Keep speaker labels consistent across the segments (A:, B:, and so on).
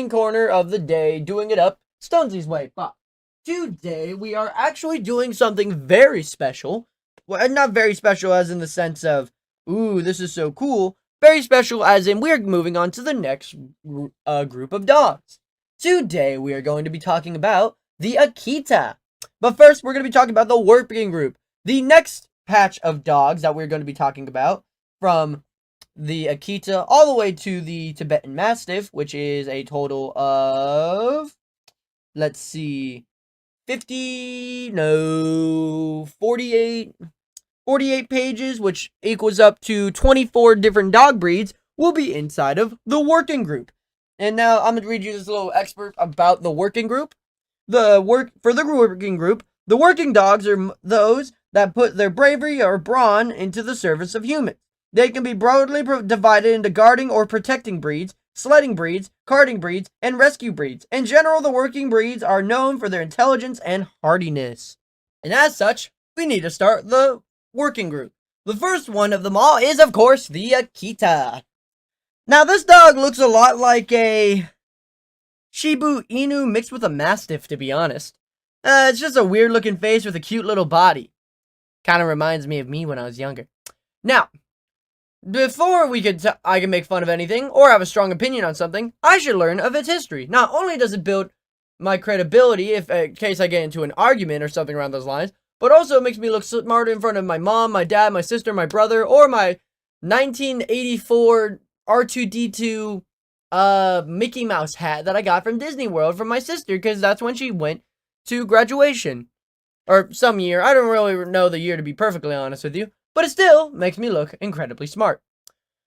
A: gaming corner of the day, doing it up Stonesy's way. But today we are actually doing something very special. Well, not very special as in the sense of, ooh, this is so cool. Very special as in we're moving on to the next group of dogs. Today we are going to be talking about the Akita. But first, we're going to be talking about the working group. The next patch of dogs that we're going to be talking about, from the Akita all the way to the Tibetan Mastiff, which is a total of, let's see, 48 pages, which equals up to 24 different dog breeds, will be inside of the working group. And now I'm going to read you this little expert about the working group. For the working group, the working dogs are those that put their bravery or brawn into the service of humans. They can be broadly divided into guarding or protecting breeds, sledding breeds, carting breeds, and rescue breeds. In general, the working breeds are known for their intelligence and hardiness. And as such, we need to start the working group. The first one of them all is, of course, the Akita. Now, this dog looks a lot like a Shiba Inu mixed with a Mastiff, to be honest. It's just a weird looking face with a cute little body. Kind of reminds me of me when I was younger. Now, before I can make fun of anything or have a strong opinion on something, I should learn of its history. Not only does it build my credibility in case I get into an argument or something around those lines, but also it makes me look smarter in front of my mom, my dad, my sister, my brother, or my 1984 R2-D2 Mickey Mouse hat that I got from Disney World from my sister, because that's when she went to graduation. Or some year. I don't really know the year, to be perfectly honest with you, but it still makes me look incredibly smart.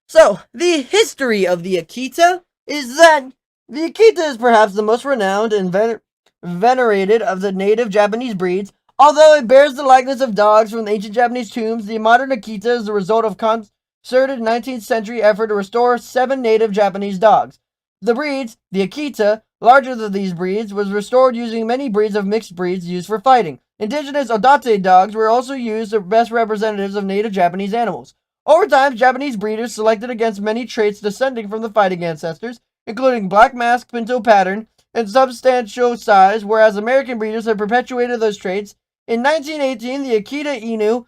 A: So, the history of the Akita is that the Akita is perhaps the most renowned and venerated of the native Japanese breeds. Although it bears the likeness of dogs from the ancient Japanese tombs, the modern Akita is the result of concerted 19th century effort to restore 7 native Japanese dogs. The Akita, larger than these breeds, was restored using many breeds of mixed breeds used for fighting. Indigenous Odate dogs were also used as best representatives of native Japanese animals. Over time, Japanese breeders selected against many traits descending from the fighting ancestors, including black mask, pinto pattern, and substantial size, whereas American breeders have perpetuated those traits. In 1918, the Akita Inu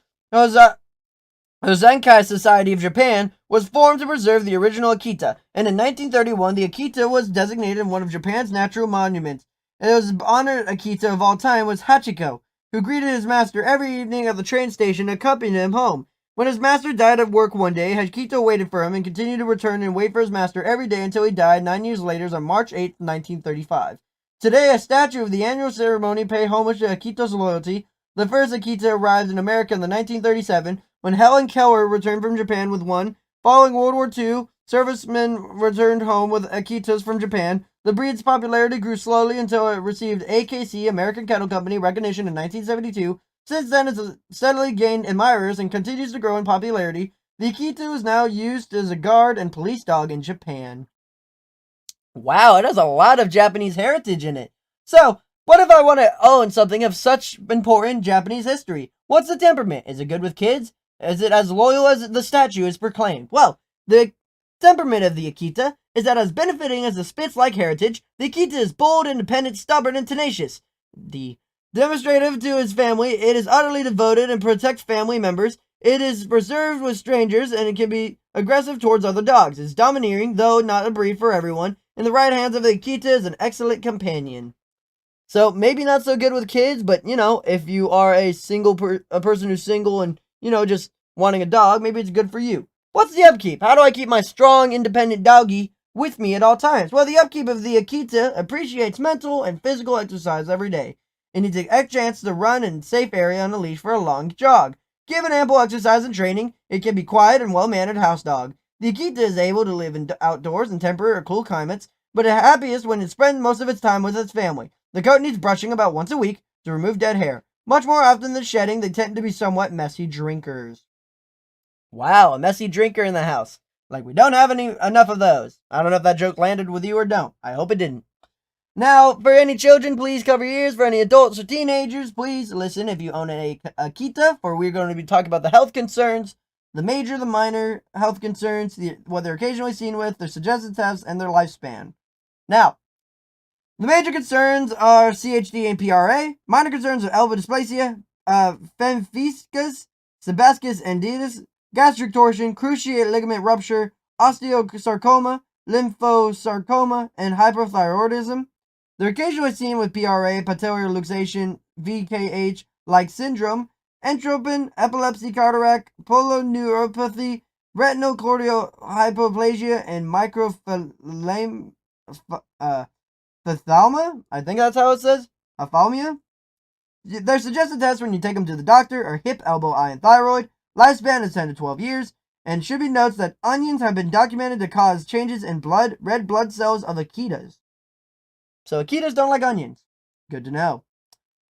A: Hozenkai Society of Japan was formed to preserve the original Akita, and in 1931, the Akita was designated one of Japan's natural monuments. And the most honored Akita of all time was Hachiko, who greeted his master every evening at the train station and accompanied him home. When his master died at work one day, Akita waited for him and continued to return and wait for his master every day until he died 9 years later on March 8, 1935. Today, a statue of the annual ceremony paid homage to Akita's loyalty. The first Akita arrived in America in 1937, when Helen Keller returned from Japan with one. Following World War II, servicemen returned home with Akitas from Japan. The breed's popularity grew slowly until it received AKC, American Kennel Company, recognition in 1972. Since then, it's steadily gained admirers and continues to grow in popularity. The Akita is now used as a guard and police dog in Japan. Wow, it has a lot of Japanese heritage in it. So, what if I want to own something of such important Japanese history? What's the temperament? Is it good with kids? Is it as loyal as the statue is proclaimed? Well, the temperament of the Akita is that as benefiting as the Spitz-like heritage, the Akita is bold, independent, stubborn, and tenacious. Demonstrative to his family, it is utterly devoted and protects family members. It is reserved with strangers, and it can be aggressive towards other dogs. It's domineering, though not a breed for everyone. In the right hands of the Akita is an excellent companion. So, maybe not so good with kids, but, if you are a person who's single and, just wanting a dog, maybe it's good for you. What's the upkeep? How do I keep my strong, independent doggy with me at all times? Well, the upkeep of the Akita appreciates mental and physical exercise every day. It needs a chance to run in a safe area on a leash for a long jog. Given ample exercise and training, it can be quiet and well-mannered house dog. The Akita is able to live outdoors in temperate or cool climates, but is happiest when it spends most of its time with its family. The coat needs brushing about once a week to remove dead hair. Much more often than shedding, they tend to be somewhat messy drinkers. Wow, a messy drinker in the house. Like we don't have enough of those. I don't know if that joke landed with you or don't. I hope it didn't. Now, for any children, please cover your ears. For any adults or teenagers, please listen if you own an Akita, for we're going to be talking about the health concerns, the major, the minor health concerns, what they're occasionally seen with, their suggested tests, and their lifespan. Now, The major concerns are CHD and PRA. Minor concerns are elbow dysplasia, pemphigus, sebaceous enditis, gastric torsion, cruciate ligament rupture, osteosarcoma, lymphosarcoma, and hypothyroidism. They're occasionally seen with PRA, patellar luxation, VKH-like syndrome, entropin, epilepsy, cataract, polyneuropathy, retinal corneal hypoplasia, and microphthalmia. Ophthalma? I think that's how it says. Ophthalmia? They're suggested tests when you take them to the doctor are hip, elbow, eye, and thyroid. Lifespan is 10 to 12 years. And should be notes that onions have been documented to cause changes in red blood cells of Akitas. So Akitas don't like onions. Good to know.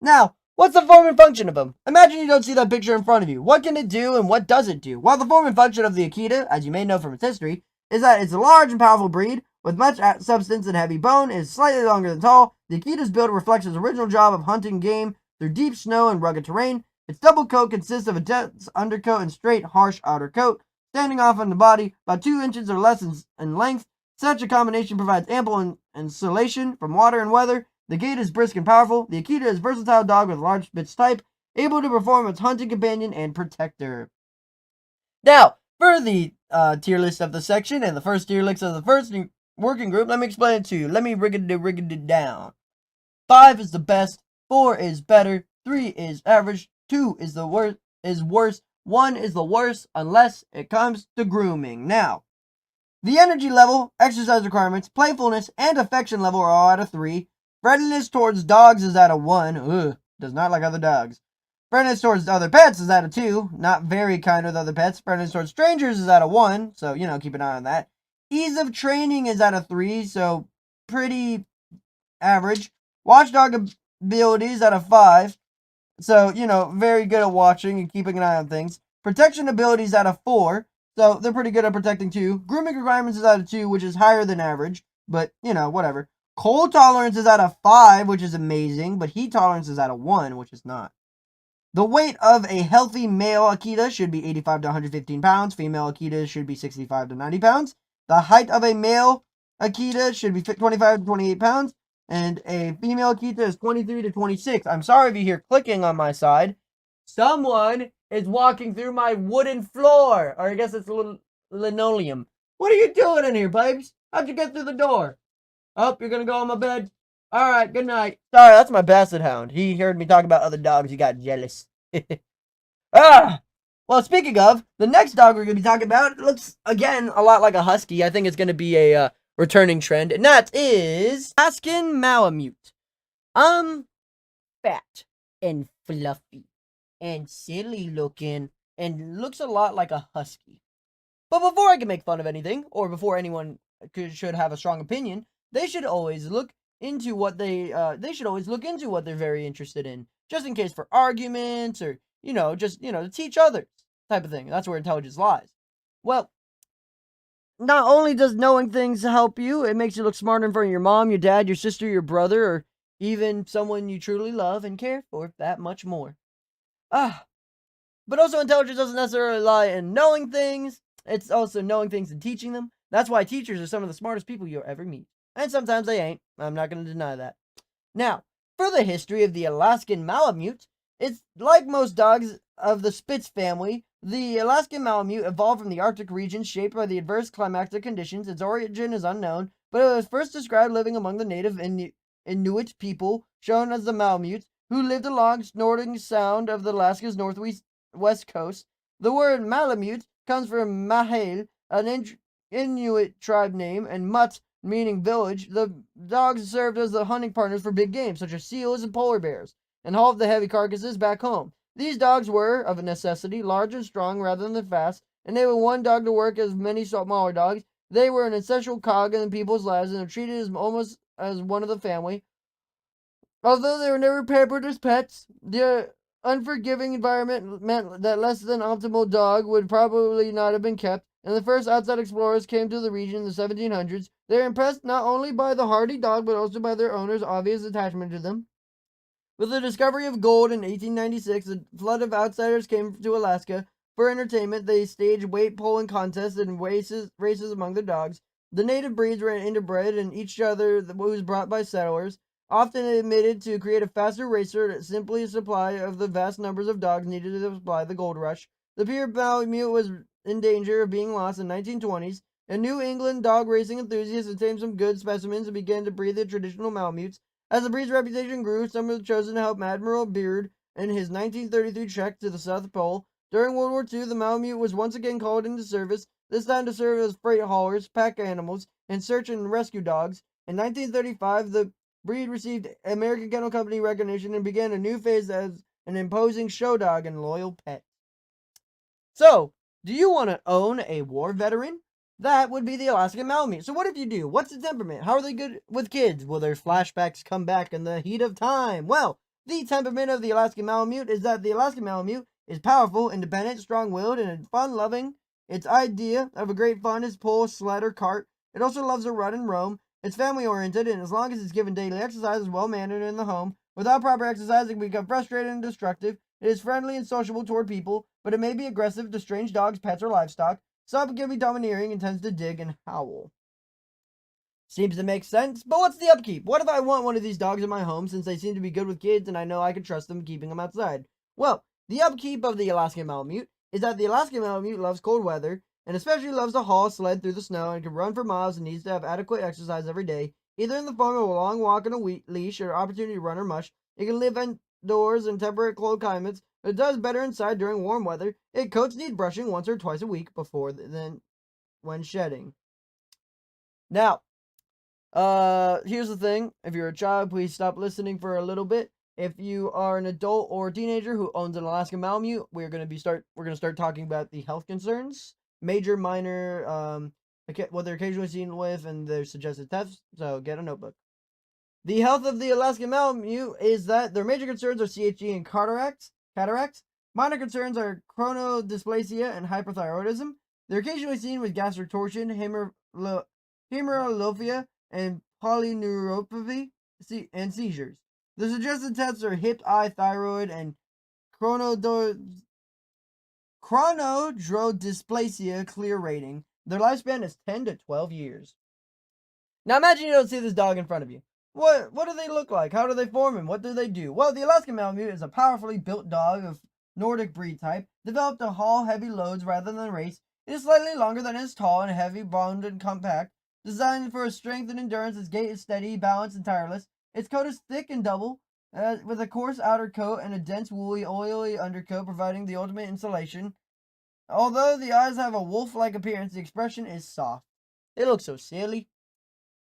A: Now, what's the form and function of them? Imagine you don't see that picture in front of you. What can it do and what does it do? Well, the form and function of the Akita, as you may know from its history, is that it's a large and powerful breed with much substance and heavy bone. It is slightly longer than tall. The Akita's build reflects its original job of hunting game through deep snow and rugged terrain. Its double coat consists of a dense undercoat and straight, harsh outer coat, standing off on the body about 2 inches or less in length. Such a combination provides ample insulation from water and weather. The gait is brisk and powerful. The Akita is a versatile dog with large spitz type, able to perform as hunting companion and protector. Now, for the tier list of the section and the first tier list of the first working group, let me explain it to you. Let me rig it down. 5 is the best, 4 is better, 3 is average, 2 is the worst, 1 is the worst unless it comes to grooming. Now, the energy level, exercise requirements, playfulness, and affection level are all at a 3. Friendliness towards dogs is at a 1. Ugh, does not like other dogs. Friendliness towards other pets is at a 2. Not very kind with other pets. Friendliness towards strangers is at a 1. So, keep an eye on that. Ease of training is at a 3. So, pretty average. Watchdog abilities at a 5. So, very good at watching and keeping an eye on things. Protection abilities at a 4. So, they're pretty good at protecting too. Grooming requirements is at a 2, which is higher than average. But, whatever. Cold tolerance is at a 5, which is amazing. But heat tolerance is at a 1, which is not. The weight of a healthy male Akita should be 85 to 115 pounds. Female Akita should be 65 to 90 pounds. The height of a male Akita should be 25 to 28 pounds. And a female Akita is 23 to 26. I'm sorry if you hear clicking on my side. Someone is walking through my wooden floor. Or I guess it's a little linoleum. What are you doing in here, babes? How'd you get through the door? Oh, you're gonna go on my bed? Alright, good night. Sorry, that's my basset hound. He heard me talk about other dogs. He got jealous. Well, speaking of, the next dog we're going to be talking about looks, again, a lot like a husky. I think it's going to be a returning trend, and that is Alaskan Malamute. Fat and fluffy and silly looking and looks a lot like a husky. But before I can make fun of anything, or before anyone should have a strong opinion, they should always look into what they're very interested in, just in case for arguments or to teach others type of thing. That's where intelligence lies. Well, not only does knowing things help you, it makes you look smarter in front of your mom, your dad, your sister, your brother, or even someone you truly love and care for that much more. But also intelligence doesn't necessarily lie in knowing things. It's also knowing things and teaching them. That's why teachers are some of the smartest people you'll ever meet. And sometimes they ain't. I'm not going to deny that. Now, for the history of the Alaskan Malamute, it's like most dogs of the Spitz family. The Alaskan Malamute evolved from the Arctic region shaped by the adverse climatic conditions. Its origin is unknown, but it was first described living among the native Inuit people, shown as the Malamutes, who lived along Snorting Sound of Alaska's northwest coast. The word Malamute comes from Mahale, an Inuit tribe name, and Mut, meaning village. The dogs served as the hunting partners for big game, such as seals and polar bears, and hauled the heavy carcasses back home. These dogs were, of a necessity, large and strong rather than fast, and they were one dog to work as many smaller dogs. They were an essential cog in people's lives and were treated as almost as one of the family. Although they were never pampered as pets, their unforgiving environment meant that less than optimal dog would probably not have been kept. And the first outside explorers came to the region in the 1700s. They were impressed not only by the hardy dog, but also by their owner's obvious attachment to them. With the discovery of gold in 1896, a flood of outsiders came to Alaska. For entertainment, they staged weight pulling contests and races among the dogs. The native breeds were interbred and each other was brought by settlers, often admitted to create a faster racer, simply a supply of the vast numbers of dogs needed to supply the gold rush. The pure Malamute was in danger of being lost in the 1920s, and New England dog racing enthusiasts obtained some good specimens and began to breed the traditional Malamutes. As the breed's reputation grew, some were chosen to help Admiral Beard in his 1933 trek to the South Pole. During World War II, the Malamute was once again called into service, this time to serve as freight haulers, pack animals, and search and rescue dogs. In 1935, the breed received American Kennel Company recognition and began a new phase as an imposing show dog and loyal pet. So, do you want to own a war veteran? That would be the Alaskan Malamute. So what if you do? What's the temperament? How are they good with kids? Will their flashbacks come back in the heat of time? Well, the temperament of the Alaskan Malamute is that the Alaskan Malamute is powerful, independent, strong-willed, and fun-loving. Its idea of a great fun is pull, sled, or cart. It also loves to run and roam. It's family-oriented, and as long as it's given daily exercise, is well-mannered in the home. Without proper exercise, it can become frustrated and destructive. It is friendly and sociable toward people, but it may be aggressive to strange dogs, pets, or livestock. Some can be domineering and tends to dig and howl. Seems to make sense, but what's the upkeep? What if I want one of these dogs in my home since they seem to be good with kids and I know I can trust them keeping them outside? Well, the upkeep of the Alaskan Malamute is that the Alaskan Malamute loves cold weather and especially loves to haul a sled through the snow and can run for miles and needs to have adequate exercise every day, either in the form of a long walk on a leash or opportunity to run or mush. It can live indoors in temperate cold climates, but it does better inside during warm weather. Its coats need brushing once or twice a week before then when shedding. Now, here's the thing. If you're a child, please stop listening for a little bit. If you are an adult or a teenager who owns an Alaskan Malamute, we're gonna start talking about the health concerns, major, minor, what they're occasionally seen with, and their suggested tests. So get a notebook. The health of the Alaskan Malamute is that their major concerns are CHD and cataracts. Minor concerns are chronodysplasia and hyperthyroidism. They're occasionally seen with gastric torsion, hemerolophia, and polyneuropathy and seizures. The suggested tests are hip, eye, thyroid, and chronodysplasia clear rating. Their lifespan is 10 to 12 years. Now imagine you don't see this dog in front of you. What do they look like? How do they form and what do they do? Well, the Alaskan Malamute is a powerfully built dog of Nordic breed type, developed to haul heavy loads rather than race. It is slightly longer than it is tall and heavy, boned and compact. Designed for strength and endurance, its gait is steady, balanced, and tireless. Its coat is thick and double, with a coarse outer coat and a dense, woolly, oily undercoat, providing the ultimate insulation. Although the eyes have a wolf-like appearance, the expression is soft. They look so silly.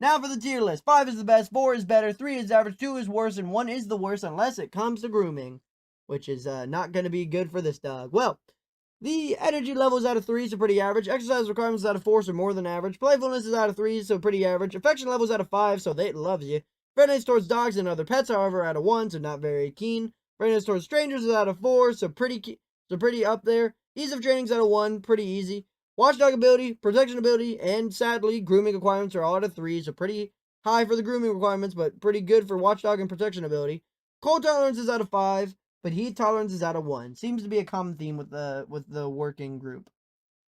A: Now for the tier list. 5 is the best, 4 is better, 3 is average, 2 is worse, and 1 is the worst unless it comes to grooming, which is not going to be good for this dog. Well, the energy levels out of 3, so pretty average. Exercise requirements out of 4, so more than average. Playfulness is out of 3, so pretty average. Affection levels out of 5, so it loves you. Friendliness towards dogs and other pets, however, out of 1, so not very keen. Friendliness towards strangers is out of 4, so pretty up there. Ease of training is out of 1, pretty easy. Watchdog ability, protection ability, and sadly, grooming requirements are all out of 3, so pretty high for the grooming requirements, but pretty good for watchdog and protection ability. Cold tolerance is out of 5, but heat tolerance is out of 1. Seems to be a common theme with the working group.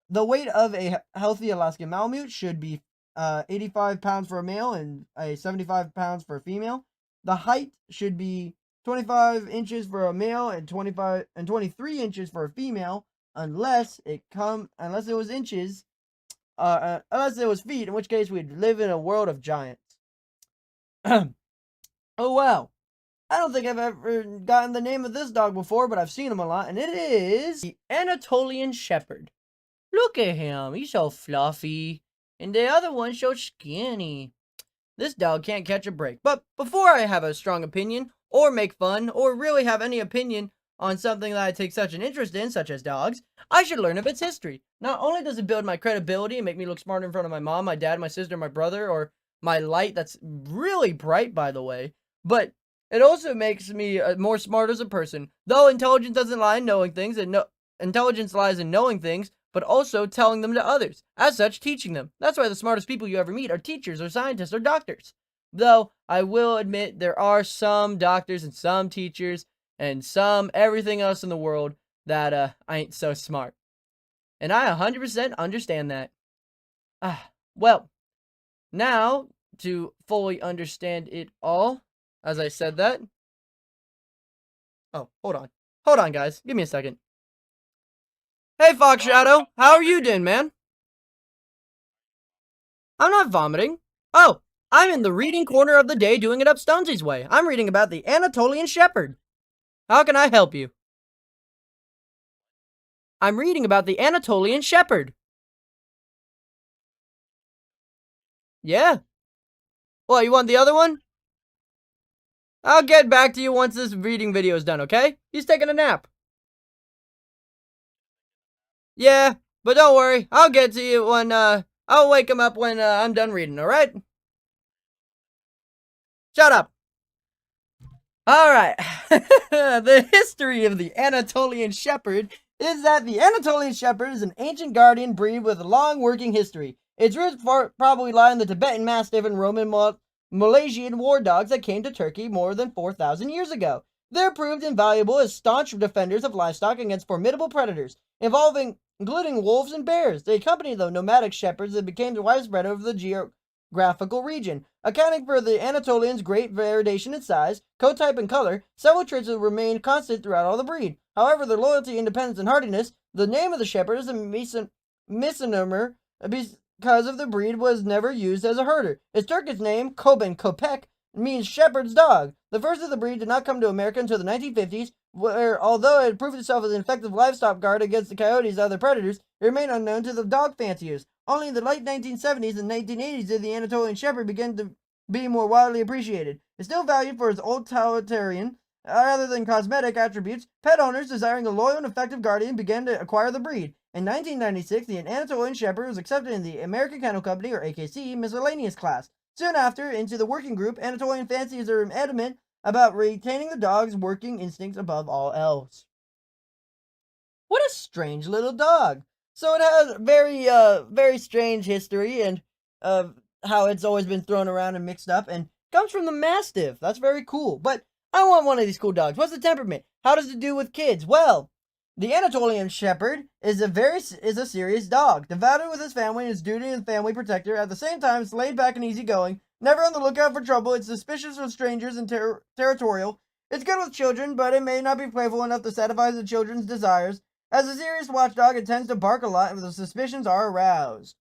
A: The weight of a healthy Alaskan Malamute should be 85 pounds for a male and 75 pounds for a female. The height should be 25 inches for a male and 23 inches for a female, unless it was inches, unless it was feet, in which case we'd live in a world of giants. Oh wow. I don't think I've ever gotten the name of this dog before, but I've seen him a lot, and it is the Anatolian Shepherd. Look at him, he's so fluffy, and the other one's so skinny. This dog can't catch a break. But before I have a strong opinion, or make fun, or really have any opinion on something that I take such an interest in, such as dogs, I should learn of its history. Not only does it build my credibility and make me look smart in front of my mom, my dad, my sister, my brother, or my light that's really bright, by the way, but it also makes me more smart as a person. Though intelligence doesn't lie in knowing things, and intelligence lies in knowing things, but also telling them to others. As such, teaching them. That's why the smartest people you ever meet are teachers or scientists or doctors. Though, I will admit there are some doctors and some teachers and some everything else in the world that ain't so smart. And I 100% understand that. Well, Now, to fully understand it all, as I said that. Oh, hold on. Hold on, guys. Give me a second. Hey, Fox Shadow. How are you doing, man? I'm not vomiting. Oh, I'm in the reading corner of the day doing it up Stonesy's way. I'm reading about the Anatolian Shepherd. How can I help you? I'm reading about the Anatolian Shepherd. Yeah. Well, you want the other one? I'll get back to you once this reading video is done, okay? He's taking a nap. Yeah, but don't worry. I'll get to you when, I'll wake him up when, I'm done reading, alright? Shut up. Alright. The history of the Anatolian Shepherd is that the Anatolian Shepherd is an ancient guardian breed with a long working history. Its roots probably lie in the Tibetan Mastiff and Roman Malaysian war dogs that came to Turkey more than 4,000 years ago. They're proved invaluable as staunch defenders of livestock against formidable predators, including wolves and bears. They accompany the nomadic shepherds that became widespread over the geographical region. Accounting for the Anatolians' great variation in size, coat type, and color, several traits have remained constant throughout all the breed. However, their loyalty, independence, and hardiness, the name of the shepherd is a misnomer because of the breed was never used as a herder. Its Turkish name, Koben Kopek, means shepherd's dog. The first of the breed did not come to America until the 1950s, where although it proved itself as an effective livestock guard against the coyotes and other predators, it remained unknown to the dog fanciers. Only in the late 1970s and 1980s did the Anatolian Shepherd begin to be more widely appreciated. It's still valued for its utilitarian, rather than cosmetic attributes. Pet owners desiring a loyal and effective guardian began to acquire the breed. In 1996, the Anatolian Shepherd was accepted in the American Kennel Company, or AKC, miscellaneous class. Soon after, into the working group, Anatolian fanciers are adamant about retaining the dog's working instincts above all else. What a strange little dog. So it has very strange history and how it's always been thrown around and mixed up, and comes from the Mastiff. That's very cool. But I want one of these cool dogs. What's the temperament? How does it do with kids? Well, the Anatolian Shepherd is a serious dog, devoted with his family and his duty and family protector. At the same time, it's laid back and easygoing, never on the lookout for trouble. It's suspicious of strangers and territorial. It's good with children, but it may not be playful enough to satisfy the children's desires. As a serious watchdog, it tends to bark a lot if the suspicions are aroused.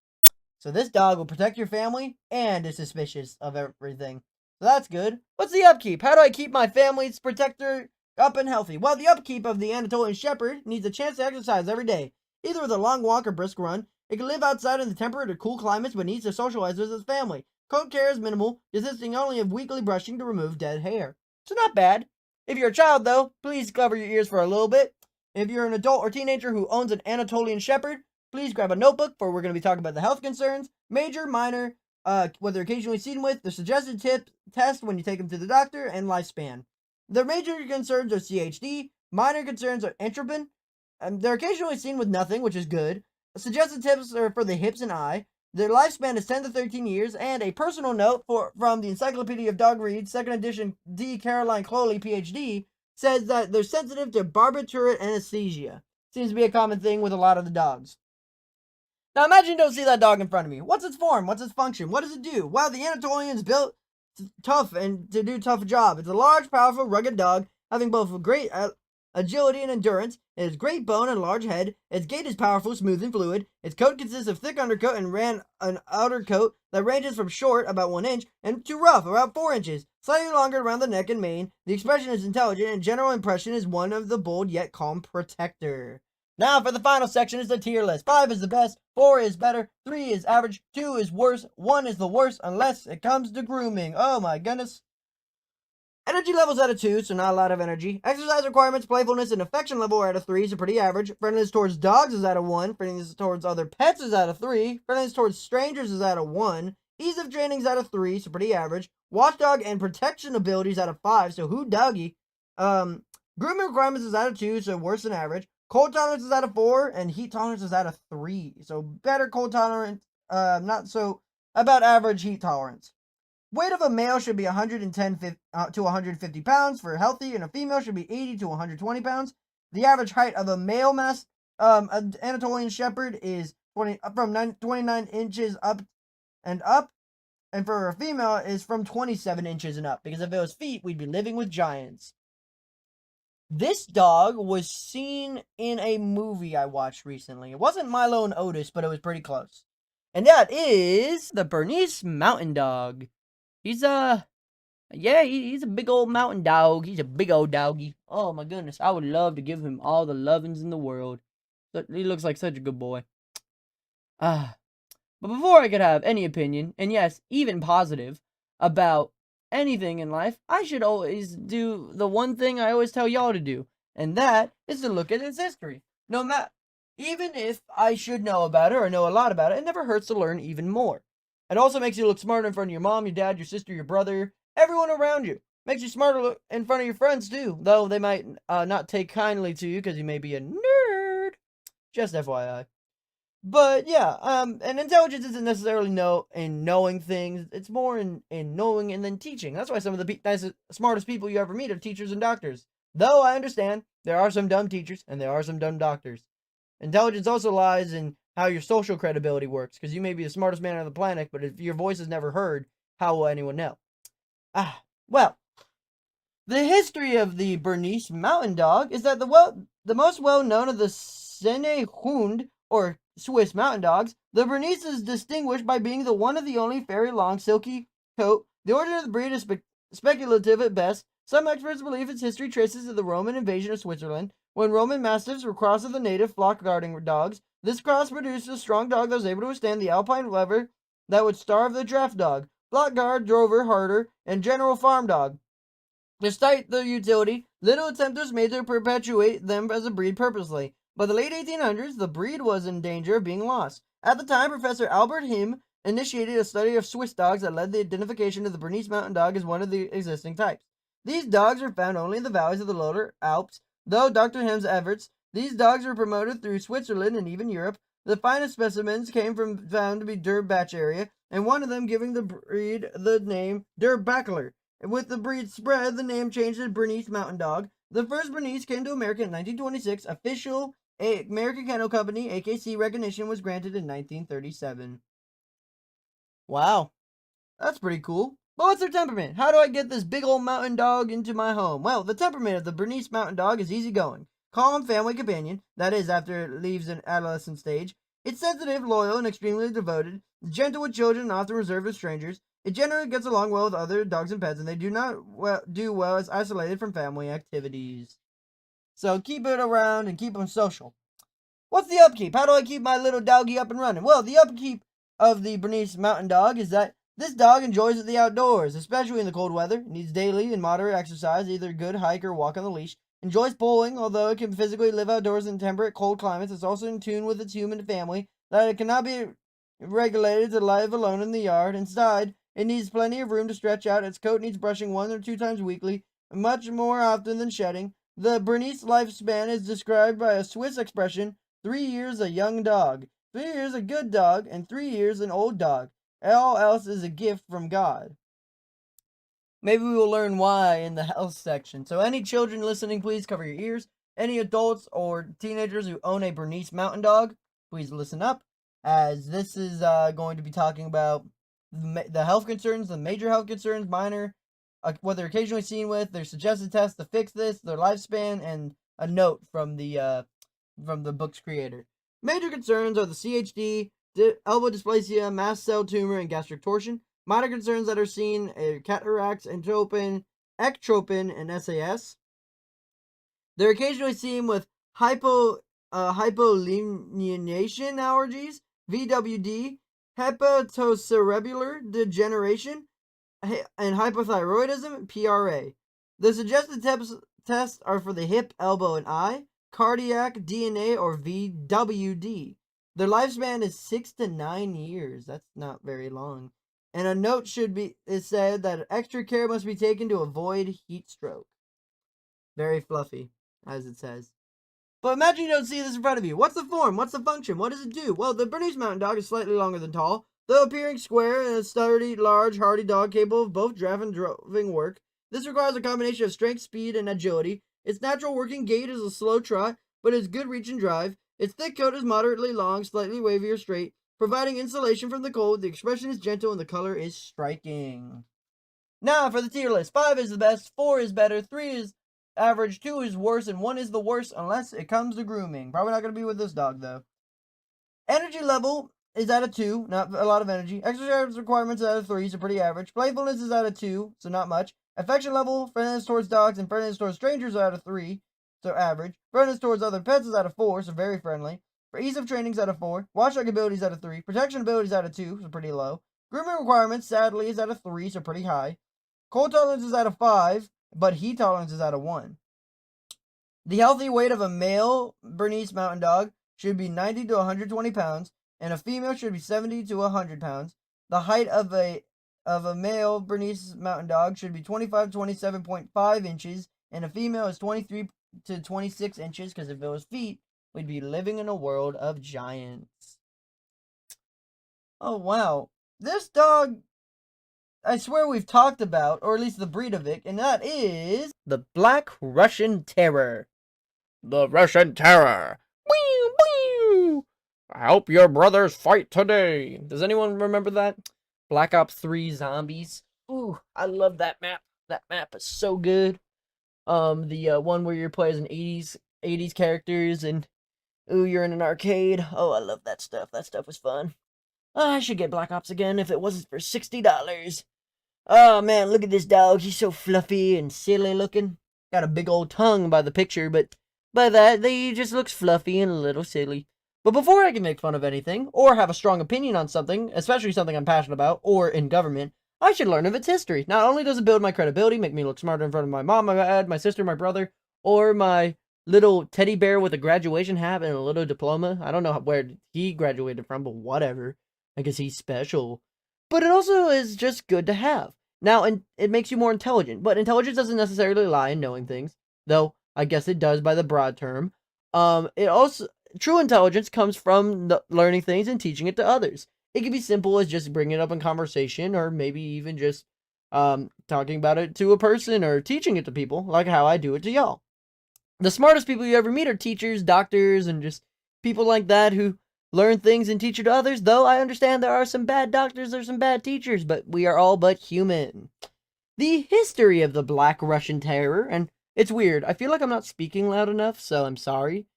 A: So this dog will protect your family and is suspicious of everything. So that's good. What's the upkeep? How do I keep my family's protector up and healthy? Well, the upkeep of the Anatolian Shepherd needs a chance to exercise every day, either with a long walk or brisk run. It can live outside in the temperate or cool climates, but needs to socialize with its family. Coat care is minimal, consisting only of weekly brushing to remove dead hair. So not bad. If you're a child, though, please cover your ears for a little bit. If you're an adult or teenager who owns an Anatolian Shepherd, please grab a notebook, for we're going to be talking about the health concerns, major, minor, what they're occasionally seen with, the suggested test when you take them to the doctor, and lifespan. The major concerns are CHD, minor concerns are entropin, they're occasionally seen with nothing, which is good. Suggested tips are for the hips and eye. Their lifespan is 10 to 13 years, and a personal note from the Encyclopedia of Dog Breeds, 2nd edition, D. Caroline Cloley, PhD, says that they're sensitive to barbiturate anesthesia. Seems to be a common thing with a lot of the dogs. Now imagine you don't see that dog in front of me. What's its form? What's its function? What does it do? Well, the Anatolian's built tough and to do a tough job. It's a large, powerful, rugged dog, having both great agility and endurance. It has great bone and large head. Its gait is powerful, smooth, and fluid. Its coat consists of thick undercoat and an outer coat that ranges from short, about 1 inch, and to rough, about 4 inches, slightly longer around the neck and mane. The expression is intelligent, and general impression is one of the bold yet calm protector. Now for the final section is the tier list. 5 is the best, 4 is better, 3 is average, 2 is worse, 1 is the worst unless it comes to grooming. Oh my goodness. Energy levels out of 2, so not a lot of energy. Exercise requirements, playfulness, and affection level are out of 3, so pretty average. Friendliness towards dogs is out of 1. Friendliness towards other pets is out of 3. Friendliness towards strangers is out of 1. Ease of training is out of 3, so pretty average. Watchdog and protection abilities out of 5, so who doggy. Grooming requirements is out of 2, so worse than average. Cold tolerance is out of 4, and heat tolerance is out of 3. So better cold tolerance, not so, about average heat tolerance. Weight of a male should be 110 to 150 pounds for healthy, and a female should be 80 to 120 pounds. The average height of a male Anatolian Shepherd is 29 inches up and up. and for a female is from 27 inches and up, because if it was feet, we'd be living with giants. This dog was seen in a movie I watched recently. It wasn't Milo and Otis, but it was pretty close. And that is the Bernese Mountain Dog. He's he's a big old mountain dog. He's a big old doggy. Oh my goodness, I would love to give him all the lovins in the world. But he looks like such a good boy. But before I could have any opinion, and yes, even positive, about anything in life, I should always do the one thing I always tell y'all to do, and that is to look at its history. No matter, even if I should know about it or know a lot about it, it never hurts to learn even more. It also makes you look smarter in front of your mom, your dad, your sister, your brother, everyone around you. Makes you smarter in front of your friends too, though they might not take kindly to you because you may be a nerd. Just FYI. But yeah, and intelligence isn't necessarily knowing things. It's more in knowing and then teaching. That's why some of the nicest, smartest people you ever meet are teachers and doctors. Though I understand there are some dumb teachers and there are some dumb doctors. Intelligence also lies in how your social credibility works, because you may be the smartest man on the planet, but if your voice is never heard, how will anyone know? Well, the history of the Bernese Mountain Dog is that the most well-known of the Sennehund, or Swiss mountain dogs, the Bernese is distinguished by being the one of the only very long, silky coat. The origin of the breed is speculative at best. Some experts believe its history traces to the Roman invasion of Switzerland, when Roman mastiffs were crossed with the native flock guarding dogs. This cross produced a strong dog that was able to withstand the alpine weather that would starve the draft dog, flock guard, drover, harder, and general farm dog. Despite their utility, little attempt was made to perpetuate them as a breed purposely. By the late 1800s, the breed was in danger of being lost. At the time, Professor Albert Him initiated a study of Swiss dogs that led to the identification of the Bernese Mountain Dog as one of the existing types. These dogs are found only in the valleys of the lower Alps, though Dr. Him's efforts, these dogs were promoted through Switzerland and even Europe. The finest specimens found to be Durbach area, and one of them giving the breed the name Durbackler. With the breed spread, the name changed to Bernese Mountain Dog. The first Bernese came to America in 1926. Official American Kennel Company, AKC, recognition was granted in 1937. Wow, that's pretty cool. But what's their temperament? How do I get this big old mountain dog into my home? Well, the temperament of the Bernese Mountain Dog is easygoing. Calm family companion, that is, after it leaves an adolescent stage. It's sensitive, loyal, and extremely devoted. Gentle with children and often reserved with strangers. It generally gets along well with other dogs and pets, and they do not do well as isolated from family activities. So keep it around and keep them social. What's the upkeep? How do I keep my little doggy up and running? Well, the upkeep of the Bernese Mountain Dog is that this dog enjoys the outdoors, especially in the cold weather. It needs daily and moderate exercise, either a good hike or walk on the leash. Enjoys bowling, although it can physically live outdoors in temperate, cold climates. It's also in tune with its human family, that it cannot be regulated to live alone in the yard. Inside, it needs plenty of room to stretch out. Its coat needs brushing 1 or 2 times weekly, much more often than shedding. The Bernese lifespan is described by a Swiss expression, 3 years a young dog, 3 years a good dog, and 3 years an old dog. All else is a gift from God. Maybe we will learn why in the health section. So any children listening, please cover your ears. Any adults or teenagers who own a Bernese Mountain Dog, please listen up, as this is going to be talking about the health concerns, the major health concerns, minor, what they're occasionally seen with, their suggested tests to fix this, their lifespan, and a note from the book's creator. Major concerns are the CHD, elbow dysplasia, mast cell tumor, and gastric torsion. Minor concerns that are seen are cataracts, ectropin, and SAS. They're occasionally seen with hypolimnination allergies, VWD, hepatocerebellar degeneration, and hypothyroidism, PRA. The suggested tests are for the hip, elbow, and eye, cardiac, DNA, or VWD. Their lifespan is 6 to 9 years. That's not very long. And a note is said that extra care must be taken to avoid heat stroke. Very fluffy, as it says. But imagine you don't see this in front of you. What's the form? What's the function? What does it do? Well, the Bernese Mountain Dog is slightly longer than tall, though appearing square and a sturdy, large, hardy dog capable of both draft and droving work. This requires a combination of strength, speed, and agility. Its natural working gait is a slow trot, but its good reach and drive. Its thick coat is moderately long, slightly wavy or straight, providing insulation from the cold. The expression is gentle and the color is striking. Now for the tier list. 5 is the best, 4 is better, 3 is average, 2 is worse, and 1 is the worst unless it comes to grooming. Probably not going to be with this dog, though. Energy level is at a 2, not a lot of energy. Exercise requirements is at a 3, so pretty average. Playfulness is at a 2, so not much. Affection level, friendliness towards dogs and friendliness towards strangers are at a 3, so average. Friendliness towards other pets is at a 4, so very friendly. For ease of training is at a 4. Watchdog ability is at a 3. Protection ability is at a 2, so pretty low. Grooming requirements, sadly, is at a 3, so pretty high. Cold tolerance is at a 5, but heat tolerance is at a 1. The healthy weight of a male Bernese Mountain Dog should be 90 to 120 pounds, and a female should be 70 to 100 pounds. The height of a male Bernese Mountain Dog should be 25 to 27.5 inches, and a female is 23 to 26 inches, because if it was feet, we'd be living in a world of giants. Oh, wow. This dog, I swear we've talked about, or at least the breed of it, and that is the Black Russian Terror.
B: The Russian Terror. Wee, wee. I hope your brothers fight today.
A: Does anyone remember that? Black Ops 3 Zombies. Ooh, I love that map. That map is so good. The one where you play as an 80s characters, and ooh, you're in an arcade. Oh, I love that stuff. That stuff was fun. I should get Black Ops again if it wasn't for $60. Oh man, look at this dog. He's so fluffy and silly looking. Got a big old tongue by the picture, but by that, he just looks fluffy and a little silly. But before I can make fun of anything, or have a strong opinion on something, especially something I'm passionate about, or in government, I should learn of its history. Not only does it build my credibility, make me look smarter in front of my mom, my dad, my sister, my brother, or my little teddy bear with a graduation hat and a little diploma. I don't know where he graduated from, but whatever. I guess he's special. But it also is just good to have. Now, and it makes you more intelligent, but intelligence doesn't necessarily lie in knowing things, though I guess it does by the broad term. It also, true intelligence comes from learning things and teaching it to others. It can be simple as just bringing it up in conversation, or maybe even just talking about it to a person or teaching it to people, like how I do it to y'all. The smartest people you ever meet are teachers, doctors, and just people like that who learn things and teach it to others, though I understand there are some bad doctors, there's some bad teachers, but we are all but human. The history of the Black Russian Terror, and it's weird, I feel like I'm not speaking loud enough, so I'm sorry,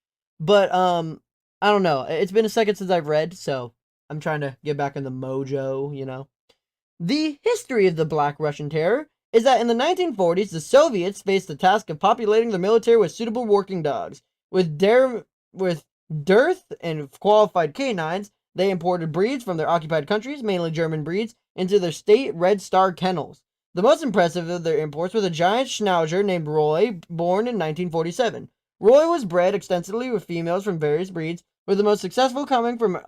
A: but, I don't know, it's been a second since I've read, so I'm trying to get back in the mojo, you know. The history of the Black Russian Terror is that in the 1940s, the Soviets faced the task of populating the military with suitable working dogs. With dearth and qualified canines, they imported breeds from their occupied countries, mainly German breeds, into their state Red Star kennels. The most impressive of their imports was a giant schnauzer named Roy, born in 1947. Roy was bred extensively with females from various breeds, with the most successful coming from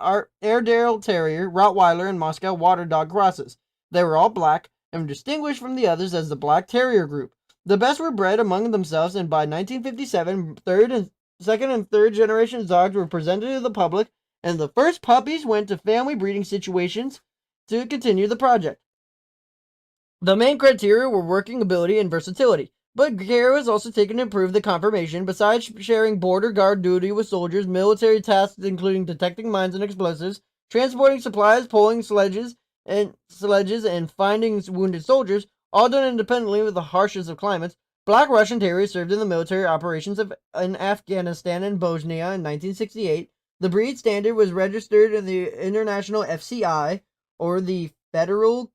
A: Airedale Terrier, Rottweiler, and Moscow Water Dog crosses. They were all black, and were distinguished from the others as the Black Terrier group. The best were bred among themselves, and by 1957, second and third generation dogs were presented to the public, and the first puppies went to family breeding situations to continue the project. The main criteria were working ability and versatility, but care was also taken to improve the conformation. Besides sharing border guard duty with soldiers, military tasks including detecting mines and explosives, transporting supplies, pulling sledges and finding wounded soldiers, all done independently with the harshest of climates. Black Russian Terriers served in the military operations in Afghanistan and Bosnia in 1968. The breed standard was registered in the International FCI, or the Federal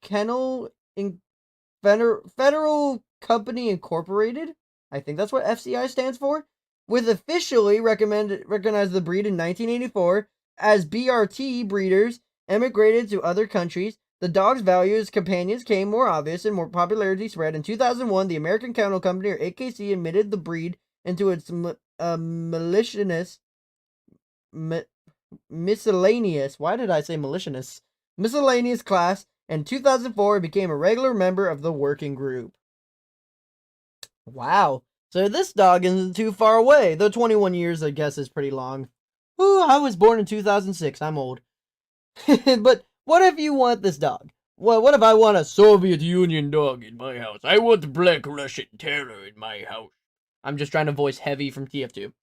A: Company Incorporated. I think that's what FCI stands for. With officially recognized the breed in 1984 as BRT breeders emigrated to other countries. The dog's value as companions became more obvious and more popularity spread. In 2001, the American Kennel Company, or AKC, admitted the breed into its miscellaneous. Why did I say malicious? Miscellaneous class. In 2004, it became a regular member of the working group. Wow. So this dog isn't too far away, though 21 years, I guess, is pretty long. Ooh, I was born in 2006. I'm old. But what if you want this dog? Well, what if I want a Soviet Union dog in my house? I want the Black Russian Terror in my house. I'm just trying to voice Heavy from TF2.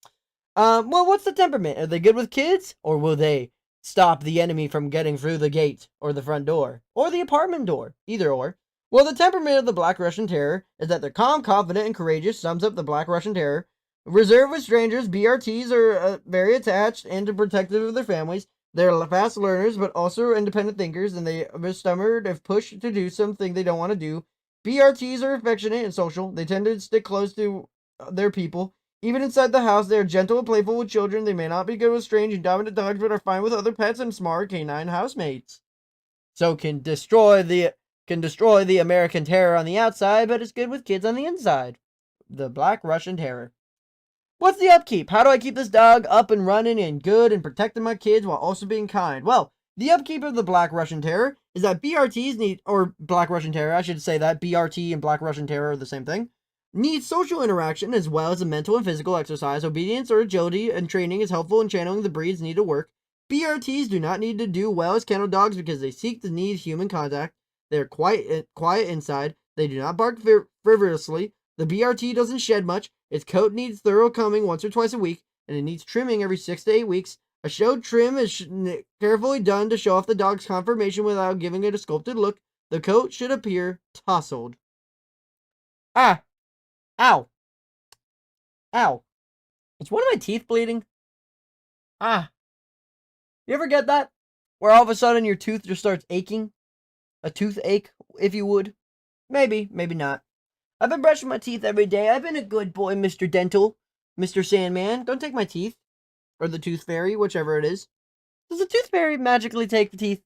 A: Well, what's the temperament? Are they good with kids? Or will they stop the enemy from getting through the gate or the front door or the apartment door, either or. Well, the temperament of the Black Russian Terror is that they're calm, confident, and courageous. Sums up the Black Russian Terror. Reserved with strangers, BRTs are very attached and protective of their families. They're fast learners, but also independent thinkers, and they are stubborn if pushed to do something they don't want to do. BRTs are affectionate and social. They tend to stick close to their people. Even inside the house, they are gentle and playful with children. They may not be good with strange and dominant dogs, but are fine with other pets and smart canine housemates. So can destroy the American Terror on the outside, but it's good with kids on the inside. The Black Russian Terror. What's the upkeep? How do I keep this dog up and running and good and protecting my kids while also being kind? Well, the upkeep of the Black Russian Terror is that BRTs need, or Black Russian Terror, I should say that BRT and Black Russian Terror are the same thing, need social interaction as well as a mental and physical exercise. Obedience or agility and training is helpful in channeling the breeds need to work. BRTs do not need to do well as kennel dogs because they seek to need human contact. They are quiet inside. They do not bark frivolously. The BRT doesn't shed much. Its coat needs thorough combing once or twice a week, and it needs trimming every 6 to 8 weeks. A showed trim is carefully done to show off the dog's conformation without giving it a sculpted look. The coat should appear tousled. Ah! Ow! Ow! Is one of my teeth bleeding? Ah! You ever get that? Where all of a sudden your tooth just starts aching? A toothache, if you would. Maybe, maybe not. I've been brushing my teeth every day. I've been a good boy, Mr. Dental. Mr. Sandman, don't take my teeth. Or the Tooth Fairy, whichever it is. Does the Tooth Fairy magically take the teeth?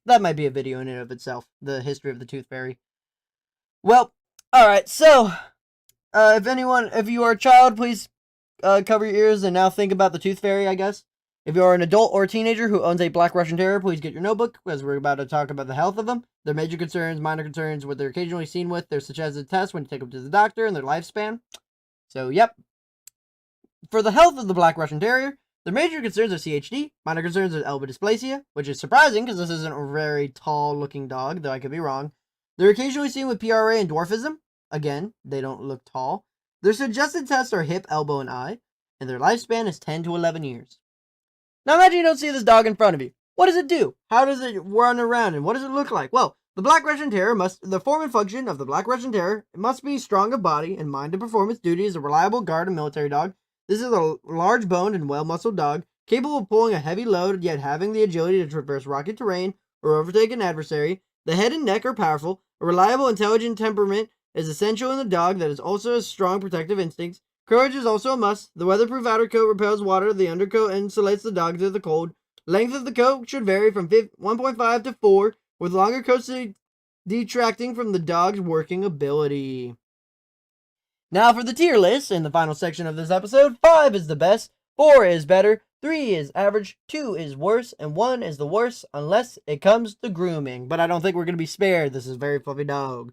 A: That might be a video in and of itself. The history of the Tooth Fairy. Well, alright, so, if you are a child, please cover your ears and now think about the Tooth Fairy, I guess. If you are an adult or a teenager who owns a Black Russian Terrier, please get your notebook, because we're about to talk about the health of them, their major concerns, minor concerns, what they're occasionally seen with, their suggested tests when you take them to the doctor, and their lifespan. So, yep. For the health of the Black Russian Terrier, their major concerns are CHD, minor concerns are elbow dysplasia, which is surprising because this isn't a very tall-looking dog, though I could be wrong. They're occasionally seen with PRA and dwarfism. Again, they don't look tall. Their suggested tests are hip, elbow, and eye, and their lifespan is 10 to 11 years. Now imagine you don't see this dog in front of you. What does it do? How does it run around, and what does it look like? Well, the Black Russian Terrier the form and function of the Black Russian Terrier must be strong of body and mind to perform its duty as a reliable guard and military dog. This is a large-boned and well-muscled dog, capable of pulling a heavy load, yet having the agility to traverse rocky terrain or overtake an adversary. The head and neck are powerful. A reliable, intelligent temperament is essential in the dog that is also has strong protective instincts. Courage is also a must. The weatherproof outer coat repels water. The undercoat insulates the dog to the cold. Length of the coat should vary from 1.5 to 4, with longer coats detracting from the dog's working ability. Now for the tier list in the final section of this episode. 5 is the best, 4 is better, 3 is average, 2 is worse, and 1 is the worst unless it comes to grooming. But I don't think we're going to be spared. This is a very fluffy dog.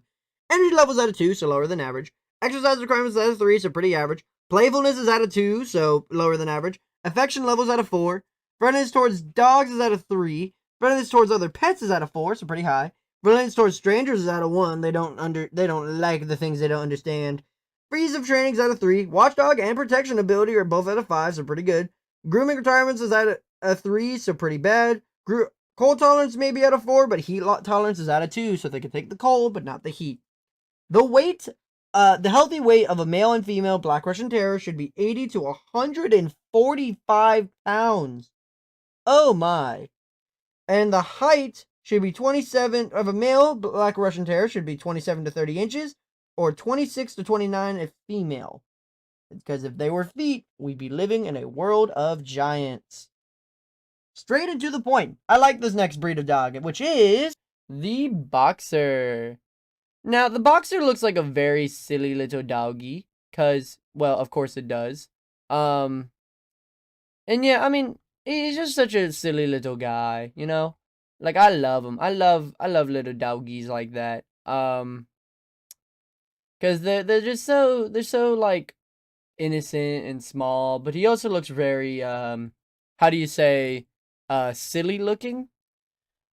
A: Energy levels at a 2, so lower than average. Exercise requirements at a 3, so pretty average. Playfulness is at a 2, so lower than average. Affection levels at a 4. Friendliness towards dogs is at a 3. Friendliness towards other pets is at a 4, so pretty high. Friendliness towards strangers is at a 1. They don't like the things they don't understand. Freeze of training is at a 3. Watchdog and protection ability are both at a 5, so pretty good. Grooming requirements is at a 3, so pretty bad. Cold tolerance may be at a 4, but heat tolerance is at a 2, so they can take the cold, but not the heat. The healthy weight of a male and female Black Russian Terrier should be 80 to 145 pounds. Oh my. And the height should be 27, of a male Black Russian Terrier should be 27 to 30 inches, or 26 to 29 if female. Because if they were feet, we'd be living in a world of giants. Straight and to the point. I like this next breed of dog, which is the Boxer. Now, the Boxer looks like a very silly little doggy, because, well, of course it does. And yeah, I mean, he's just such a silly little guy, you know? Like, I love him. I love little doggies like that. Because they're so, like, innocent and small, but he also looks very, how do you say, silly looking?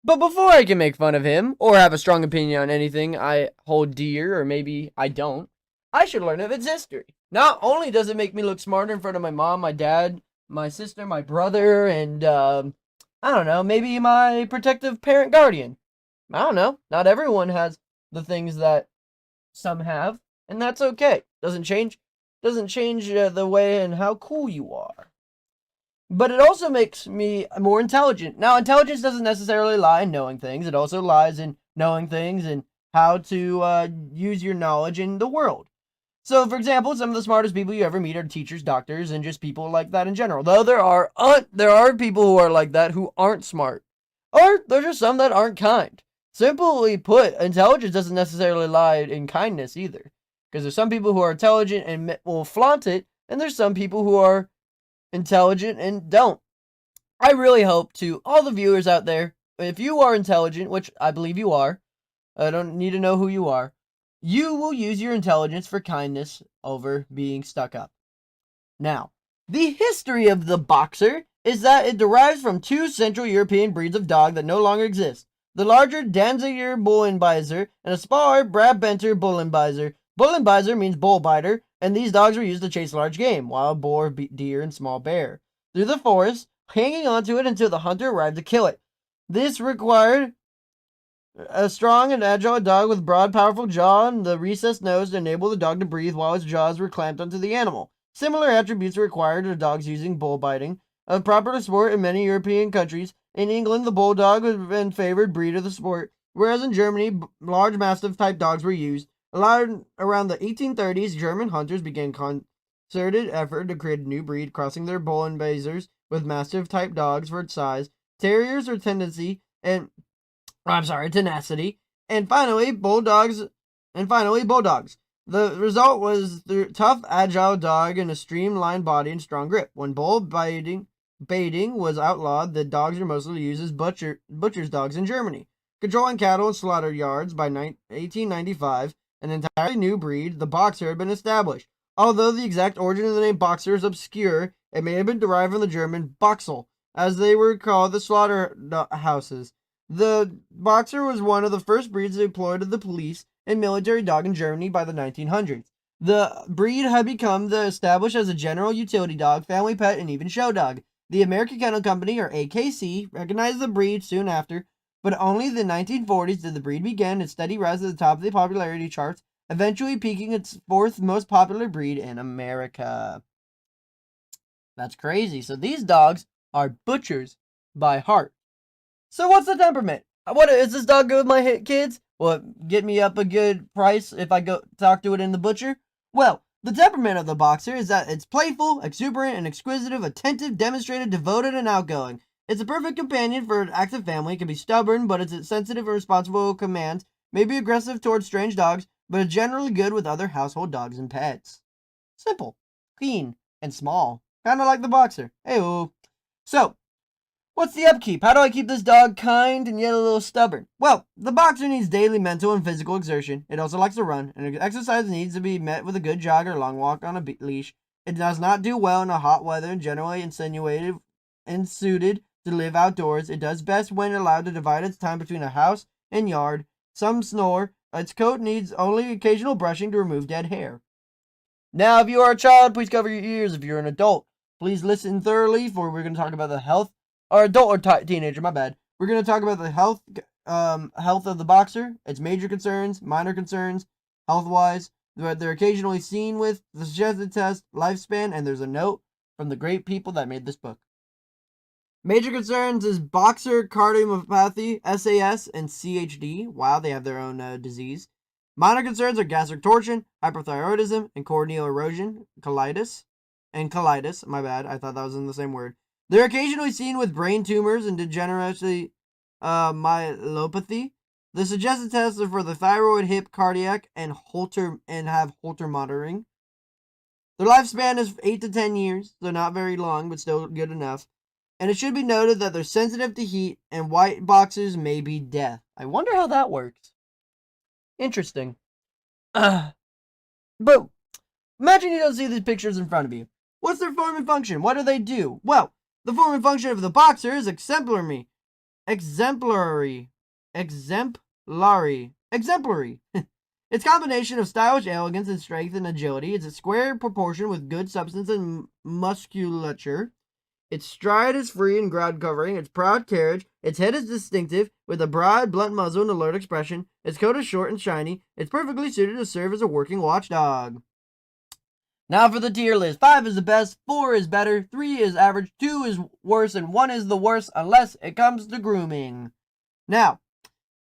A: But before I can make fun of him, or have a strong opinion on anything I hold dear, or maybe I don't, I should learn of its history. Not only does it make me look smarter in front of my mom, my dad, my sister, my brother, and, I I don't know, maybe my protective parent guardian. I don't know. Not everyone has the things that some have, and that's okay. Doesn't change the way and how cool you are. But it also makes me more intelligent. Now, intelligence doesn't necessarily lie in knowing things. It also lies in knowing things and how to use your knowledge in the world. So, for example, some of the smartest people you ever meet are teachers, doctors, and just people like that in general. Though there are people who are like that who aren't smart, or there's just some that aren't kind. Simply put, intelligence doesn't necessarily lie in kindness either, because there's some people who are intelligent and will flaunt it, and there's some people who are intelligent and don't. I really hope to all the viewers out there, if you are intelligent, which I believe you are, I don't need to know who you are, you will use your intelligence for kindness over being stuck up. Now, the history of the boxer is that it derives from two Central European breeds of dog that no longer exist. The larger Danziger Bullenbeiser and a smaller Brabantner Bullenbeiser. Bullenbeiser means bull biter, and these dogs were used to chase large game, wild boar, deer, and small bear, through the forest, hanging onto it until the hunter arrived to kill it. This required a strong and agile dog with broad, powerful jaw and the recessed nose to enable the dog to breathe while its jaws were clamped onto the animal. Similar attributes are required of dogs using bull biting, a popular sport in many European countries. In England, the bulldog has been favored breed of the sport, whereas in Germany, large mastiff type dogs were used. Around the 1830s, German hunters began concerted effort to create a new breed, crossing their Bullenbasers with mastiff type dogs for its size, terriers or tenacity, and finally bulldogs. The result was the tough, agile dog and a streamlined body and strong grip. When baiting was outlawed, the dogs were mostly used as butcher's dogs in Germany. Controlling cattle and slaughter yards by 1895, an entirely new breed, the boxer, had been established. Although the exact origin of the name boxer is obscure, it may have been derived from the German Boxel, as they were called the slaughterhouses. The boxer was one of the first breeds employed of the police and military dog in Germany by the 1900s. The breed had become established as a general utility dog, family pet, and even show dog. The American Kennel Company, or AKC, recognized the breed soon after, but only in the 1940s did the breed begin its steady rise to the top of the popularity charts, eventually peaking its fourth most popular breed in America. That's crazy. So these dogs are butchers by heart. So what's the temperament? What is this dog good with my kids? Will it get me up a good price if I go talk to it in the butcher? Well, the temperament of the boxer is that it's playful, exuberant, and exquisitive, attentive, demonstrated, devoted, and outgoing. It's a perfect companion for an active family. It can be stubborn, but it's sensitive and responsible commands. May be aggressive towards strange dogs, but is generally good with other household dogs and pets. Simple, clean, and small. Kind of like the boxer. Hey-oh. So, what's the upkeep? How do I keep this dog kind and yet a little stubborn? Well, the boxer needs daily mental and physical exertion. It also likes to run, and exercise needs to be met with a good jog or long walk on a leash. It does not do well in a hot weather and generally suited to live outdoors. It does best when allowed to divide its time between a house and yard. Some snore. Its coat needs only occasional brushing to remove dead hair. Now, if you are a child, please cover your ears. If you're an adult, please listen thoroughly, for we're going to talk about the health, or adult or teenager, my bad. We're going to talk about the health of the boxer, its major concerns, minor concerns, health-wise, what they're occasionally seen with, the suggested test, lifespan, and there's a note from the great people that made this book. Major concerns is boxer cardiomyopathy, SAS, and CHD. Wow, they have their own disease. Minor concerns are gastric torsion, hyperthyroidism, and corneal erosion, colitis, my bad, I thought that was in the same word. They're occasionally seen with brain tumors and degenerative myelopathy. The suggested tests are for the thyroid, hip, cardiac, and have Holter monitoring. Their lifespan is 8 to 10 years, so not very long, but still good enough. And it should be noted that they're sensitive to heat, and white boxers may be deaf. I wonder how that works. Interesting. But imagine you don't see these pictures in front of you. What's their form and function? What do they do? Well, the form and function of the boxer is exemplary. Its combination of stylish elegance and strength and agility is a square proportion with good substance and musculature. Its stride is free and ground covering. Its proud carriage. Its head is distinctive, with a broad, blunt muzzle and alert expression. Its coat is short and shiny. It's perfectly suited to serve as a working watchdog. Now for the tier list. 5 is the best, 4 is better, 3 is average, 2 is worse, and 1 is the worst unless it comes to grooming. Now,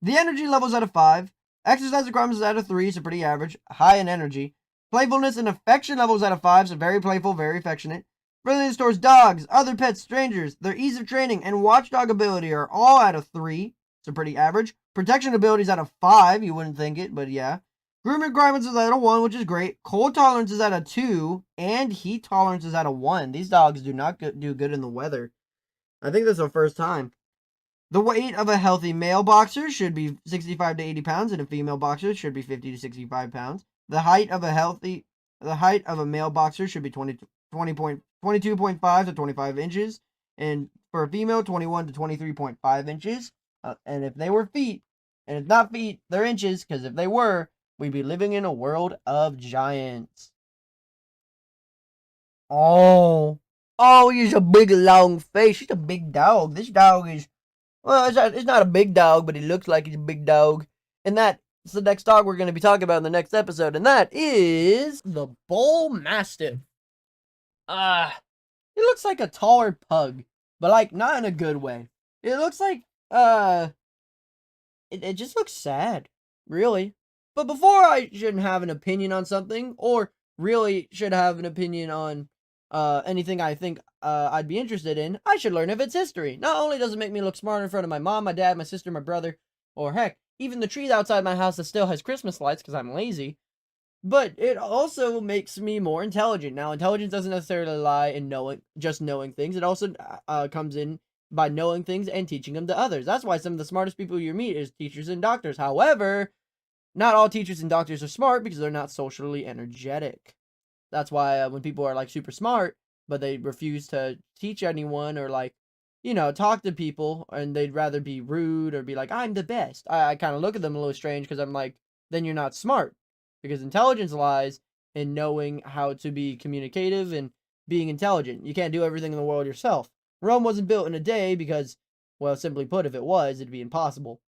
A: the energy level's out of 5. Exercise requirements is out of 3, so pretty average. High in energy. Playfulness and affection levels out of 5, so very playful, very affectionate. Friendliness towards dogs, other pets, strangers, their ease of training, and watchdog ability are all out of 3, so pretty average. Protection ability is out of 5, you wouldn't think it, but yeah. Grooming requirements is out of 1, which is great. Cold tolerance is out of 2, and heat tolerance is out of 1. These dogs do not do good in the weather. I think this is the first time. The weight of a healthy male boxer should be 65 to 80 pounds, and a female boxer should be 50 to 65 pounds. The height of a male boxer should be 22.5 to 25 inches, and for a female, 21 to 23.5 inches. And if they were feet, and it's not feet, they're inches, because if they were, we'd be living in a world of giants. Oh, he's a big long face. He's a big dog. This dog is, well, it's not a big dog, but he looks like he's a big dog. And that's the next dog we're going to be talking about in the next episode, and that is the Bull Mastiff. It looks like a taller pug, but like not in a good way. It looks like it just looks sad, really. But before I shouldn't have an opinion on something, or really should have an opinion on anything I think I'd be interested in, I should learn of its history. Not only does it make me look smart in front of my mom, my dad, my sister, my brother, or heck, even the tree outside my house that still has Christmas lights because I'm lazy, but it also makes me more intelligent. Now, intelligence doesn't necessarily lie in just knowing things. It also comes in by knowing things and teaching them to others. That's why some of the smartest people you meet is teachers and doctors. However, not all teachers and doctors are smart because they're not socially energetic. That's why when people are like super smart, but they refuse to teach anyone or like, talk to people, and they'd rather be rude or be like, I'm the best. I kind of look at them a little strange because I'm like, then you're not smart. Because intelligence lies in knowing how to be communicative and being intelligent. You can't do everything in the world yourself. Rome wasn't built in a day because, well, simply put, if it was, it'd be impossible.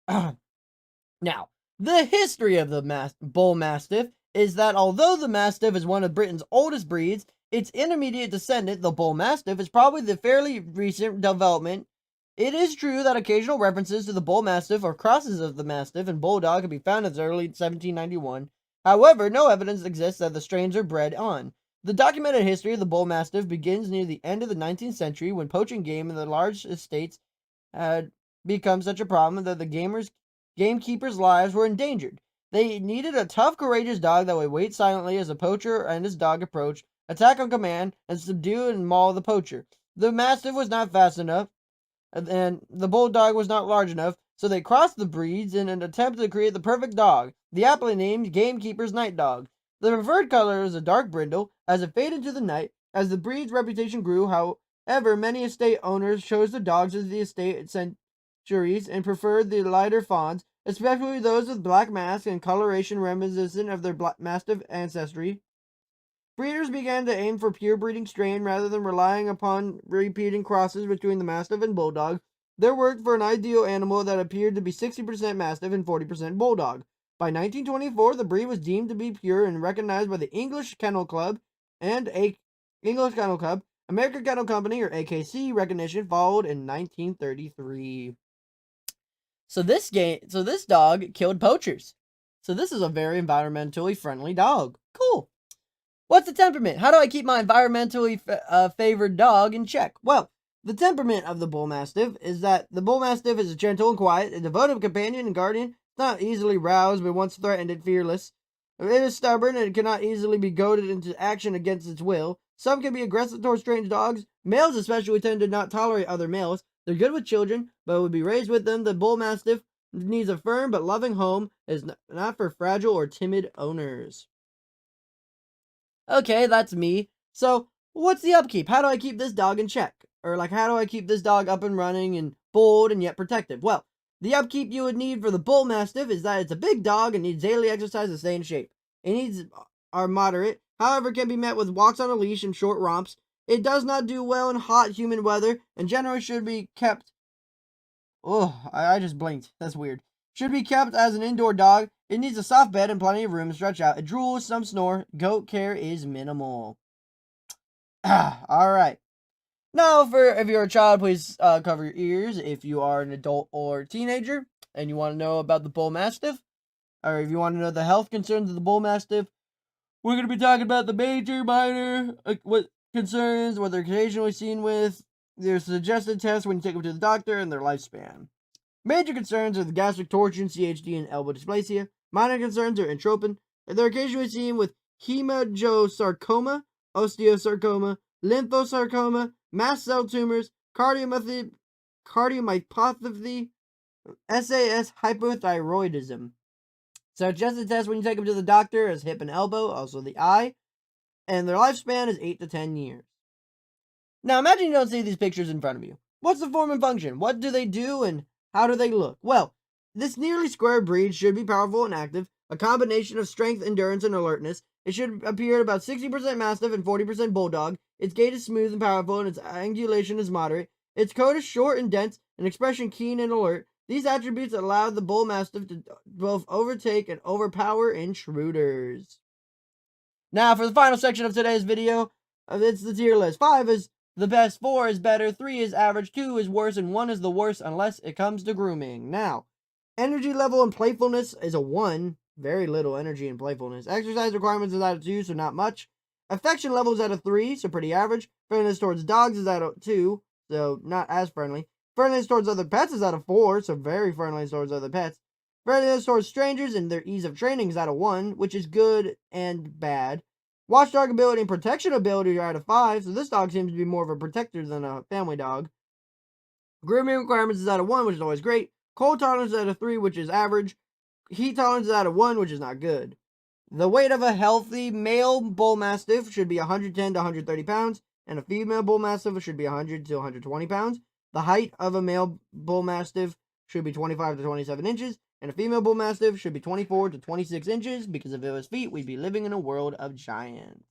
A: Now, the history of the Bull Mastiff is that although the Mastiff is one of Britain's oldest breeds, its intermediate descendant, the Bull Mastiff, is probably the fairly recent development. It is true that occasional references to the Bull Mastiff or crosses of the Mastiff and Bulldog can be found as early as 1791. However, no evidence exists that the strains are bred on. The documented history of the Bull Mastiff begins near the end of the 19th century when poaching game in the large estates had become such a problem that the gamekeepers' lives were endangered. They needed a tough, courageous dog that would wait silently as a poacher and his dog approached, attack on command, and subdue and maul the poacher. The Mastiff was not fast enough, and the Bulldog was not large enough, so they crossed the breeds in an attempt to create the perfect dog, the aptly named Gamekeeper's Night Dog. The preferred color is a dark brindle. As it faded into the night, as the breed's reputation grew, however, many estate owners chose the dogs of the estate centuries and preferred the lighter fawns, especially those with black masks and coloration reminiscent of their Mastiff ancestry. Breeders began to aim for pure breeding strain rather than relying upon repeating crosses between the Mastiff and Bulldog. They worked for an ideal animal that appeared to be 60% Mastiff and 40% Bulldog. By 1924, the breed was deemed to be pure and recognized by the English Kennel Club and English Kennel Club. American Kennel Company, or AKC, recognition followed in 1933. So this dog killed poachers. So this is a very environmentally friendly dog. Cool. What's the temperament? How do I keep my environmentally favored dog in check? Well, the temperament of the Bull Mastiff is that the Bull Mastiff is gentle and quiet, a devoted companion and guardian. It's not easily roused, but once threatened, it's fearless. It is stubborn and cannot easily be goaded into action against its will. Some can be aggressive towards strange dogs. Males especially tend to not tolerate other males. They're good with children, but would be raised with them. The Bull Mastiff needs a firm but loving home. Is not for fragile or timid owners. Okay, that's me. So, what's the upkeep? How do I keep this dog in check? Or, how do I keep this dog up and running and bold and yet protective? Well, the upkeep you would need for the Bull Mastiff is that it's a big dog and needs daily exercise to stay in shape. It needs are moderate, however, can be met with walks on a leash and short romps. It does not do well in hot, humid weather and generally should be kept. Oh, I just blinked. That's weird. Should be kept as an indoor dog. It needs a soft bed and plenty of room to stretch out. It drools, some snore. Goat care is minimal. All right. Now, if you're a child, please cover your ears. If you are an adult or teenager and you want to know about the bull mastiff, or if you want to know the health concerns of the bull mastiff, we're going to be talking about the major, minor, what concerns, what they're occasionally seen with, their suggested tests when you take them to the doctor, and their lifespan. Major concerns are the gastric torsion, CHD, and elbow dysplasia. Minor concerns are entropin, and they're occasionally seen with hemangiosarcoma, osteosarcoma, lymphosarcoma, mast cell tumors, cardiomyopathy, SAS hypothyroidism. Suggested tests when you take them to the doctor is hip and elbow, also the eye, and their lifespan is 8 to 10 years. Now imagine you don't see these pictures in front of you. What's the form and function? What do they do and how do they look? Well, this nearly square breed should be powerful and active, a combination of strength, endurance, and alertness. It should appear at about 60% Mastiff and 40% Bulldog. Its gait is smooth and powerful, and its angulation is moderate. Its coat is short and dense, and expression keen and alert. These attributes allow the Bull Mastiff to both overtake and overpower intruders. Now, for the final section of today's video, it's the tier list. 5 is the best, 4 is better, 3 is average, 2 is worse, and 1 is the worst unless it comes to grooming. Now, energy level and playfulness is a 1. Very little energy and playfulness. Exercise requirements is out of 2, so not much. Affection level is out of 3, so pretty average. Friendliness towards dogs is out of 2, so not as friendly. Friendliness towards other pets is out of 4, so very friendly towards other pets. Friendliness towards strangers and their ease of training is out of 1, which is good and bad. Watchdog ability and protection ability are out of 5, so this dog seems to be more of a protector than a family dog. Grooming requirements is out of 1, which is always great. Cold tolerance is out of 3, which is average. Heat tolerance is out of 1, which is not good. The weight of a healthy male bull mastiff should be 110 to 130 pounds, and a female bull mastiff should be 100 to 120 pounds. The height of a male bull mastiff should be 25 to 27 inches, and a female bull mastiff should be 24 to 26 inches, because if it was feet, we'd be living in a world of giants.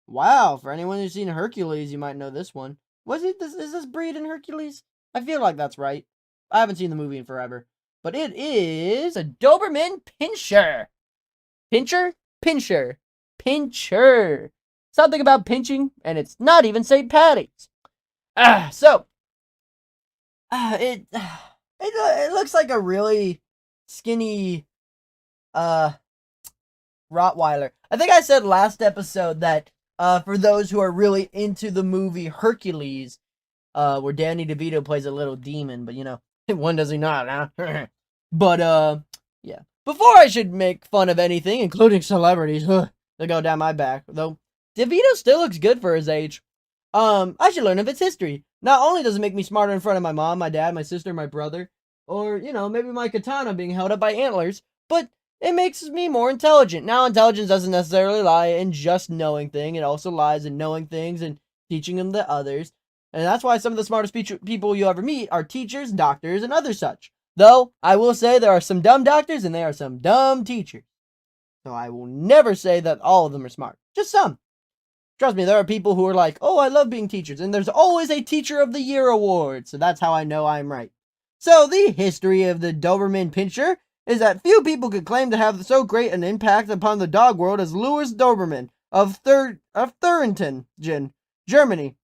A: Wow, for anyone who's seen Hercules, you might know this one. Is this breed in Hercules? I feel like that's right. I haven't seen the movie in forever. But it is a Doberman Pinscher. Pincher? Pinscher. Pincher. Something about pinching, and it's not even St. Patty's. It looks like a really skinny Rottweiler. I think I said last episode that for those who are really into the movie Hercules, where Danny DeVito plays a little demon, but you know, one does he not, huh? But yeah. Before I should make fun of anything, including celebrities, they go down my back, though DeVito still looks good for his age. I should learn of its history. Not only does it make me smarter in front of my mom, my dad, my sister, my brother, or, you know, maybe my katana being held up by antlers, but it makes me more intelligent. Now, intelligence doesn't necessarily lie in just knowing things. It also lies in knowing things and teaching them to others. And that's why some of the smartest people you ever meet are teachers, doctors, and other such. Though, I will say there are some dumb doctors and there are some dumb teachers. So I will never say that all of them are smart. Just some. Trust me, there are people who are like, oh, I love being teachers. And there's always a Teacher of the Year award. So that's how I know I'm right. So the history of the Doberman Pinscher is that few people could claim to have so great an impact upon the dog world as Louis Doberman of Thuringen, Germany.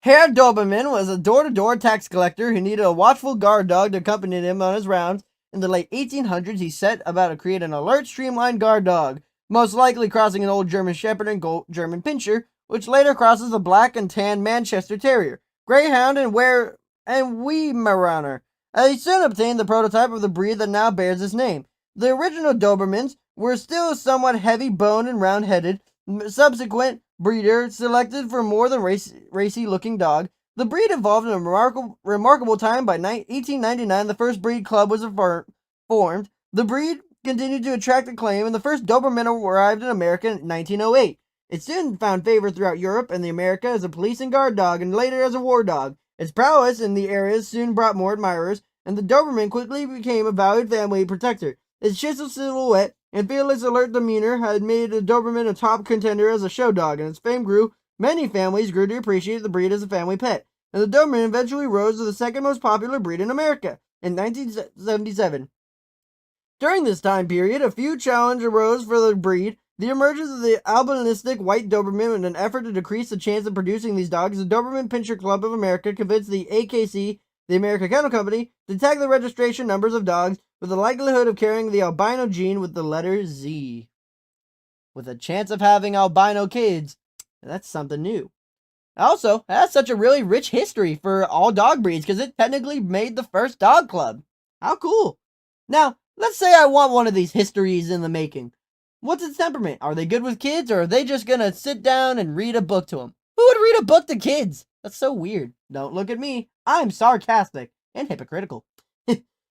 A: Herr Doberman was a door-to-door tax collector who needed a watchful guard dog to accompany him on his rounds. In the late 1800s, he set about to create an alert, streamlined guard dog, most likely crossing an old German Shepherd and German Pinscher, which later crosses a black and tan Manchester Terrier, Greyhound, and Weimaraner. He soon obtained the prototype of the breed that now bears his name. The original Dobermans were still somewhat heavy-boned and round-headed. Subsequent breeder selected for more than racy-looking dog. The breed evolved in a remarkable time. By 1899, the first breed club was formed. The breed continued to attract acclaim, and the first Doberman arrived in America in 1908. It soon found favor throughout Europe and the America as a police and guard dog, and later as a war dog. Its prowess in the areas soon brought more admirers, and the Doberman quickly became a valued family protector. Its chisel silhouette and fearless alert demeanor had made the Doberman a top contender as a show dog, and its fame grew Many families grew to appreciate the breed as a family pet, and the Doberman eventually rose to the second most popular breed in America in 1977. During this time period, a few challenges arose for the breed. The emergence of the albinistic white Doberman in an effort to decrease the chance of producing these dogs, the Doberman Pinscher Club of America convinced the AKC, the American Kennel Company, to tag the registration numbers of dogs with the likelihood of carrying the albino gene with the letter Z. With a chance of having albino kids, that's something new. Also, it has such a really rich history for all dog breeds because it technically made the first dog club. How cool. Now, let's say I want one of these histories in the making. What's its temperament? Are they good with kids, or are they just gonna sit down and read a book to them? Who would read a book to kids? That's so weird. Don't look at me. I'm sarcastic and hypocritical.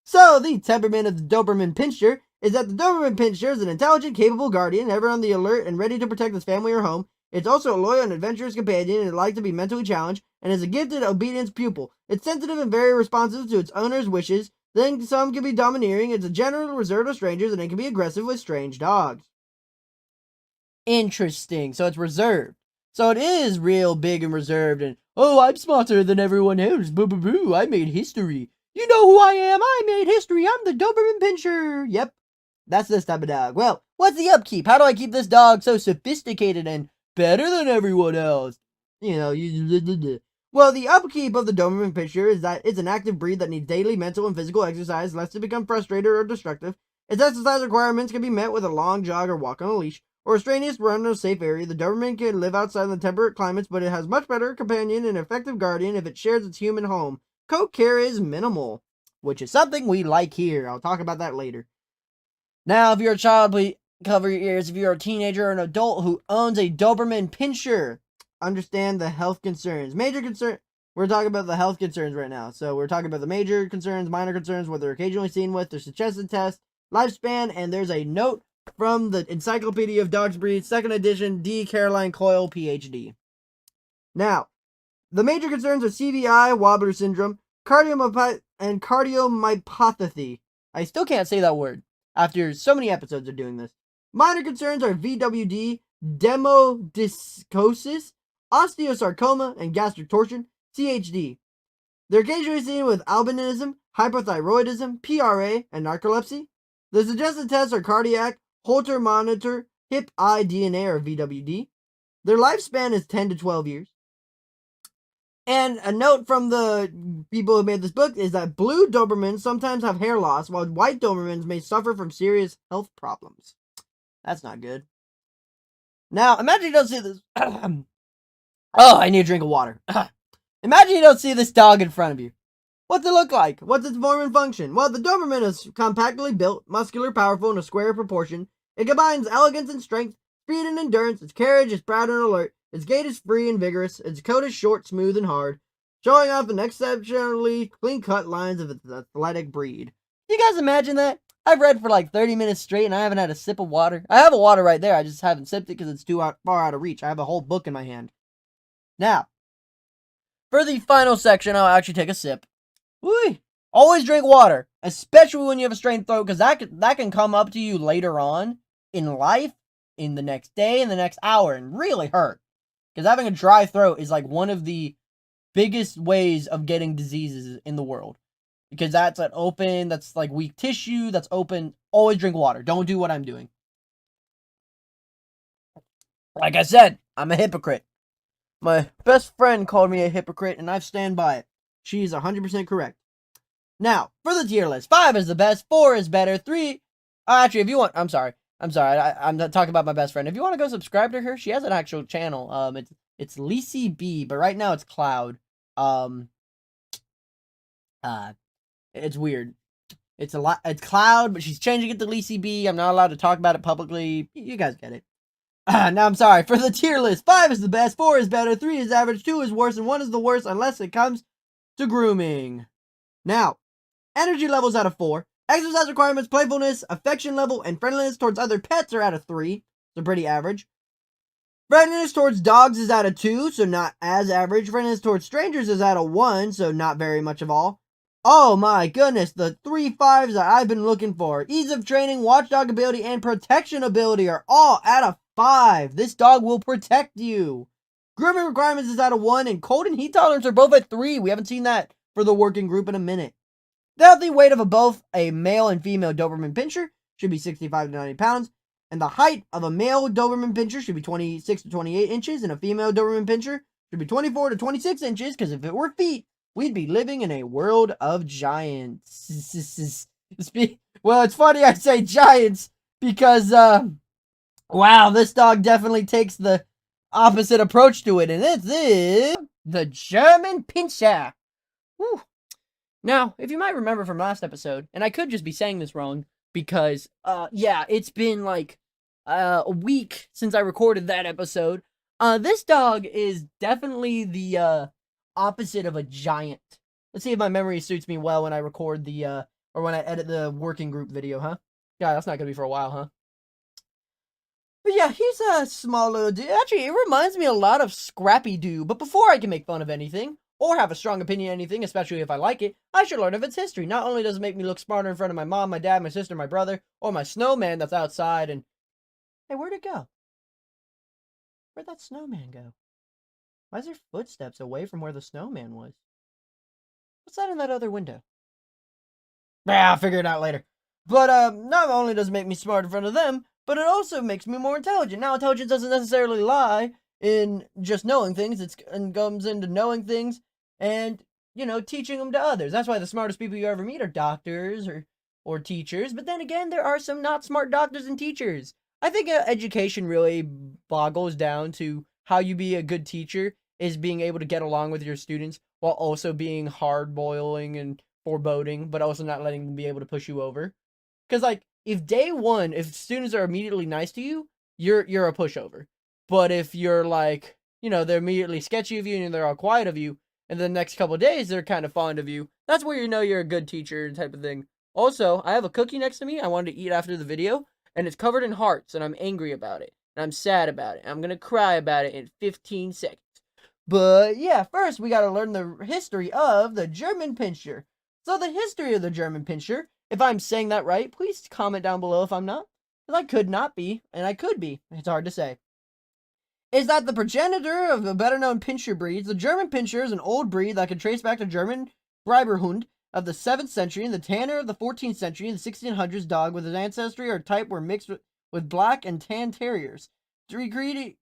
A: So, the temperament of the Doberman Pinscher is that the Doberman Pinscher is an intelligent, capable guardian, ever on the alert and ready to protect his family or home. It's also a loyal and adventurous companion, and it likes to be mentally challenged, and is a gifted obedience pupil. It's sensitive and very responsive to its owner's wishes. Then some can be domineering. It's a general reserved of strangers, and it can be aggressive with strange dogs. Interesting. So it's reserved. So it is real big and reserved, and oh, I'm smarter than everyone else. Boo boo boo. I made history. You know who I am. I made history. I'm the Doberman Pinscher. Yep. That's this type of dog. Well, what's the upkeep? How do I keep this dog so sophisticated and better than everyone else? Well, the upkeep of the Doberman Pinscher is that it's an active breed that needs daily mental and physical exercise lest it become frustrated or destructive. Its exercise requirements can be met with a long jog or walk on a leash, or a strenuous run in a safe area. The Doberman can live outside in the temperate climates, but it has much better companion and effective guardian if it shares its human home. Coat care is minimal, which is something we like here. I'll talk about that later. Now, if you're a child, please cover your ears. If you're a teenager or an adult who owns a Doberman Pinscher, understand the health concerns. Major concern. We're talking about the health concerns right now. So we're talking about the major concerns, minor concerns, what they're occasionally seen with, their suggested test, lifespan, and there's a note from the Encyclopedia of Dogs Breeds, 2nd edition, D. Caroline Coyle, PhD. Now, the major concerns are CVI, Wobbler syndrome, and cardiomyopathy. I still can't say that word after so many episodes of doing this. Minor concerns are VWD, demodyscosis, osteosarcoma, and gastric torsion, CHD. They're occasionally seen with albinism, hypothyroidism, PRA, and narcolepsy. The suggested tests are cardiac, Holter monitor, hip eye DNA or VWD. Their lifespan is 10 to 12 years. And a note from the people who made this book is that blue Dobermans sometimes have hair loss, while white Dobermans may suffer from serious health problems. That's not good. Now, imagine you don't see this. Oh, I need a drink of water. Imagine you don't see this dog in front of you. What's it look like? What's its form and function? Well, the Doberman is compactly built, muscular, powerful, and a square proportion. It combines elegance and strength, speed and endurance. Its carriage is proud and alert. Its gait is free and vigorous. Its coat is short, smooth, and hard, showing off an exceptionally clean-cut lines of its athletic breed. You guys imagine that? I've read for like 30 minutes straight, and I haven't had a sip of water. I have a water right there. I just haven't sipped it because it's too far out of reach. I have a whole book in my hand. Now, for the final section, I'll actually take a sip. Woo! Always drink water, especially when you have a strained throat, because that can come up to you later on in life, in the next day, in the next hour, and really hurt. Because having a dry throat is like one of the biggest ways of getting diseases in the world. Because that's like weak tissue, that's open. Always drink water. Don't do what I'm doing. Like I said, I'm a hypocrite. My best friend called me a hypocrite, and I stand by it. She's 100% correct. Now, for the tier list, 5 is the best, 4 is better, 3... actually, if you want... I'm sorry. I'm not talking about my best friend. If you want to go subscribe to her, she has an actual channel. It's Lacey B, but right now it's Cloud. It's weird. It's Cloud, but she's changing it to Lacey B. I'm not allowed to talk about it publicly. You guys get it. Now, I'm sorry. For the tier list, 5 is the best, 4 is better, 3 is average, 2 is worse, and 1 is the worst unless it comes to grooming. Now, energy levels out of 4. Exercise requirements, playfulness, affection level, and friendliness towards other pets are out of 3. So pretty average. Friendliness towards dogs is out of 2, so not as average. Friendliness towards strangers is out of 1, so not very much of all. Oh my goodness, the 3 5s that I've been looking for. Ease of training, watchdog ability, and protection ability are all out of 5. This dog will protect you. Grooming requirements is at a 1, and cold and heat tolerance are both at 3. We haven't seen that for the working group in a minute. The healthy weight of both a male and female Doberman Pinscher should be 65 to 90 pounds, and the height of a male Doberman Pinscher should be 26 to 28 inches, and a female Doberman Pinscher should be 24 to 26 inches, because if it were feet, we'd be living in a world of giants. Well, it's funny I say giants, because, wow, this dog definitely takes the opposite approach to it, and this is the German Pinscher. Whew. Now, if you might remember from last episode, and I could just be saying this wrong, because, yeah, it's been like a week since I recorded that episode. This dog is definitely the opposite of a giant. Let's see if my memory suits me well when I record the, or when I edit the working group video, huh? Yeah, that's not gonna be for a while, huh? But yeah, he's a small little dude. Actually, it reminds me a lot of Scrappy Doo. But before I can make fun of anything, or have a strong opinion on anything, especially if I like it, I should learn of its history. Not only does it make me look smarter in front of my mom, my dad, my sister, my brother, or my snowman that's outside, and... Hey, where'd it go? Where'd that snowman go? Why is there footsteps away from where the snowman was? What's that in that other window? Yeah, I'll figure it out later. But, not only does it make me smart in front of them, but it also makes me more intelligent. Now, intelligence doesn't necessarily lie in just knowing things. It comes into knowing things and, you know, teaching them to others. That's why the smartest people you ever meet are doctors or teachers. But then again, there are some not smart doctors and teachers. I think education really boggles down to how you be a good teacher is being able to get along with your students while also being hard-boiling and foreboding, but also not letting them be able to push you over. Because, like, if day one, if students are immediately nice to you, you're a pushover. But if you're like, you know, they're immediately sketchy of you and they're all quiet of you, and the next couple of days they're kind of fond of you, that's where you know you're a good teacher type of thing. Also, I have a cookie next to me I wanted to eat after the video, and it's covered in hearts, and I'm angry about it, and I'm sad about it, and I'm gonna cry about it in 15 seconds. But yeah, first we gotta learn the history of the German Pinscher. So the history of the German Pinscher, if I'm saying that right, please comment down below if I'm not, because I could not be, and I could be. It's hard to say. Is that the progenitor of the better-known Pinscher breeds? The German Pinscher is an old breed that can trace back to German Breiberhund of the 7th century and the Tanner of the 14th century and the 1600s dog with his ancestry or type were mixed with black and tan terriers, creating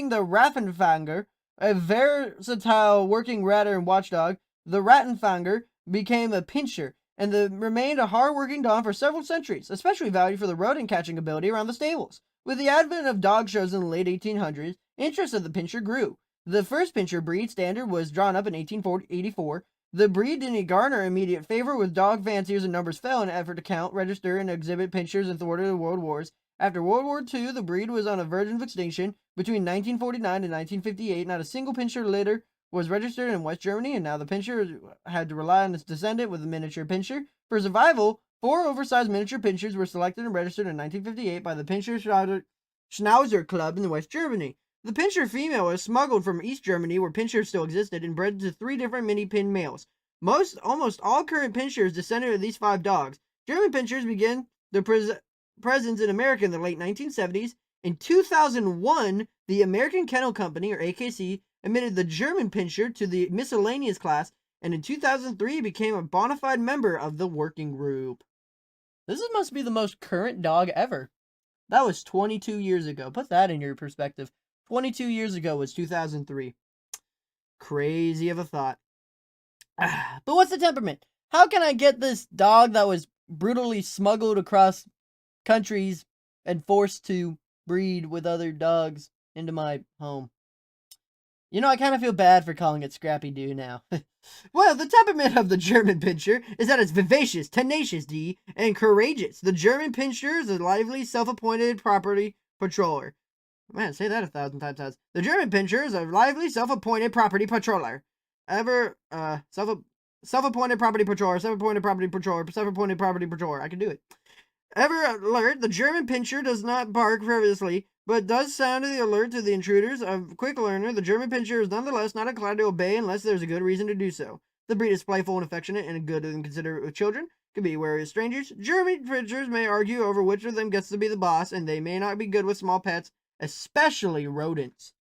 A: the Rattenfänger, a versatile working ratter and watchdog. The Rattenfänger became a Pinscher and remained a hard-working dog for several centuries, especially valued for the rodent-catching ability around the stables. With the advent of dog shows in the late 1800s, interest of the Pinscher grew. The first Pinscher breed standard was drawn up in 1884. The breed didn't garner immediate favor, with dog fanciers and numbers fell in an effort to count, register, and exhibit Pinschers and thwarted the World Wars. After World War II, the breed was on a verge of extinction. Between 1949 and 1958, not a single Pinscher litter was registered in West Germany, and now the Pinscher had to rely on its descendant with a miniature Pinscher. For survival, 4 oversized miniature Pinschers were selected and registered in 1958 by the Pinscher Schnauzer Club in West Germany. The Pinscher female was smuggled from East Germany, where Pinschers still existed, and bred to 3 different mini-pin males. Almost all current Pinschers descended of these 5 dogs. German Pinschers began their presence in America in the late 1970s. In 2001, the American Kennel Company, or AKC, admitted the German Pinscher to the miscellaneous class, and in 2003 he became a bona fide member of the working group. This must be the most current dog ever. That was 22 years ago. Put that in your perspective. 22 years ago was 2003. Crazy of a thought. But what's the temperament? How can I get this dog that was brutally smuggled across countries and forced to breed with other dogs into my home? You know, I kind of feel bad for calling it Scrappy Doo now. Well, the temperament of the German Pinscher is that it's vivacious, tenacious, and courageous. The German Pinscher is a lively, self-appointed property patroller. Man, say that 1,000 times fast. The German Pinscher is a lively, self-appointed property patroller. Self-appointed property patroller, self-appointed property patroller, self-appointed property patroller. I can do it. Ever alert, the German Pinscher does not bark frivolously, but does sound the alert to the intruders. A quick learner, the German Pinscher is nonetheless not inclined to obey unless there's a good reason to do so. The breed is playful and affectionate and good and considerate with children, can be wary of strangers. German Pinschers may argue over which of them gets to be the boss, and they may not be good with small pets, especially rodents.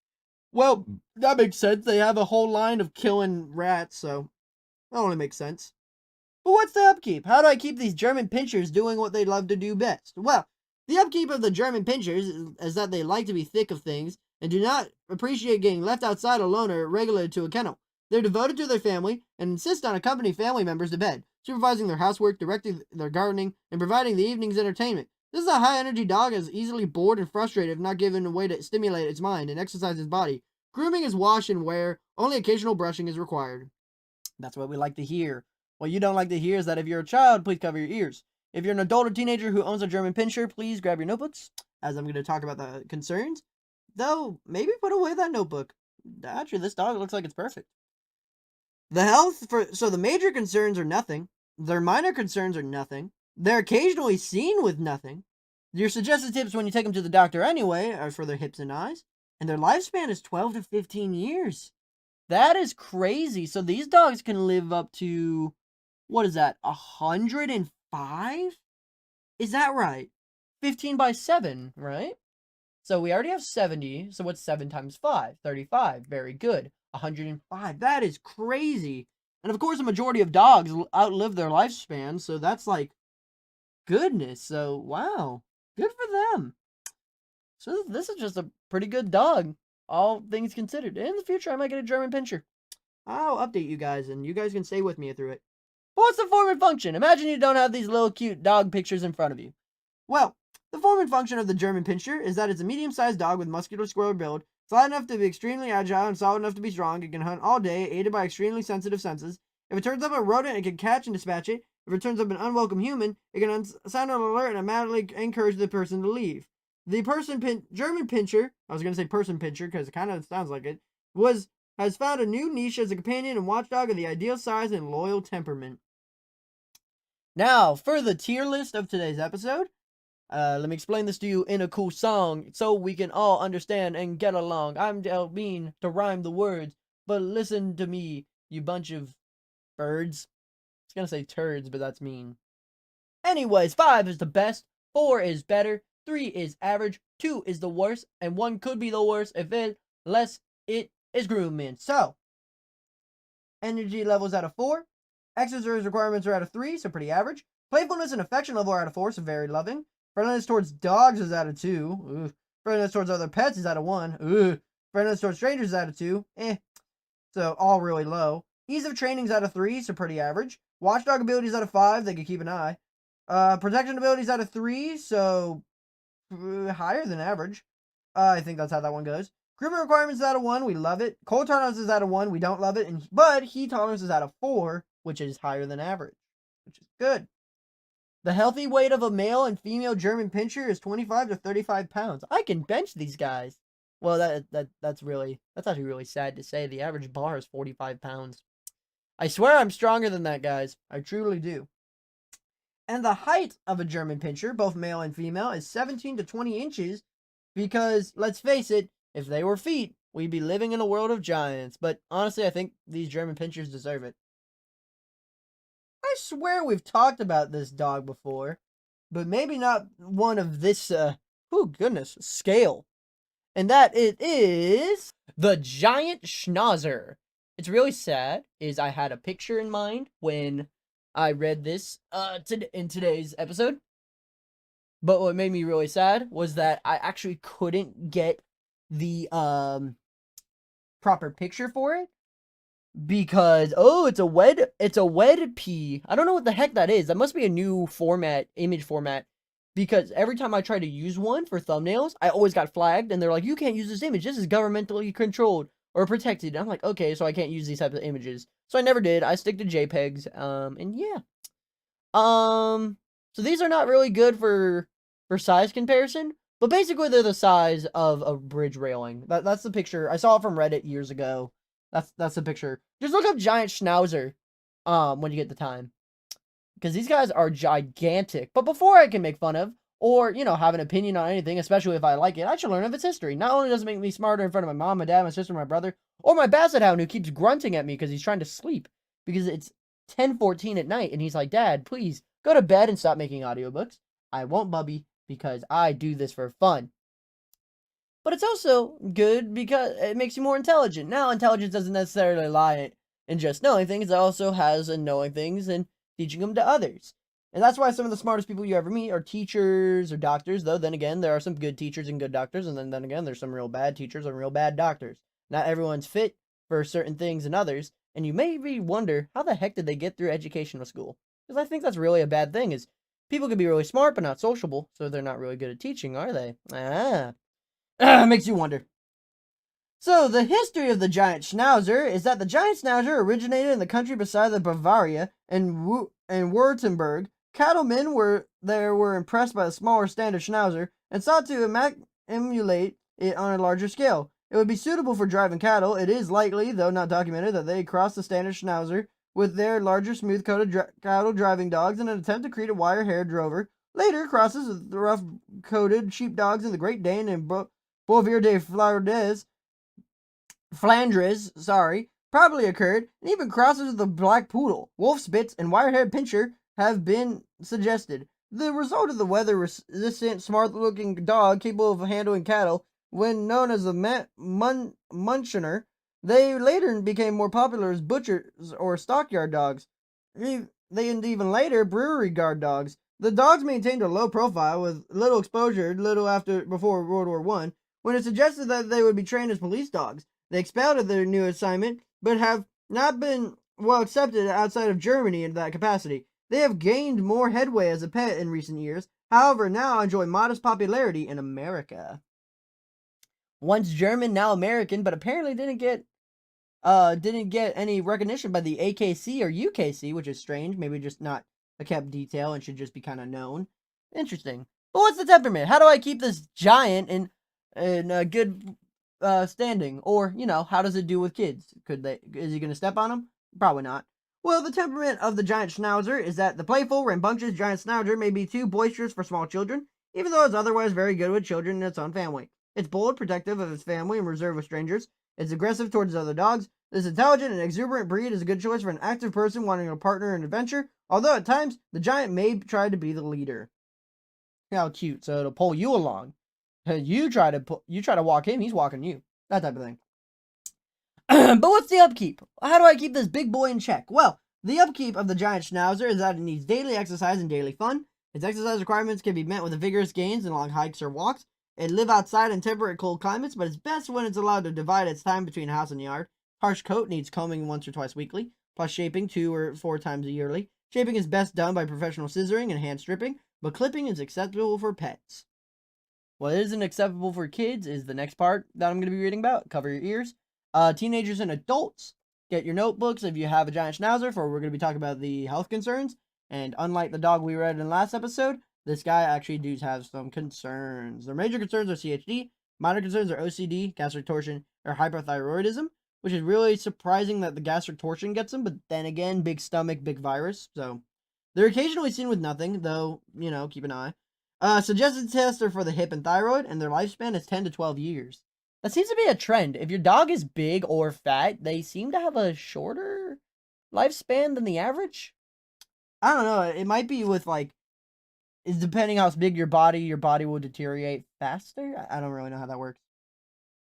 A: Well, that makes sense. They have a whole line of killing rats, so that only makes sense. But what's the upkeep? How do I keep these German pinchers doing what they love to do best? Well, the upkeep of the German pinchers is that they like to be thick of things and do not appreciate getting left outside alone or regulated to a kennel. They're devoted to their family and insist on accompanying family members to bed, supervising their housework, directing their gardening, and providing the evening's entertainment. This is a high-energy dog that is easily bored and frustrated if not given a way to stimulate its mind and exercise its body. Grooming is wash and wear. Only occasional brushing is required. That's what we like to hear. What you don't like to hear is that if you're a child, please cover your ears. If you're an adult or teenager who owns a German pinscher, please grab your notebooks, as I'm going to talk about the concerns. Though, maybe put away that notebook. Actually, this dog looks like it's perfect. So the major concerns are nothing. Their minor concerns are nothing. They're occasionally seen with nothing. Your suggested tips when you take them to the doctor anyway are for their hips and eyes. And their lifespan is 12 to 15 years. That is crazy. So these dogs can live up to, what is that, 105? Is that right? 15 by 7, right? So we already have 70. So what's 7 times 5? 35. Very good. 105. That is crazy. And of course, a majority of dogs outlive their lifespan. So that's like, goodness. So, wow. Good for them. So this is just a pretty good dog, all things considered. In the future, I might get a German pinscher. I'll update you guys, and you guys can stay with me through it. But what's the form and function? Imagine you don't have these little cute dog pictures in front of you. Well, the form and function of the German pinscher is that it's a medium-sized dog with muscular square build, flat enough to be extremely agile and solid enough to be strong. It can hunt all day, aided by extremely sensitive senses. If it turns up a rodent, it can catch and dispatch it. If it turns up an unwelcome human, it can sound an alert and automatically encourage the person to leave. The German pinscher, I was going to say person pinscher because it kind of sounds like it, has found a new niche as a companion and watchdog of the ideal size and loyal temperament. Now, for the tier list of today's episode, let me explain this to you in a cool song so we can all understand and get along. I'm Del Bean to rhyme the words, but listen to me, you bunch of birds. I was going to say turds, but that's mean. Anyways, 5 is the best, 4 is better, 3 is average, 2 is the worst, and 1 could be the worst if it is grooming. So, energy levels out of 4, exercise requirements are out of 3, so pretty average. Playfulness and affection level are out of 4, so very loving. Friendliness towards dogs is out of 2. Ooh. Friendliness towards other pets is out of 1. Ooh. Friendliness towards strangers is out of 2. So all really low. Ease of training is out of 3, so pretty average. Watchdog ability is out of 5, they can keep an eye. Protection ability is out of 3, so higher than average. I think that's how that one goes. Grooming requirements is out of 1, we love it. Cold tolerance is out of 1, we don't love it. But heat tolerance is out of 4, which is higher than average, which is good. The healthy weight of a male and female German pinscher is 25 to 35 pounds. I can bench these guys. Well, that's actually really sad to say. The average bar is 45 pounds. I swear I'm stronger than that, guys. I truly do. And the height of a German pinscher, both male and female, is 17 to 20 inches because, let's face it, if they were feet, we'd be living in a world of giants. But honestly, I think these German pinschers deserve it. I swear we've talked about this dog before, but maybe not one of this, scale. And that it is the giant schnauzer. It's really sad, is I had a picture in mind when I read this in today's episode. But what made me really sad was that I actually couldn't get the proper picture for it because it's a WebP. I don't know what the heck that is. That must be a new image format. Because every time I try to use one for thumbnails, I always got flagged, and they're like, "You can't use this image. This is governmentally controlled or protected." And I'm like, "Okay, so I can't use these types of images." So I never did. I stick to JPEGs. And yeah. So these are not really good for size comparison, but basically they're the size of a bridge railing. That's the picture. I saw it from Reddit years ago. That's the picture. Just look up giant schnauzer when you get the time. Because these guys are gigantic. But before I can make fun of, or, have an opinion on anything, especially if I like it, I should learn of its history. Not only does it make me smarter in front of my mom, my dad, my sister, my brother, or my basset hound who keeps grunting at me because he's trying to sleep. Because it's 10:14 at night, and he's like, "Dad, please, go to bed and stop making audiobooks." I won't, Bubby, because I do this for fun. but it's also good because it makes you more intelligent. Now, intelligence doesn't necessarily lie in just knowing things, it also has in knowing things and teaching them to others. And that's why some of the smartest people you ever meet are teachers or doctors, though then again, there are some good teachers and good doctors, and then again, there's some real bad teachers and real bad doctors. Not everyone's fit for certain things and others, and you maybe wonder, how the heck did they get through educational school? Because I think that's really a bad thing, is people can be really smart but not sociable, so they're not really good at teaching, are they? Makes you wonder. So, the history of the giant schnauzer is that the giant schnauzer originated in the country beside the Bavaria and Württemberg. Cattlemen were impressed by the smaller standard schnauzer and sought to emulate it on a larger scale. It would be suitable for driving cattle. It is likely, though not documented, that they crossed the standard schnauzer with their larger smooth-coated cattle driving dogs in an attempt to create a wire-haired drover. Later, crosses with the rough-coated sheepdogs in the Great Dane and Bouvier de Flandres, probably occurred, and even crosses with the black poodle, wolf spitz, and wire-haired pinscher have been suggested. The result of the weather-resistant, smart-looking dog capable of handling cattle, when known as the Munchener, they later became more popular as butchers or stockyard dogs. Even later, brewery guard dogs. The dogs maintained a low profile with little exposure before World War I, when it suggested that they would be trained as police dogs. They excelled at their new assignment, but have not been well accepted outside of Germany in that capacity. They have gained more headway as a pet in recent years, however, now enjoy modest popularity in America. Once German, now American, but apparently didn't get any recognition by the AKC or UKC, which is strange. Maybe just not a kept detail and should just be kind of known. Interesting. But what's the temperament? How do I keep this giant in a good standing? Or, how does it do with kids? Is he going to step on them? Probably not. Well, the temperament of the giant schnauzer is that the playful, rambunctious giant schnauzer may be too boisterous for small children, even though it's otherwise very good with children in its own family. It's bold, protective of its family, and reserved with strangers. It's aggressive towards other dogs. This intelligent and exuberant breed is a good choice for an active person wanting a partner in adventure, although at times, the giant may try to be the leader. How cute. So it'll pull you along. You try to walk him, he's walking you. That type of thing. But what's the upkeep? How do I keep this big boy in check? Well, the upkeep of the giant schnauzer is that it needs daily exercise and daily fun. Its exercise requirements can be met with vigorous gains and long hikes or walks. It live outside in temperate cold climates, but it's best when it's allowed to divide its time between house and yard. Harsh coat needs combing once or twice weekly, plus shaping 2 or 4 times yearly. Shaping is best done by professional scissoring and hand stripping, but clipping is acceptable for pets. What isn't acceptable for kids is the next part that I'm going to be reading about. Cover your ears. Teenagers and adults, get your notebooks if you have a giant schnauzer, for we're going to be talking about the health concerns. And unlike the dog we read in the last episode, this guy actually does have some concerns. Their major concerns are CHD, minor concerns are OCD, gastric torsion, or hypothyroidism, which is really surprising that the gastric torsion gets them, but then again, big stomach, big virus, so they're occasionally seen with nothing, though, keep an eye. Suggested tests are for the hip and thyroid, and their lifespan is 10 to 12 years. That seems to be a trend. If your dog is big or fat, they seem to have a shorter lifespan than the average. I don't know. It might be with, it's depending how big your body will deteriorate faster. I don't really know how that works.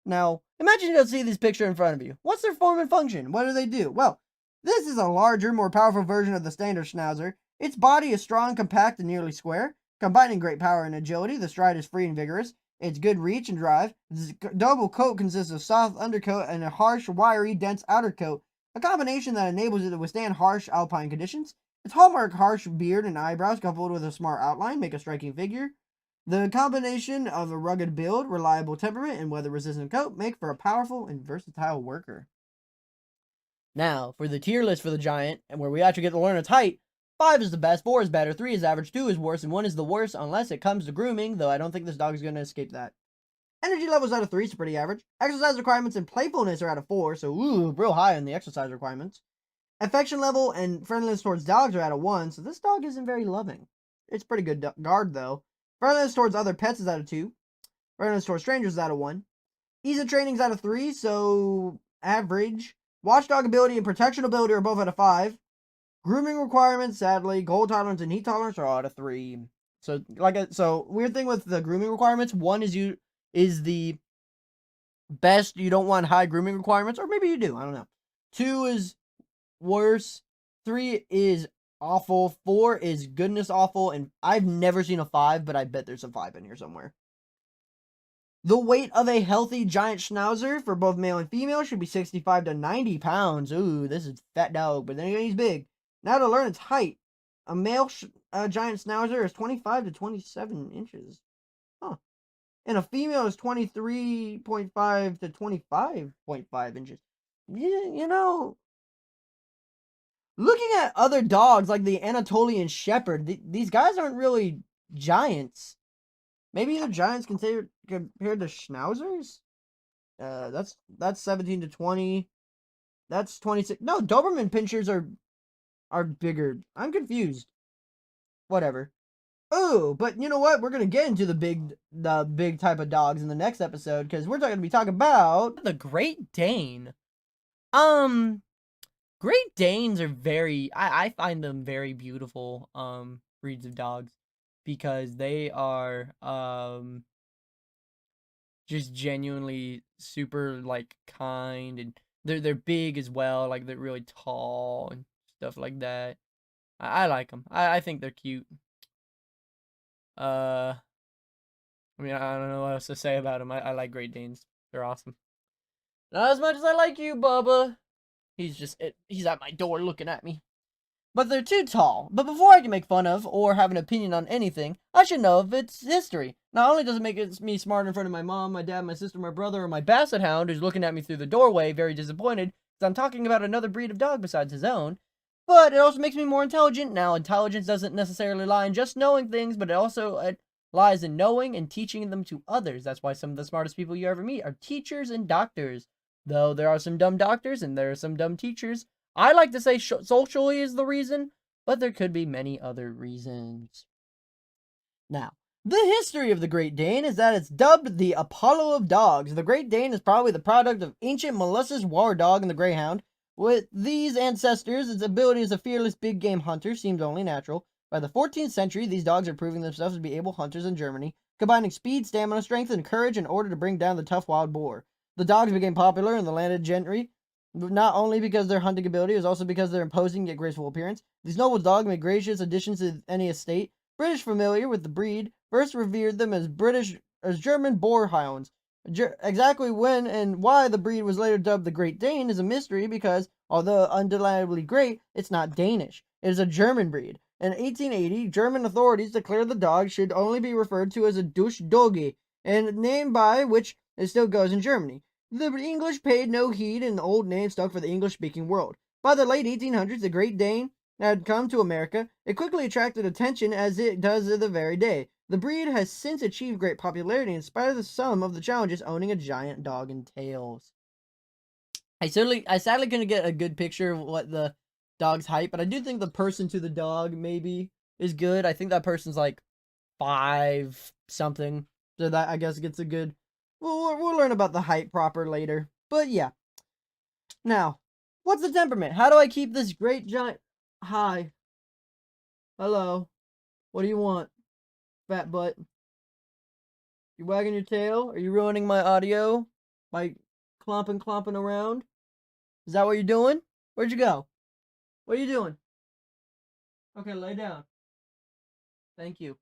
A: Now, imagine you don't see this picture in front of you. What's their form and function? What do? Well, this is a larger, more powerful version of the standard schnauzer. Its body is strong, compact, and nearly square. Combining great power and agility, the stride is free and vigorous. It's good reach and drive. Its double coat consists of soft undercoat and a harsh, wiry, dense outer coat, a combination that enables it to withstand harsh alpine conditions. Its hallmark harsh beard and eyebrows, coupled with a smart outline, make a striking figure. The combination of a rugged build, reliable temperament, and weather-resistant coat make for a powerful and versatile worker. Now, for the tier list for the giant, and where we actually get to learn its height, 5 is the best, 4 is better, 3 is average, 2 is worse, and 1 is the worst unless it comes to grooming, though I don't think this dog is going to escape that. Energy levels out of 3 is pretty average. Exercise requirements and playfulness are out of 4, so real high on the exercise requirements. Affection level and friendliness towards dogs are out of 1, so this dog isn't very loving. It's pretty good guard, though. Friendliness towards other pets is out of 2. Friendliness towards strangers is out of 1. Ease of training is out of 3, so average. Watchdog ability and protection ability are both out of 5. Grooming requirements, sadly, cold tolerance and heat tolerance are out of 3. So weird thing with the grooming requirements, 1 is the Best, you don't want high grooming requirements, or maybe you do. I don't know. 2 is worse. 3 is awful. 4 is goodness awful. And I've never seen a 5, but I bet there's a 5 in here somewhere. The weight of a healthy giant schnauzer for both male and female should be 65 to 90 pounds. Ooh, this is a fat dog, but then again, he's big. Now to learn its height. A male giant schnauzer is 25 to 27 inches. Huh. And a female is 23.5 to 25.5 inches. You know, looking at other dogs like the Anatolian Shepherd, these guys aren't really giants. Maybe they're giants compared to schnauzers? That's 17 to 20. That's 26. No, Doberman pinschers are bigger. I'm confused. Whatever. Oh, but you know what? We're gonna get into the big type of dogs in the next episode, because we're gonna be talking about
C: the Great Dane. Great Danes are I find them very beautiful breeds of dogs, because they are just genuinely super like kind, and they're big as well, like they're really tall and stuff like that. I like them. I think they're cute. I mean, I don't know what else to say about them. I like Great Danes. They're awesome. Not as much as I like you, Bubba. He's at my door looking at me.
A: But they're too tall. But before I can make fun of or have an opinion on anything, I should know of its history. Not only does it make me smart in front of my mom, my dad, my sister, my brother, or my basset hound who's looking at me through the doorway very disappointed because I'm talking about another breed of dog besides his own, but it also makes me more intelligent. Now, intelligence doesn't necessarily lie in just knowing things, but it also lies in knowing and teaching them to others. That's why some of the smartest people you ever meet are teachers and doctors. Though there are some dumb doctors and there are some dumb teachers. I like to say socially is the reason, but there could be many other reasons. Now, the history of the Great Dane is that it's dubbed the Apollo of dogs. The Great Dane is probably the product of ancient Molossus war dog and the Greyhound. With these ancestors, its ability as a fearless big game hunter seemed only natural. By the 14th century, these dogs are proving themselves to be able hunters in Germany, combining speed, stamina, strength, and courage in order to bring down the tough wild boar. The dogs became popular in the landed gentry, not only because of their hunting ability, it was also because of their imposing yet graceful appearance. These noble dogs made gracious additions to any estate. British familiar with the breed first revered them as German boar hounds. Exactly when and why the breed was later dubbed the Great Dane is a mystery, because although undeniably great, it's not Danish. It is a German breed. In 1880, German authorities declared the dog should only be referred to as a Deutsch Dogge, and a name by which it still goes in Germany. The English paid no heed, and the old name stuck for the English-speaking world. By the late 1800s, the Great Dane had come to America. It quickly attracted attention, as it does to the very day. The breed has since achieved great popularity in spite of some of the challenges owning a giant dog entails. I sadly couldn't get a good picture of what the dog's height, but I do think the person to the dog maybe is good. I think that person's like 5 something, so that I guess gets a good. We'll learn about the height proper later. But yeah. Now, what's the temperament? How do I keep this great giant... Hi. Hello. What do you want, fat butt? You wagging your tail? Are you ruining my audio by clomping around? Is that what you're doing? Where'd you go? What are you doing? Okay, lay down. Thank you.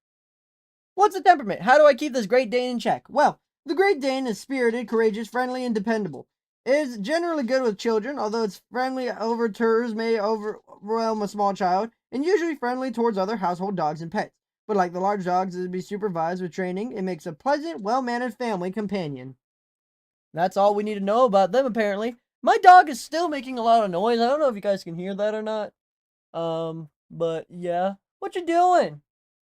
A: What's the temperament? How do I keep this Great Dane in check? Well, the Great Dane is spirited, courageous, friendly, and dependable. It is generally good with children, although its friendly overtures may overwhelm a small child, and usually friendly towards other household dogs and pets. But like the large dogs that be supervised with training, it makes a pleasant, well-mannered family companion. That's all we need to know about them, apparently. My dog is still making a lot of noise. I don't know if you guys can hear that or not. But yeah. What you doing?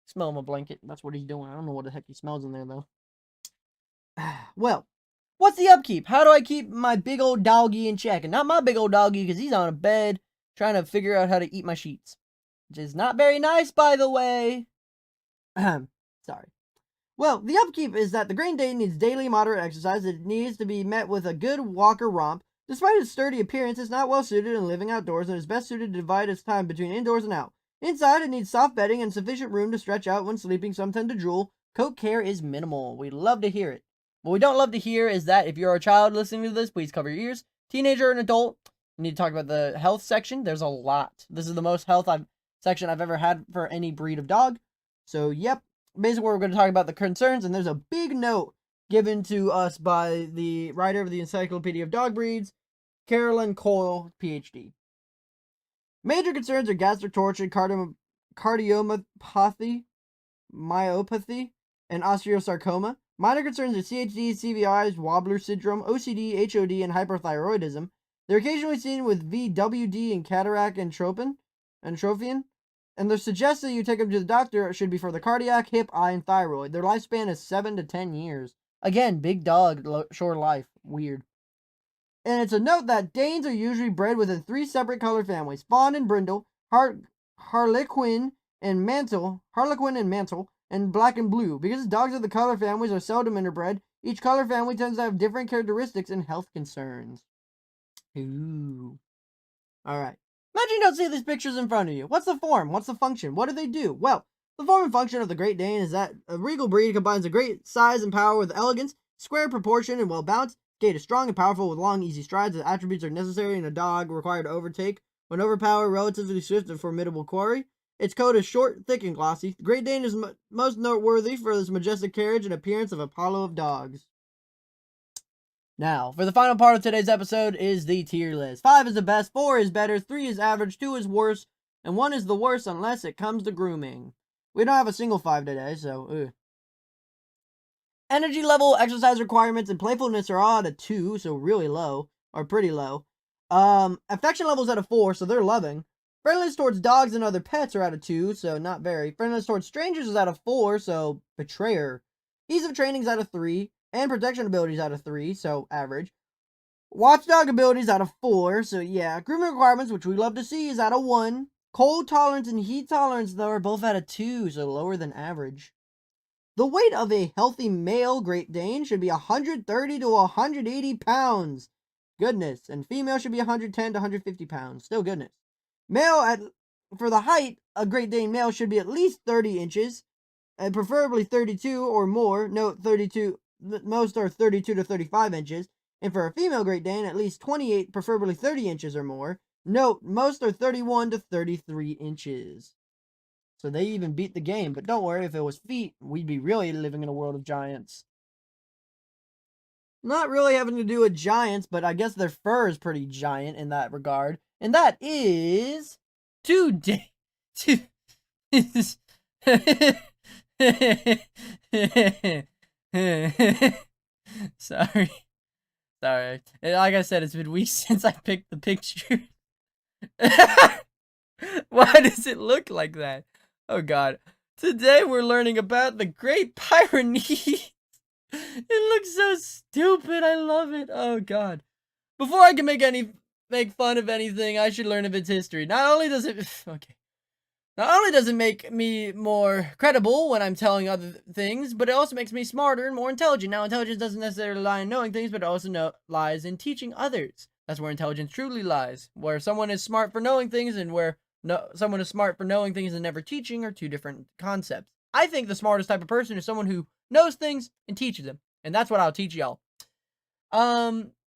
A: Smell my blanket. That's what he's doing. I don't know what the heck he smells in there, though. Well, what's the upkeep? How do I keep my big old doggy in check? And not my big old doggy, because he's on a bed trying to figure out how to eat my sheets. Which is not very nice, by the way. Sorry. Well, the upkeep is that the Great Dane needs daily moderate exercise. It needs to be met with a good walker romp. Despite its sturdy appearance, it's not well suited in living outdoors and is best suited to divide its time between indoors and out. Inside, it needs soft bedding and sufficient room to stretch out when sleeping. Some tend to drool. Coat care is minimal. We'd love to hear it.
C: What we don't love to hear is that if you're a child listening to this, please cover your ears. Teenager and adult, we need to talk about the health section. There's a lot. This is the most health section I've ever had for any breed of dog. So, yep. Basically, we're going to talk about the concerns, and there's a big note given to us by the writer of the Encyclopedia of Dog Breeds, Carolyn Cole, PhD. Major concerns are gastric torsion, cardiomyopathy, myopathy, and osteosarcoma. Minor concerns are CHD, CVIs, Wobbler syndrome, OCD, HOD, and hyperthyroidism. They're occasionally seen with VWD and cataract and trophin, and they're suggested you take them to the doctor. It should be for the cardiac, hip, eye, and thyroid. Their lifespan is 7 to 10 years. Again, big dog, short life. Weird. And it's a note that Danes are usually bred within 3 separate color families: fawn and brindle, harlequin and mantle, and black and blue. Because dogs of the color families are seldom interbred, each color family tends to have different characteristics and health concerns. Ooh. Alright. Imagine you don't see these pictures in front of you. What's the form? What's the function? What do they do? Well, the form and function of the Great Dane is that a regal breed combines a great size and power with elegance, square proportion, and well-balanced. Gait is strong and powerful with long, easy strides. The attributes are necessary in a dog required to overtake when overpower relatively swift and formidable quarry. Its coat is short, thick, and glossy. The Great Dane is most noteworthy for its majestic carriage and appearance of Apollo of dogs. Now, for the final part of today's episode is the tier list. 5 is the best, 4 is better, 3 is average, 2 is worse, and 1 is the worst unless it comes to grooming. We don't have a single 5 today, so Energy level, exercise requirements, and playfulness are all at a 2, so really low, or pretty low. Affection levels at a 4, so they're loving. Friendliness towards dogs and other pets are at a 2, so not very. Friendliness towards strangers is at a 4, so betrayer. Ease of training is at a 3. And protection abilities out of 3, so average. Watchdog abilities out of 4, so yeah. Grooming requirements, which we love to see, is out of 1. Cold tolerance and heat tolerance, though, are both out of 2, so lower than average. The weight of a healthy male Great Dane should be 130 to 180 pounds. Goodness. And female should be 110 to 150 pounds. Still goodness. For the height, a Great Dane male should be at least 30 inches, and preferably 32 or more. Note 32. Most are 32 to 35 inches, and for a female Great Dane, at least 28, preferably 30 inches or more. Note, most are 31 to 33 inches. So they even beat the game, but don't worry, if it was feet, we'd be really living in a world of giants. Not really having to do with giants, but I guess their fur is pretty giant in that regard. And that is... today. Sorry. Like I said, it's been weeks since I picked the picture. Why does it look like that? Oh god. Today we're learning about the Great Pyrenees. It looks so stupid. I love it. Oh god. Before I can make fun of anything, I should learn of its history. Not only does it make me more credible when I'm telling other things, but it also makes me smarter and more intelligent. Now, intelligence doesn't necessarily lie in knowing things, but it also lies in teaching others. That's where intelligence truly lies. Where someone is smart for knowing things and where someone is smart for knowing things and never teaching are two different concepts. I think the smartest type of person is someone who knows things and teaches them. And that's what I'll teach y'all.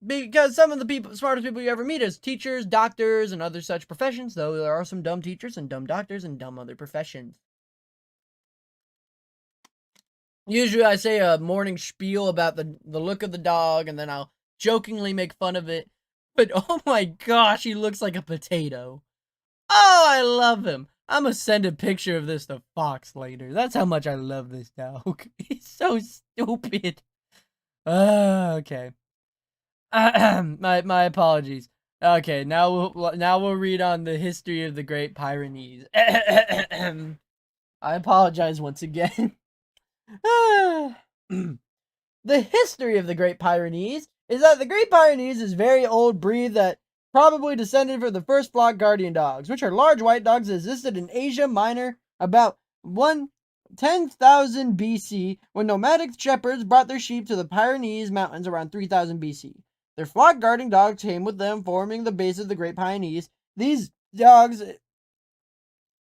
C: Because some of the smartest people you ever meet is teachers, doctors, and other such professions, though there are some dumb teachers and dumb doctors and dumb other professions. Usually I say a morning spiel about the look of the dog, and then I'll jokingly make fun of it. But oh my gosh, he looks like a potato. Oh, I love him. I'm gonna send a picture of this to Fox later. That's how much I love this dog. He's so stupid. Okay. My apologies. Okay, now we'll read on the history of the Great Pyrenees. I apologize once again. The history of the Great Pyrenees is that the Great Pyrenees is a very old breed that probably descended from the first flock guardian dogs, which are large white dogs that existed in Asia Minor about 10,000 BC, when nomadic shepherds brought their sheep to the Pyrenees Mountains around 3000 BC. Their flock guarding dogs came with them, forming the base of the Great Pyrenees. These dogs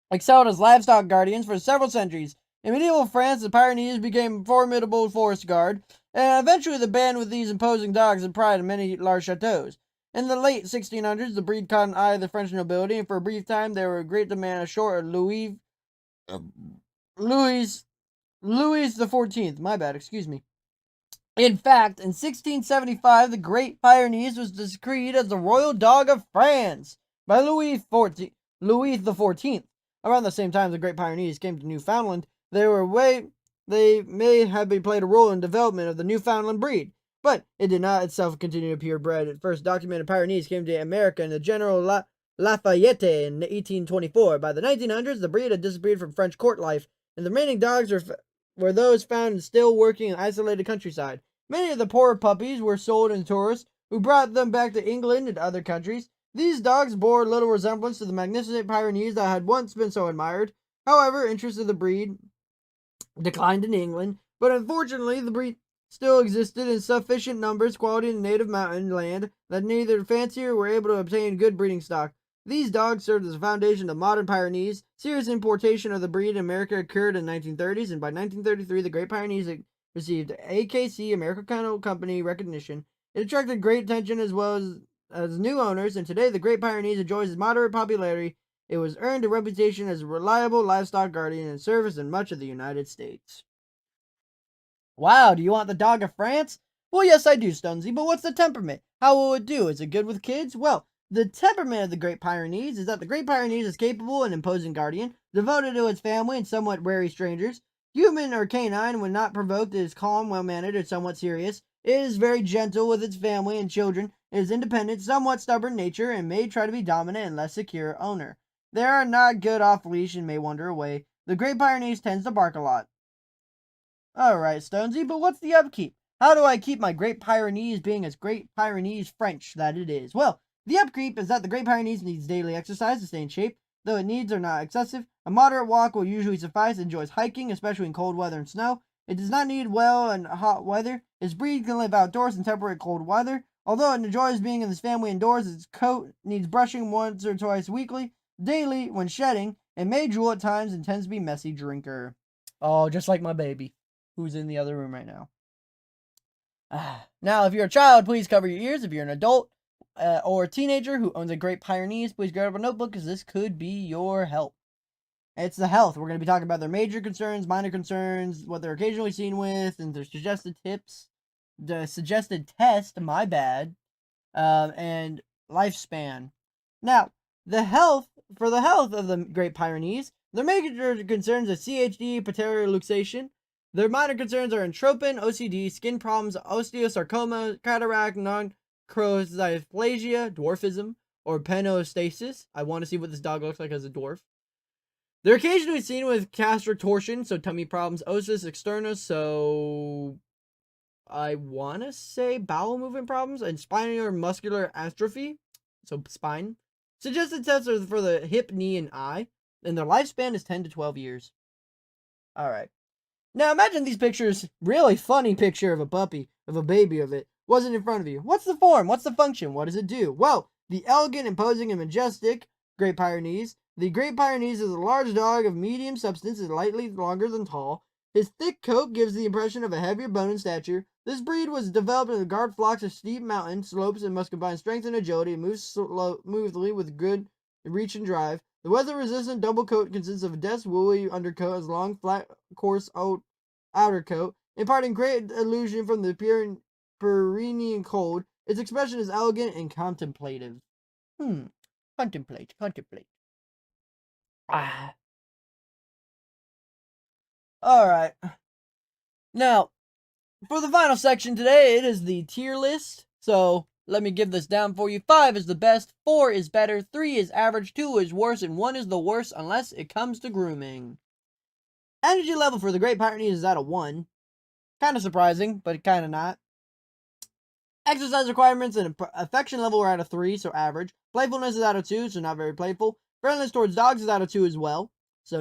C: excelled as livestock guardians for several centuries.
A: In medieval France, the Pyrenees became a formidable forest guard, and eventually the band with these imposing dogs had pride in many large chateaux. In the late 1600s, the breed caught an eye of the French nobility, and for a brief time they were in great demand ashore at Louis the 14th. My bad, excuse me. In fact, in 1675, the Great Pyrenees was decreed as the royal dog of France by Louis the 14th. Around the same time the Great Pyrenees came to Newfoundland, they may have played a role in the development of the Newfoundland breed, but it did not itself continue to purebred. At first documented Pyrenees came to America in the General Lafayette in 1824. By the 1900s, the breed had disappeared from French court life, and the remaining dogs were those found in still working and isolated countryside. Many of the poorer puppies were sold to tourists who brought them back to England and other countries. These dogs bore little resemblance to the magnificent Pyrenees that had once been so admired. However, interest in the breed declined in England, but unfortunately the breed still existed in sufficient numbers, quality in the native mountain land that neither fancier were able to obtain good breeding stock. These dogs served as the foundation of modern Pyrenees. Serious importation of the breed in America occurred in the 1930s, and by 1933 the Great Pyrenees received AKC, American Kennel Company, recognition. It attracted great attention as well as new owners, and today the Great Pyrenees enjoys moderate popularity. It was earned a reputation as a reliable livestock guardian and service in much of the United States. Wow, do you want the dog of France? Well, yes, I do, Stonesy, but what's the temperament? How will it do? Is it good with kids? Well, the temperament of the Great Pyrenees is that the Great Pyrenees is capable and imposing guardian, devoted to its family and somewhat wary strangers. Human or canine, when not provoked, it is calm, well-mannered, and somewhat serious. It is very gentle with its family and children. It is independent, somewhat stubborn nature, and may try to be dominant and less secure owner. They are not good off-leash and may wander away. The Great Pyrenees tends to bark a lot. Alright, Stonesy, but what's the upkeep? How do I keep my Great Pyrenees being as Great Pyrenees French that it is? Well, the upkeep is that the Great Pyrenees needs daily exercise to stay in shape, though its needs are not excessive. A moderate walk will usually suffice. It enjoys hiking, especially in cold weather and snow. It does not need well in hot weather. Its breed can live outdoors in temperate cold weather. Although it enjoys being in this family indoors, its coat needs brushing once or twice weekly, daily when shedding, and may drool at times and tends to be a messy drinker. Oh, just like my baby, who's in the other room right now. Now, if you're a child, please cover your ears. If you're an adult or a teenager who owns a Great Pyrenees, please grab a notebook because this could be your help. It's the health. We're going to be talking about their major concerns, minor concerns, what they're occasionally seen with, and their suggested tips, the suggested test, my bad, and lifespan. Now, for the health of the Great Pyrenees, their major concerns are CHD, patellar luxation. Their minor concerns are entropin, OCD, skin problems, osteosarcoma, cataract, non-chrysophagia, dwarfism, or penostasis. I want to see what this dog looks like as a dwarf. They're occasionally seen with gastric torsion, so tummy problems, osis externa, so I want to say bowel movement problems, and spinal muscular atrophy, so spine. Suggested tests are for the hip, knee, and eye, and their lifespan is 10 to 12 years. Alright. Now imagine these pictures, really funny picture of a puppy, of a baby of it, wasn't in front of you. What's the form? What's the function? What does it do? Well, the elegant, imposing, and majestic Great Pyrenees. The Great Pyrenees is a large dog of medium substance and slightly longer than tall. His thick coat gives the impression of a heavier bone and stature. This breed was developed to guard flocks of steep mountain slopes and must combine strength and agility and move smoothly with good reach and drive. The weather-resistant double coat consists of a dense woolly undercoat as long, flat, coarse outer coat, imparting great illusion from the Pyrenean cold. Its expression is elegant and contemplative. Contemplate. Alright. Now, for the final section today, it is the tier list. So, let me give this down for you. 5 is the best, 4 is better, 3 is average, 2 is worse, and 1 is the worst unless it comes to grooming. Energy level for the Great Pyrenees is at a 1. Kind of surprising, but kind of not. Exercise requirements and affection level are at a 3, so average. Playfulness is at a 2, so not very playful. Friendliness towards dogs is at a 2 as well. So,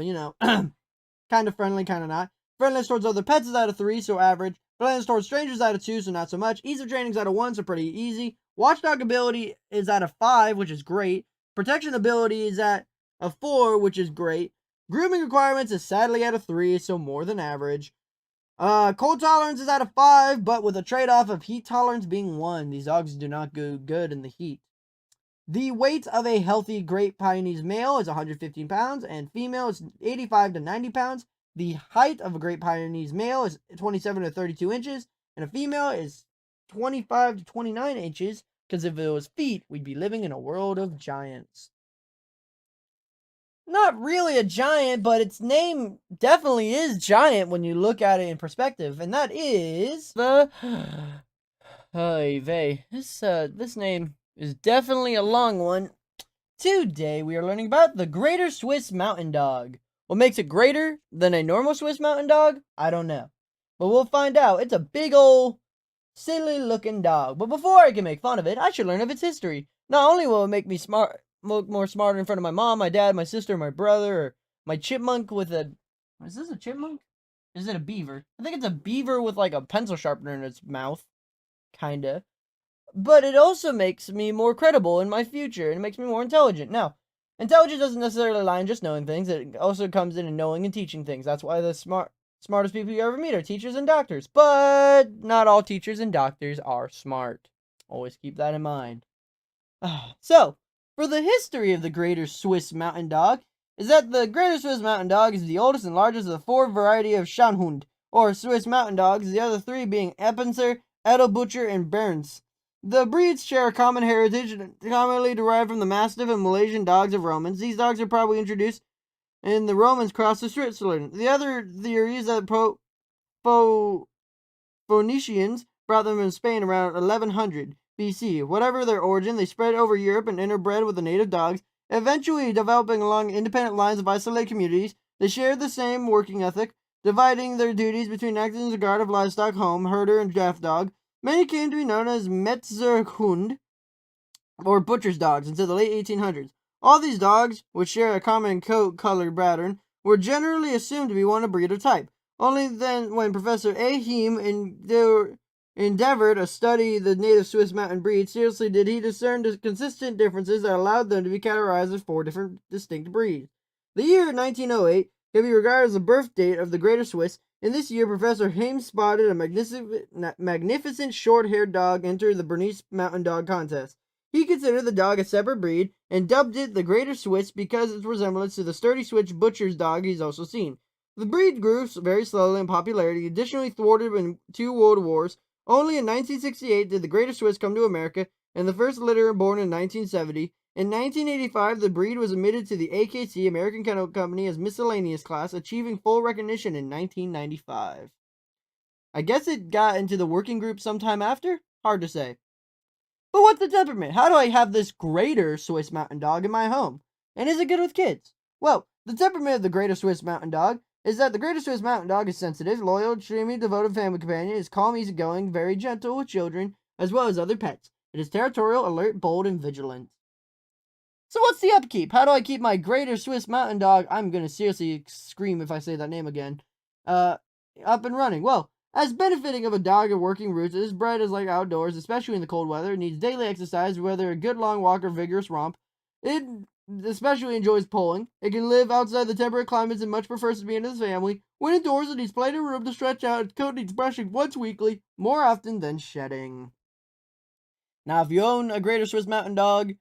A: kind of friendly, kind of not. Friendliness towards other pets is at a 3, so average. Friendliness towards strangers is at a 2, so not so much. Ease of training is at a 1, so pretty easy. Watchdog ability is at a 5, which is great. Protection ability is at a 4, which is great.
C: Grooming requirements is sadly out of 3, so more than average. Cold tolerance is out of 5, but with a trade-off of heat tolerance being 1. These dogs do not go good in the heat. The weight of a healthy Great Pyrenees male is 115 pounds, and female is 85 to 90 pounds. The height of a Great Pyrenees male is 27 to 32 inches, and a female is 25 to 29 inches, because if it was feet, we'd be living in a world of giants. Not really a giant, but its name definitely is giant when you look at it in perspective, and that is the... Hey, vey. This name is definitely a long one. Today we are learning about the Greater Swiss Mountain Dog. What makes it greater than a normal Swiss Mountain Dog? I don't know. But we'll find out. It's a big ol' silly looking dog. But before I can make fun of it, I should learn of its history. Not only will it make me more smarter in front of my mom, my dad, my sister, my brother, or my chipmunk with a... Is this a chipmunk? Is it a beaver? I think it's a beaver with like a pencil sharpener in its mouth. Kinda. But it also makes me more credible in my future, and it makes me more intelligent. Now, intelligence doesn't necessarily lie in just knowing things. It also comes in knowing and teaching things. That's why the smartest people you ever meet are teachers and doctors. But not all teachers and doctors are smart. Always keep that in mind. So, for the history of the Greater Swiss Mountain Dog, is that the Greater Swiss Mountain Dog is the oldest and largest of the 4 variety of Schanhund, or Swiss Mountain Dogs, the other 3 being Epenser, Edelbutcher, and Berns. The breeds share a common heritage and commonly derived from the Mastiff and Malaysian dogs of Romans. These dogs are probably introduced in the Romans crossed to Switzerland. The other theory is that Phoenicians brought them in Spain around 1100 BC. Whatever their origin, they spread over Europe and interbred with the native dogs, eventually developing along independent lines of isolated communities. They shared the same working ethic, dividing their duties between acting as a guard of livestock, home, herder, and draft dog. Many came to be known as Metzgerhund, or butcher's dogs, until the late 1800s. All these dogs, which share a common coat color pattern, were generally assumed to be one breed or type. Only then, when Professor A. Heim endeavored to study the native Swiss mountain breeds, seriously did he discern the consistent differences that allowed them to be categorized as 4 different distinct breeds. The year 1908 can be regarded as the birth date of the Greater Swiss. In this year, Professor Heim spotted a magnificent short-haired dog enter the Bernese Mountain Dog Contest. He considered the dog a separate breed and dubbed it the Greater Swiss because of its resemblance to the sturdy Swiss butcher's dog he's also seen. The breed grew very slowly in popularity, additionally thwarted in 2 world wars. Only in 1968 did the Greater Swiss come to America, and the first litter born in 1970. In 1985, the breed was admitted to the AKC, American Kennel Company, as miscellaneous class, achieving full recognition in 1995. I guess it got into the working group sometime after? Hard to say. But what's the temperament? How do I have this Greater Swiss Mountain Dog in my home? And is it good with kids? Well, the temperament of the Greater Swiss Mountain Dog is that the Greater Swiss Mountain Dog is sensitive, loyal, extremely devoted family companion, is calm, easygoing, very gentle with children, as well as other pets. It is territorial, alert, bold, and vigilant. So what's the upkeep? How do I keep my Greater Swiss Mountain Dog, I'm gonna seriously scream if I say that name again, up and running? Well, as benefiting of a dog of working roots, it is bred as like outdoors, especially in the cold weather. It needs daily exercise, whether a good long walk or vigorous romp. It especially enjoys pulling. It can live outside the temperate climates and much prefers to be in its family. When indoors, it needs plenty of room to stretch out. Its coat needs brushing once weekly, more often than shedding. Now, if you own a Greater Swiss Mountain Dog,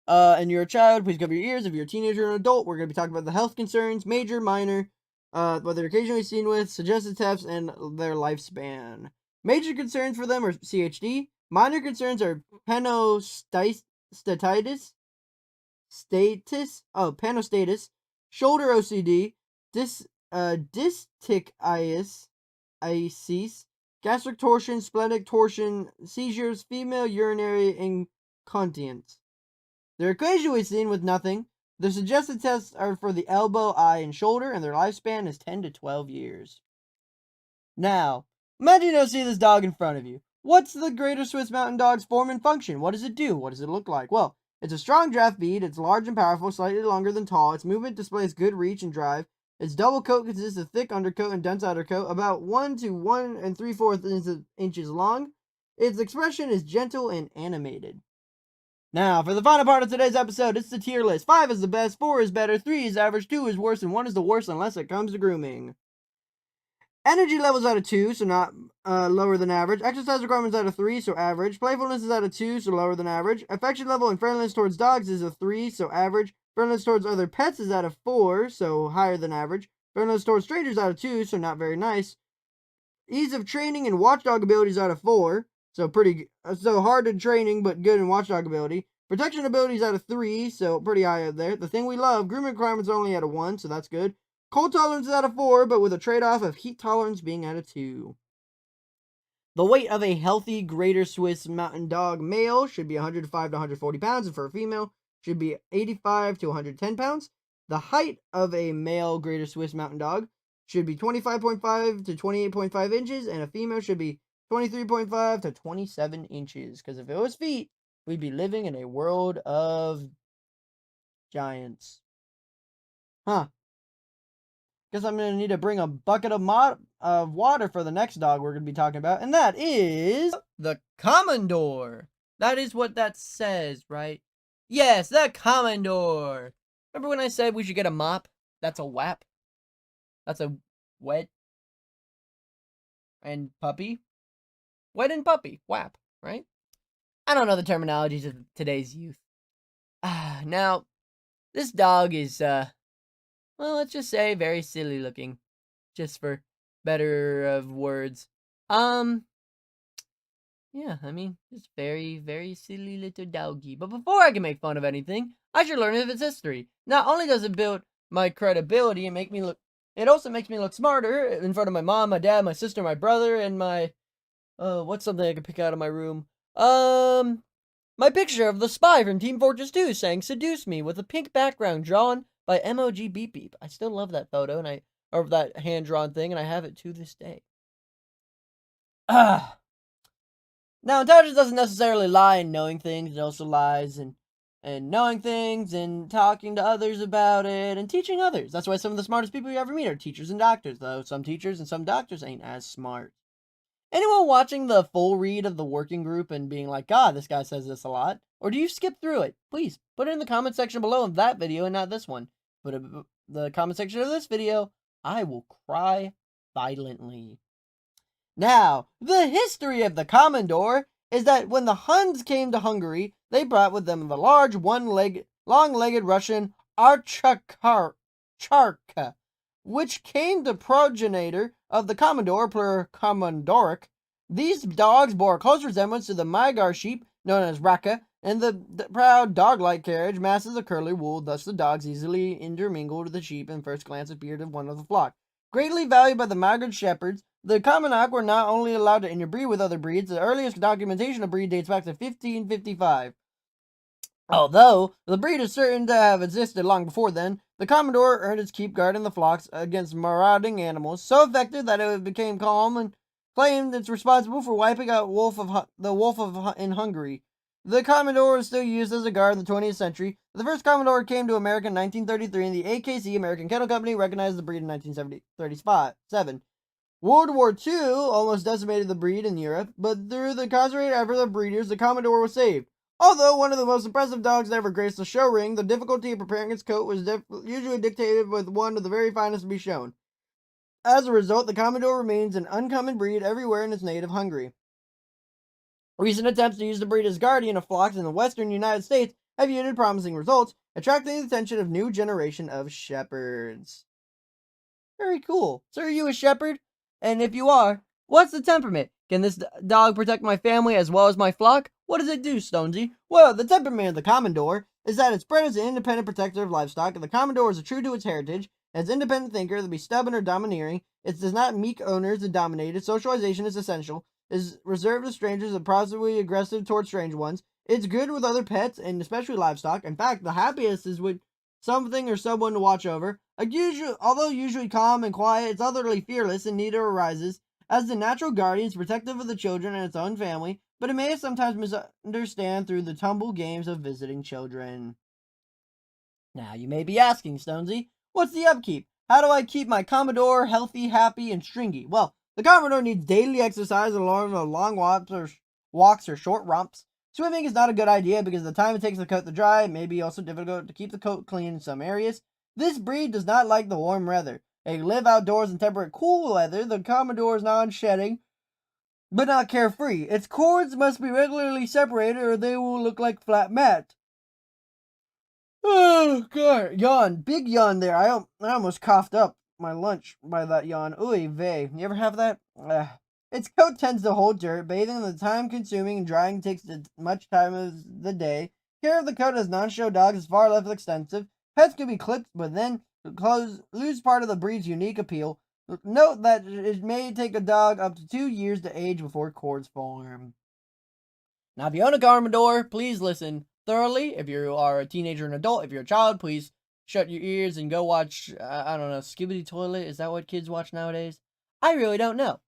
C: and you're a child, please cover your ears. If you're a teenager or an adult, we're going to be talking about the health concerns, major, minor, what they're occasionally seen with, suggested tests, and their lifespan. Major concerns for them are CHD. Minor concerns are panostatis, panostatis, shoulder OCD, distichiasis, gastric torsion, splenic torsion, seizures, female urinary incontinence. They're occasionally seen with nothing. The suggested tests are for the elbow, eye, and shoulder, and their lifespan is 10 to 12 years. Now, imagine you don't see this dog in front of you. What's the Greater Swiss Mountain Dog's form and function? What does it do? What does it look like? Well, it's a strong draft breed. It's large and powerful, slightly longer than tall. Its movement displays good reach and drive. Its double coat consists of thick undercoat and dense outer coat, about 1 to 1 3/4 inches long. Its expression is gentle and animated. Now, for the final part of today's episode, it's the tier list. 5 is the best, 4 is better, 3 is average, 2 is worse, and 1 is the worst unless it comes to grooming. Energy levels out of 2, so not lower than average. Exercise requirements out of 3, so average. Playfulness is out of 2, so lower than average. Affection level and friendliness towards dogs is a 3, so average. Friendliness towards other pets is out of 4, so higher than average. Friendliness towards strangers out of 2, so not very nice. Ease of training and watchdog abilities out of 4, so hard in training but good in watchdog ability. Protection abilities out of 3, so pretty high up there. The thing we love, grooming requirements only out of 1, so that's good. Cold tolerance is out of 4, but with a trade-off of heat tolerance being out of 2. The weight of a healthy Greater Swiss Mountain Dog male should be 105 to 140 pounds, and for a female should be 85 to 110 pounds. The height of a male Greater Swiss Mountain Dog should be 25.5 to 28.5 inches, and a female should be 23.5 to 27 inches. Because if it was feet, we'd be living in a world of giants. Huh. Guess I'm going to need to bring a bucket of water for the next dog we're going to be talking about, and that is the Commodore. That is what that says, right? Yes, the Commodore. Remember when I said we should get a mop? That's a WAP. That's a wet and puppy. Wet and puppy. WAP, right? I don't know the terminologies of today's youth. Now, this dog is, well, let's just say very silly looking. Just for better of words. Yeah, I mean, just very, very silly little doggy. But before I can make fun of anything, I should learn of its history. Not only does it build my credibility and it also makes me look smarter in front of my mom, my dad, my sister, my brother, and my, what's something I can pick out of my room? My picture of the spy from Team Fortress 2 saying "Seduce Me" with a pink background drawn by MOG Beep Beep. I still love that photo, or that hand-drawn thing, and I have it to this day. Now, intelligence doesn't necessarily lie in knowing things. It also lies in knowing things and talking to others about it and teaching others. That's why some of the smartest people you ever meet are teachers and doctors, though some teachers and some doctors ain't as smart. Anyone watching the full read of the working group and being like, God, this guy says this a lot? Or do you skip through it? Please, put it in the comment section below of that video and not this one. Put it in the comment section of this video. I will cry violently. Now, the history of the Commodore is that when the Huns came to Hungary, they brought with them the large long-legged Russian Archakharka, which came the progenitor of the Commodore per Commodoric. These dogs bore a close resemblance to the Magyar sheep, known as Raka, and the proud dog-like carriage, masses of curly wool, thus the dogs easily intermingled with the sheep and first glance appeared of one of the flock. Greatly valued by the Magyar shepherds, the Commodore were not only allowed to interbreed with other breeds, the earliest documentation of breed dates back to 1555. Although the breed is certain to have existed long before then, the Commodore earned its keep guarding the flocks against marauding animals, so effective that it became calm and claimed it's responsible for wiping out the wolf in Hungary. The Commodore is still used as a guard in the 20th century. The first Commodore came to America in 1933, and the AKC, American Kennel Company, recognized the breed in 1937. World War II almost decimated the breed in Europe, but through the concentrated effort of breeders, the Commodore was saved. Although one of the most impressive dogs to ever grace the show ring, the difficulty of preparing its coat was usually dictated with one of the very finest to be shown. As a result, the Commodore remains an uncommon breed everywhere in its native Hungary. Recent attempts to use the breed as guardian of flocks in the western United States have yielded promising results, attracting the attention of new generation of shepherds. Very cool. So are you a shepherd? And if you are, what's the temperament? Can this dog protect my family as well as my flock? What does it do, Stonesy? Well, the temperament of the Commodore is that it's bred as an independent protector of livestock, and the Commodore is true to its heritage. As an independent thinker, to be stubborn or domineering, it does not meek owners and dominate. Its socialization is essential, is reserved to strangers and possibly aggressive towards strange ones. It's good with other pets, and especially livestock. In fact, the happiest is with something or someone to watch over. Although usually calm and quiet, it's utterly fearless, and neither arises as the natural guardian is protective of the children and its own family, but it may sometimes misunderstand through the tumble games of visiting children. Now you may be asking, Stonesy, what's the upkeep? How do I keep my Commodore healthy, happy, and stringy? Well, the Commodore needs daily exercise along with long walks or short romps. Swimming is not a good idea because of the time it takes the coat to dry. It may be also difficult to keep the coat clean in some areas. This breed does not like the warm weather. They can live outdoors in temperate cool weather. The Commodore is non-shedding, but not carefree. Its cords must be regularly separated or they will look like flat mat. Oh, God. Yawn. Big yawn there. I almost coughed up my lunch by that yawn. Oy vey. You ever have that? Its coat tends to hold dirt. Bathing in the time-consuming and drying takes much time of the day. Care of the coat as non-show dogs is far less extensive. Pets can be clipped, but then lose part of the breed's unique appeal. Note that it may take a dog up to 2 years to age before cords form. Now, if you own a Commodore, please listen thoroughly. If you are a teenager and adult, if you're a child, please shut your ears and go watch, I don't know, Skibidi Toilet. Is that what kids watch nowadays? I really don't know.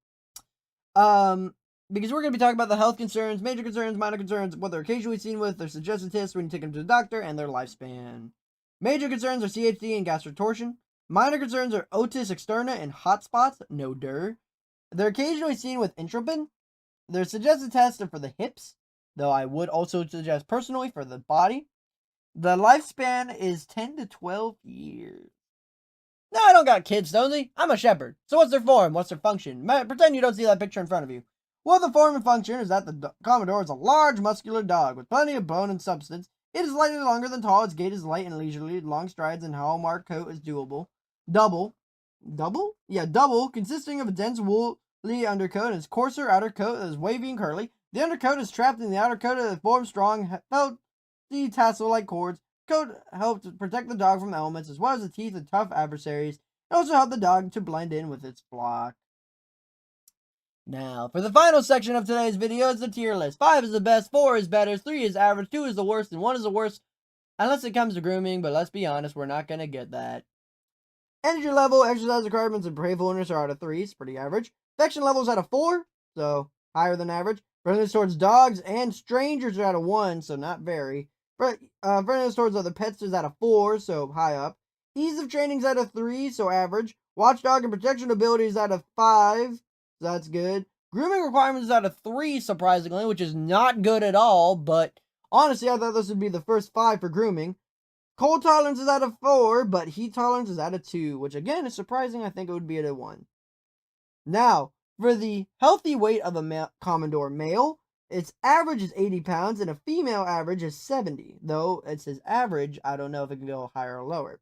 C: Because we're going to be talking about the health concerns, major concerns, minor concerns, what they're occasionally seen with, their suggested tests when you take them to the doctor, and their lifespan. Major concerns are CHD and gastrotorsion. Minor concerns are otis externa and hot spots. No dir. They're occasionally seen with intropin. Their suggested tests are for the hips, though I would also suggest personally for the body. The lifespan is 10 to 12 years. No, I don't got kids, Stonesy. I'm a shepherd. So what's their form? What's their function? Pretend you don't see that picture in front of you. Well, the form and function is that the Commodore is a large, muscular dog with plenty of bone and substance. It is slightly longer than tall. Its gait is light and leisurely. Long strides and hallmark coat is double, consisting of a dense woolly undercoat and its coarser outer coat that is wavy and curly. The undercoat is trapped in the outer coat that forms strong, felty tassel-like cords. Coat helps protect the dog from the elements as well as the teeth of tough adversaries. It also helps the dog to blend in with its flock. Now, for the final section of today's video is the tier list. 5 is the best, 4 is better, 3 is average, 2 is the worst, and 1 is the worst. Unless it comes to grooming, but let's be honest, we're not going to get that. Energy level, exercise requirements, and playfulness are out of 3. It's pretty average. Affection level is out of 4, so higher than average. Friendliness towards dogs and strangers are out of 1, so not very. Friendliness towards other pets is out of 4, so high up. Ease of training is out of 3, so average. Watchdog and protection ability is out of 5, so that's good. Grooming requirements is out of 3, surprisingly, which is not good at all, but honestly, I thought this would be the first 5 for grooming. Cold tolerance is out of 4, but heat tolerance is out of 2, which again is surprising. I think it would be at a 1. Now, for the healthy weight of a Commodore male, its average is 80 pounds, and a female average is 70. Though it says average, I don't know if it can go higher or lower.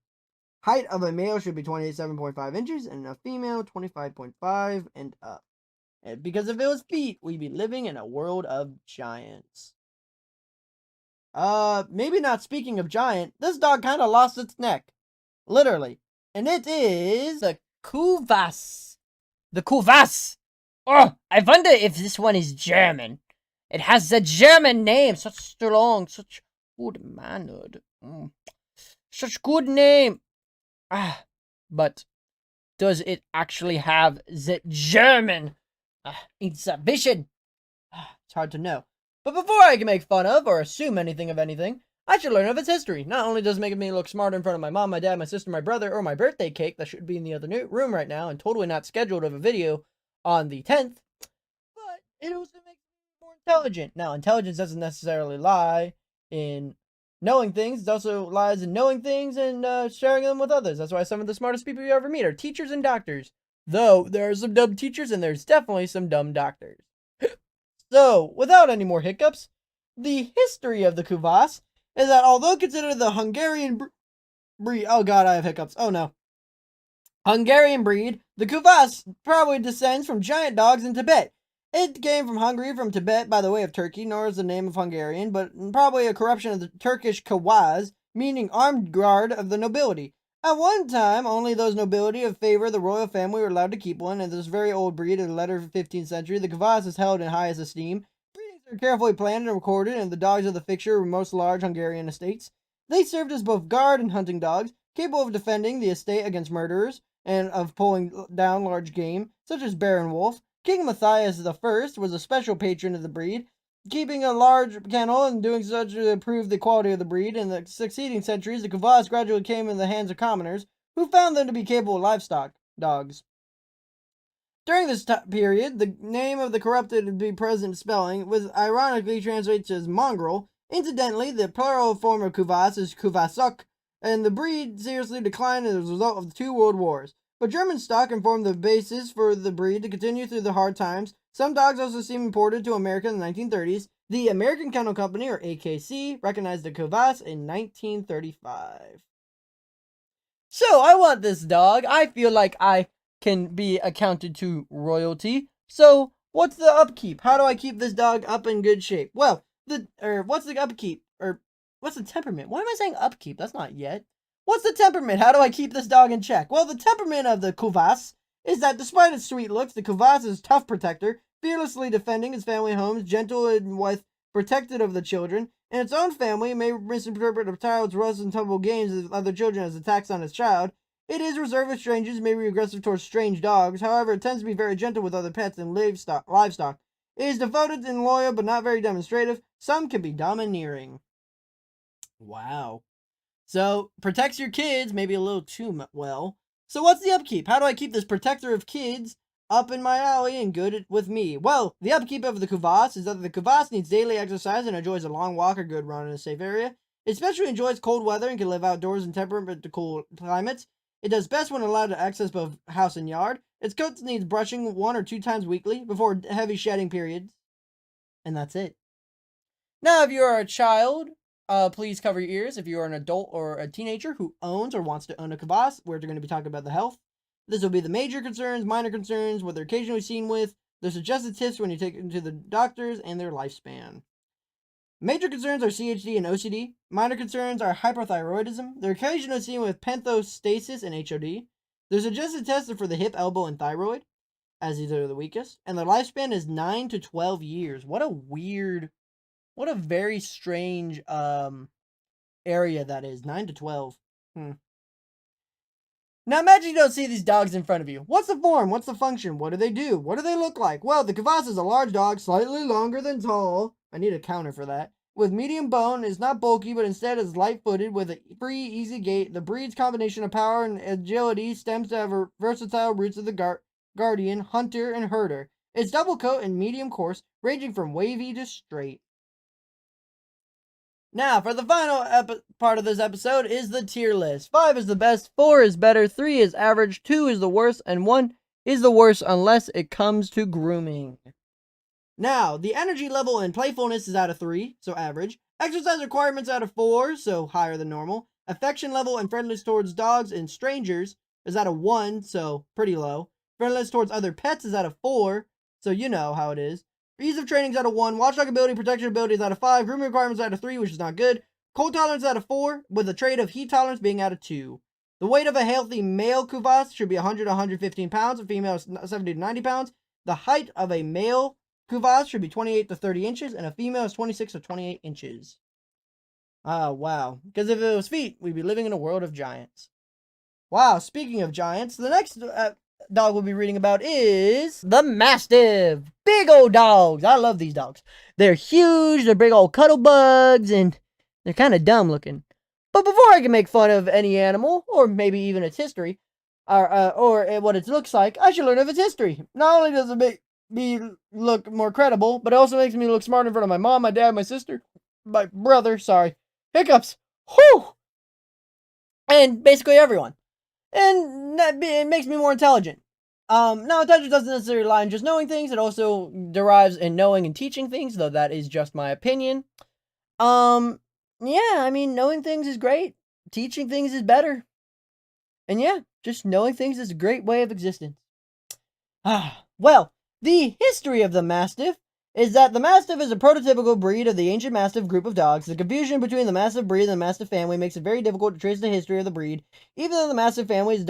C: Height of a male should be 27.5 inches, and a female 25.5 and up. And because if it was feet, we'd be living in a world of giants. Maybe not speaking of giant, this dog kind of lost its neck. Literally. And it is the Kuvas.
D: The Kuvas! Oh, I wonder if this one is German. It has a German name, such strong, such good-mannered. Such good name. But does it actually have the German exhibition?
C: It's hard to know. But before I can make fun of or assume anything of anything, I should learn of its history. Not only does it make me look smarter in front of my mom, my dad, my sister, my brother, or my birthday cake that should be in the other room right now and totally not scheduled of a video on the 10th, but it also makes me more intelligent. Now, intelligence doesn't necessarily lie in knowing things. It also lies in knowing things and sharing them with others. That's why some of the smartest people you ever meet are teachers and doctors. Though, there are some dumb teachers and there's definitely some dumb doctors. So, without any more hiccups, the history of the Kuvas is that although considered the Hungarian breed... Oh god, I have hiccups. Oh no. Hungarian breed, the Kuvas probably descends from giant dogs in Tibet. It came from Hungary from Tibet by the way of Turkey, nor is the name of Hungarian, but probably a corruption of the Turkish Kawaz, meaning armed guard of the nobility. At one time, only those nobility of favor of the royal family were allowed to keep one, and this very old breed in the latter 15th century, the Kavas is held in highest esteem. Breedings are carefully planned and recorded, and the dogs of the fixture were most large Hungarian estates. They served as both guard and hunting dogs, capable of defending the estate against murderers, and of pulling down large game, such as bear and wolf. King Matthias I was a special patron of the breed, keeping a large kennel and doing such to improve the quality of the breed. In the succeeding centuries, the Kavas gradually came in the hands of commoners, who found them to be capable livestock dogs. During this period, the name of the corrupted would be present spelling, was ironically translated as mongrel. Incidentally, the plural form of kvass is kvasok, and the breed seriously declined as a result of the 2 world wars. But German stock informed the basis for the breed to continue through the hard times. Some dogs also seem imported to America in the 1930s. The American Kennel Company, or AKC, recognized the kvass in 1935.
A: So, I want this dog. I feel like I can be accounted to royalty. So, what's the upkeep? How do I keep this dog up in good shape? Well, what's the upkeep? Or, what's the temperament? Why am I saying upkeep? That's not yet. What's the temperament? How do I keep this dog in check? Well, the temperament of the kvass is that despite its sweet looks, the kvass is a tough protector, fearlessly defending his family homes, gentle and with protected of the children. In its own family, it may misinterpret a child's rough and tumble games with other children as attacks on its child. It is reserved with strangers, may be aggressive towards strange dogs. However, it tends to be very gentle with other pets and livestock. It is devoted and loyal, but not very demonstrative. Some can be domineering. Wow. So, protects your kids, maybe a little too well. So what's the upkeep? How do I keep this protector of kids up in my alley and good with me? Well, the upkeep of the kvass is that the kvass needs daily exercise and enjoys a long walk or good run in a safe area. It especially enjoys cold weather and can live outdoors in temperate to cool climates. It does best when allowed to access both house and yard. Its coat needs brushing 1 or 2 times weekly before heavy shedding periods. And that's it. Now, if you are a child, please cover your ears. If you are an adult or a teenager who owns or wants to own a kvass, we're going to be talking about the health. This will be the major concerns, minor concerns, what they're occasionally seen with, the suggested tips when you take them to the doctors, and their lifespan. Major concerns are CHD and OCD. Minor concerns are hyperthyroidism. They're occasionally seen with penthostasis and HOD. Their suggested tests are for the hip, elbow, and thyroid, as these are the weakest. And their lifespan is 9 to 12 years. What a very strange area that is. 9 to 12. Now imagine you don't see these dogs in front of you. What's the form? What's the function? What do they do? What do they look like? Well, the kvass is a large dog, slightly longer than tall. I need a counter for that. With medium bone, is not bulky, but instead is light-footed with a free, easy gait. The breed's combination of power and agility stems to have versatile roots of the guardian, hunter, and herder. Its double coat and medium coarse, ranging from wavy to straight. Now, for the final part of this episode is the tier list. 5 is the best, 4 is better, 3 is average, 2 is the worst, and 1 is the worst unless it comes to grooming. Now, the energy level and playfulness is out of 3, so average. Exercise requirements out of 4, so higher than normal. Affection level and friendliness towards dogs and strangers is out of 1, so pretty low. Friendliness towards other pets is out of 4, so you know how it is. Ease of training is out of 1. Watchdog ability, protection ability is out of 5. Grooming requirements out of 3, which is not good. Cold tolerance out of 4, with the trait of heat tolerance being out of 2. The weight of a healthy male kvass should be 100 to 115 pounds. A female is 70 to 90 pounds. The height of a male kvass should be 28 to 30 inches, and a female is 26 to 28 inches. Oh, wow. Because if it was feet, we'd be living in a world of giants. Wow, speaking of giants, the next dog we'll be reading about is the Mastiff. Big old dogs. I love these dogs. They're huge, they're big old cuddle bugs, and they're kind of dumb looking. But before I can make fun of any animal, or maybe even its history, or what it looks like, I should learn of its history. Not only does it make me look more credible, but it also makes me look smart in front of my mom, my dad, my sister, my brother, hiccups, whew, and basically everyone. And it makes me more intelligent. Now, intelligence doesn't necessarily lie in just knowing things. It also derives in knowing and teaching things, though that is just my opinion. Yeah, I mean, knowing things is great. Teaching things is better. And yeah, just knowing things is a great way of existence. Well, the history of the Mastiff is that the Mastiff is a prototypical breed of the ancient Mastiff group of dogs. The confusion between the Mastiff breed and the Mastiff family makes it very difficult to trace the history of the breed. Even though the Mastiff family is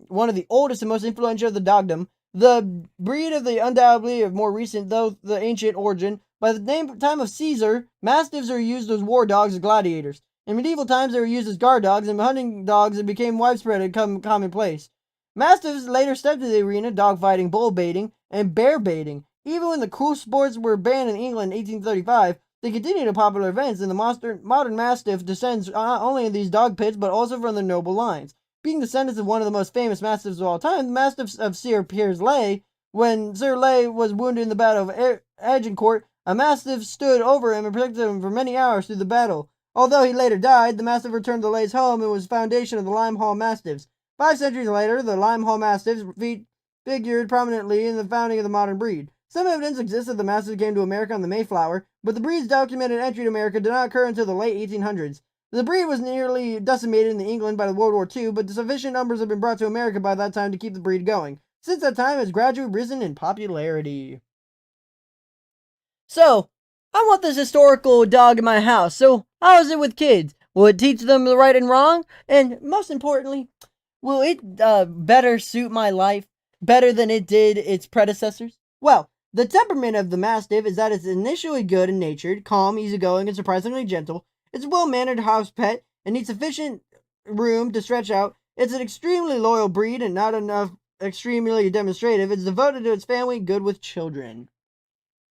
A: one of the oldest and most influential of the dogdom, the breed of the undoubtedly of more recent, though the ancient origin. By the time of Caesar, Mastiffs are used as war dogs and gladiators. In medieval times, they were used as guard dogs and hunting dogs and became widespread and commonplace. Mastiffs later stepped into the arena, dogfighting, bull baiting, and bear baiting. Even when the cruel sports were banned in England in 1835, they continued in popular events, and the modern Mastiff descends not only in these dog pits, but also from their noble lines. Being descendants of one of the most famous Mastiffs of all time, the Mastiffs of Sir Piers Lay, When Sir Leigh was wounded in the Battle of Agincourt, a Mastiff stood over him and protected him for many hours through the battle. Although he later died, the Mastiff returned to Leigh's home and was the foundation of the Lime Hall Mastiffs. 5 centuries later, the Lime Hall Mastiffs figured prominently in the founding of the modern breed. Some evidence exists that the Mastiffs came to America on the Mayflower, but the breed's documented entry to America did not occur until the late 1800s. The breed was nearly decimated in England by World War II, but sufficient numbers have been brought to America by that time to keep the breed going. Since that time, it has gradually risen in popularity.
C: So, I want this historical dog in my house. So, how is it with kids? Will it teach them the right and wrong? And most importantly, will it better suit my life better than it did its predecessors?
A: Well, the temperament of the Mastiff is that it's initially good and natured, calm, easygoing, and surprisingly gentle. It's a well-mannered house pet and needs sufficient room to stretch out. It's an extremely loyal breed and not enough extremely demonstrative. It's devoted to its family, good with children.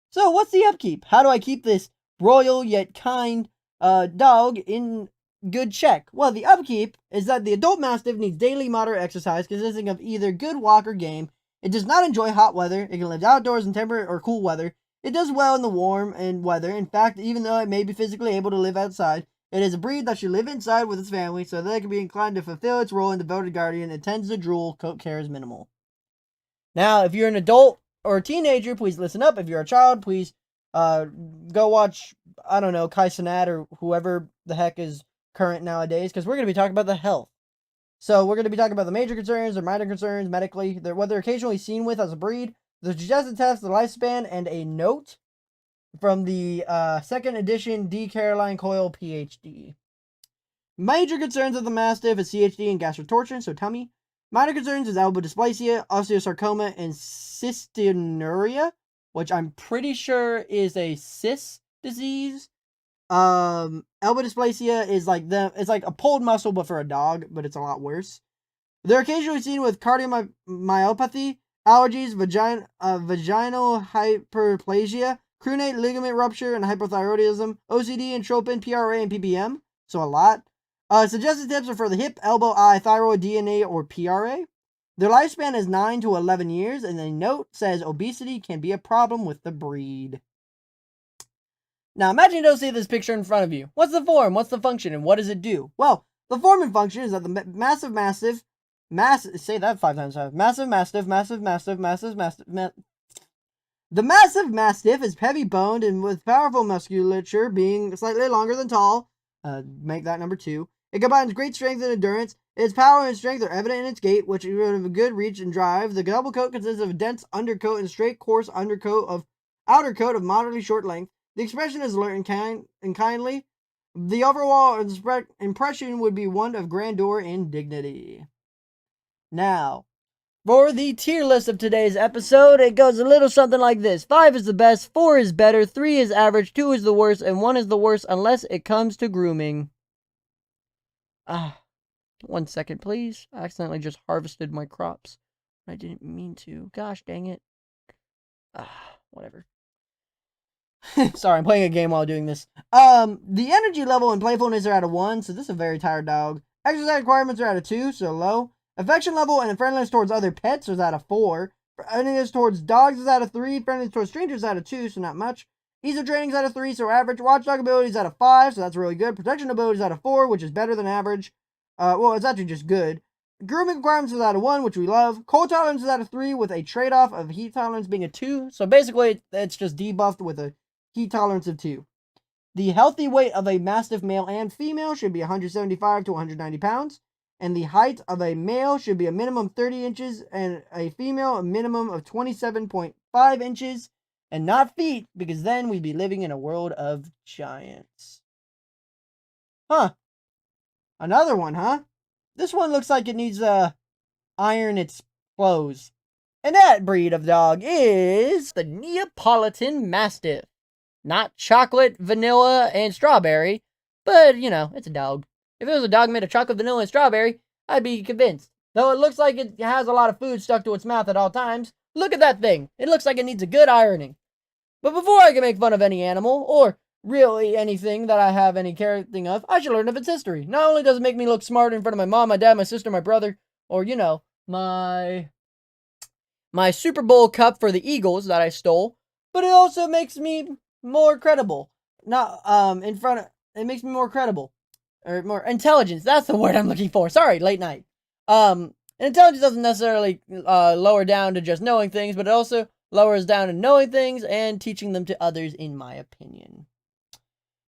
A: So, what's the upkeep? How do I keep this royal yet kind dog in good check? Well, the upkeep is that the adult Mastiff needs daily moderate exercise consisting of either good walk or game. It does not enjoy hot weather. It can live outdoors in temperate or cool weather. It does well in the warm and weather. In fact, even though it may be physically able to live outside, it is a breed that should live inside with its family so that it can be inclined to fulfill its role in devoted guardian. It tends to drool. Coat care is minimal.
C: Now, if you're an adult or a teenager, please listen up. If you're a child, please go watch, I don't know, Kai Cenat or whoever the heck is current nowadays, because we're going to be talking about the health. So we're going to be talking about the major concerns or minor concerns medically, what they're occasionally seen with as a breed, the suggested test, the lifespan, and a note from the second edition D. Caroline Coyle, PhD.
A: Major concerns of the Mastiff is CHD and gastric torsion, so tummy. Minor concerns is elbow dysplasia, osteosarcoma, and cystinuria,
C: which I'm pretty sure is a cyst disease.
A: Elbow dysplasia is it's like a pulled muscle, but for a dog, but it's a lot worse. They're occasionally seen with cardiomyopathy, allergies, vaginal hyperplasia, crunate ligament rupture, and hypothyroidism, OCD, entropin, PRA, and PPM. So a lot. Suggested tips are for the hip, elbow, eye, thyroid, DNA, or PRA. Their lifespan is 9 to 11 years, and the note says obesity can be a problem with the breed.
C: Now, imagine you don't see this picture in front of you. What's the form? What's the function? And what does it do?
A: Well, the form and function is that the massive Mastiff, say that 5 times fast. The massive Mastiff is heavy boned and with powerful musculature, being slightly longer than tall. Make that number 2. It combines great strength and endurance. Its power and strength are evident in its gait, which is of a good reach and drive. The double coat consists of a dense undercoat and straight, coarse outer coat of moderately short length. The expression is alert and kindly. The overall impression would be one of grandeur and dignity.
C: Now, for the tier list of today's episode, it goes a little something like this. 5 is the best, 4 is better, 3 is average, 2 is the worst, and 1 is the worst unless it comes to grooming. 1 second, please. I accidentally just harvested my crops. I didn't mean to. Gosh, dang it. Whatever.
A: Sorry, I'm playing a game while doing this. The energy level and playfulness are at a 1, so this is a very tired dog. Exercise requirements are at a 2, so low. Affection level and friendliness towards other pets is at a 4. Friendliness towards dogs is at a 3. Friendliness towards strangers is at a 2, so not much. Ease of training is at a 3, so average. Watchdog ability is at a 5, so that's really good. Protection ability is at a 4, which is better than average. Well, it's actually just good. Grooming requirements is at a 1, which we love. Cold tolerance is at a 3, with a trade-off of heat tolerance being a 2. So basically, it's just debuffed with a heat tolerance of 2. The healthy weight of a Mastiff male and female should be 175 to 190 pounds. And the height of a male should be a minimum 30 inches and a female a minimum of 27.5 inches. And not feet, because then we'd be living in a world of giants. Huh. Another one, huh? This one looks like it needs to iron its clothes. And that breed of dog is
C: the Neapolitan Mastiff. Not chocolate, vanilla, and strawberry, but, it's a dog. If it was a dog made of chocolate, vanilla, and strawberry, I'd be convinced. Though it looks like it has a lot of food stuck to its mouth at all times. Look at that thing. It looks like it needs a good ironing. But before I can make fun of any animal, or really anything that I have any caring of, I should learn of its history. Not only does it make me look smart in front of my mom, my dad, my sister, my brother, or, my
A: my Super Bowl cup for the Eagles that I stole, but it also makes me more credible. Not it makes me more credible or more intelligence. That's the word I'm looking for. Sorry, late night. Intelligence doesn't necessarily lower down to just knowing things, but it also lowers down to knowing things and teaching them to others, in my opinion.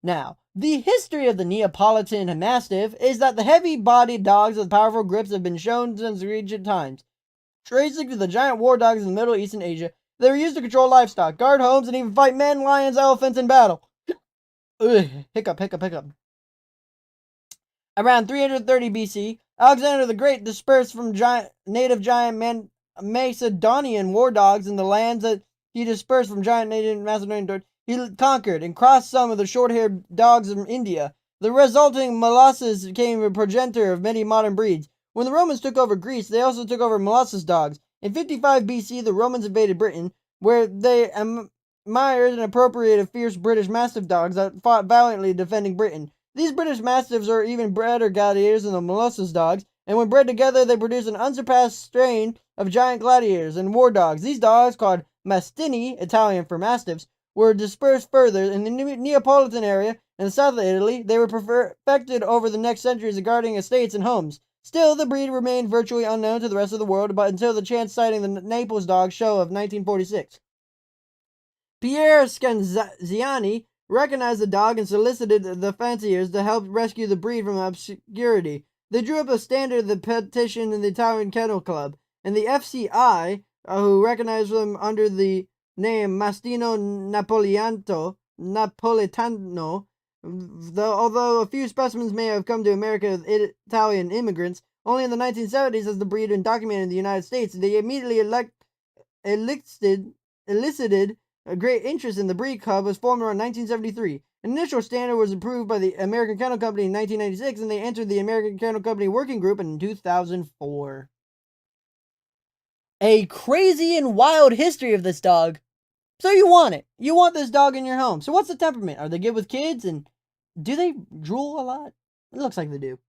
A: Now, the history of the Neapolitan Mastiff is that the heavy-bodied dogs with powerful grips have been shown since ancient times. Tracing to the giant war dogs in the Middle East and Asia, they were used to control livestock, guard homes, and even fight men, lions, elephants in battle. Ugh, hiccup. Around 330 BC, Alexander the Great dispersed from native giant Macedonian war dogs in the lands that he dispersed from giant native Macedonian dogs. He conquered and crossed some of the short-haired dogs from India. The resulting molossus became a progenitor of many modern breeds. When the Romans took over Greece, they also took over molossus dogs. In 55 BC, the Romans invaded Britain, where they admired and appropriated fierce British Mastiff dogs that fought valiantly defending Britain. These British Mastiffs are even better gladiators than the molossus dogs, and when bred together, they produce an unsurpassed strain of giant gladiators and war dogs. These dogs, called Mastini, Italian for Mastiffs, were dispersed further in the Neapolitan area in the south of Italy. They were perfected over the next centuries of guarding estates and homes. Still, the breed remained virtually unknown to the rest of the world until the chance sighting the Naples Dog Show of 1946. Pier Scanziani recognized the dog and solicited the fanciers to help rescue the breed from obscurity. They drew up a standard of the petition in the Italian Kennel Club, and the FCI, who recognized them under the name Mastino Napolitano, although a few specimens may have come to America with Italian immigrants, only in the 1970s has the breed been documented in the United States. They immediately elicited a great interest in the breed. Club was formed around 1973. An initial standard was approved by the American Kennel Company in 1996, and they entered the American Kennel Company Working Group in 2004. A crazy and wild history of this dog. So you want it. You want this dog in your home. So what's the temperament? Are they good with kids? And do they drool a lot? It looks like they do.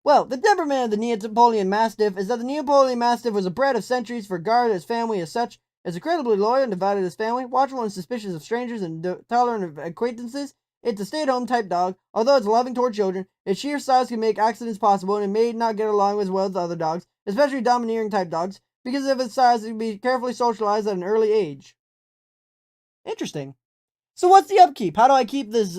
A: Well, the temperament of the Neapolitan Mastiff is that the Neapolitan Mastiff was a bred of centuries for guard his family as such. It's incredibly loyal and devoted to his family, watchful and suspicious of strangers and tolerant of acquaintances. It's a stay-at-home type dog. Although it's loving toward children, its sheer size can make accidents possible, and it may not get along as well as other dogs, especially domineering type dogs. Because of its size, it can be carefully socialized at an early age. Interesting. So what's the upkeep? How do I keep this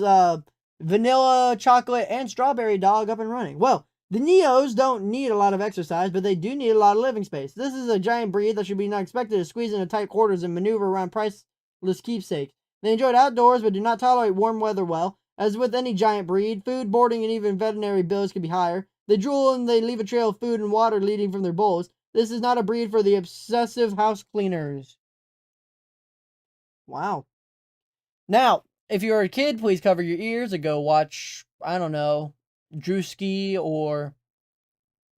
A: vanilla, chocolate, and strawberry dog up and running? Well, the Neos don't need a lot of exercise, but they do need a lot of living space. This is a giant breed that should be not expected to squeeze into tight quarters and maneuver around priceless keepsakes. They enjoy outdoors, but do not tolerate warm weather well. As with any giant breed, food, boarding, and even veterinary bills can be higher. They drool and they leave a trail of food and water leading from their bowls. This is not a breed for the obsessive house cleaners. Wow. Now, if you're a kid, please cover your ears and go watch, I don't know, Drewski or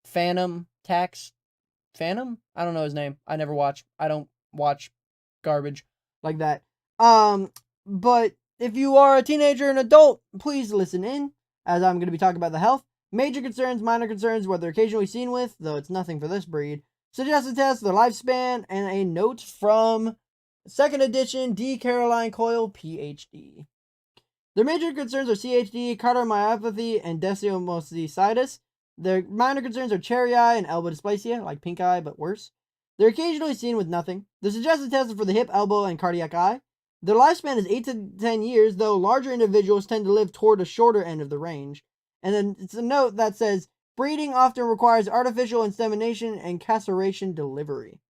A: Phantom Tax. Phantom? I don't know his name. I don't watch garbage like that. But if you are a teenager and adult, please listen in, as I'm going to be talking about the health. Major concerns, minor concerns, what they're occasionally seen with, though it's nothing for this breed. Suggested tests, their lifespan, and a note from 2nd edition D. Caroline Coyle, PhD. Their major concerns are CHD, cardiomyopathy, and desmocystitis. Their minor concerns are cherry eye and elbow dysplasia, like pink eye, but worse. They're occasionally seen with nothing. The suggested tests are for the hip, elbow, and cardiac eye. Their lifespan is 8 to 10 years, though larger individuals tend to live toward a shorter end of the range. And then it's a note that says, breeding often requires artificial insemination and castration delivery.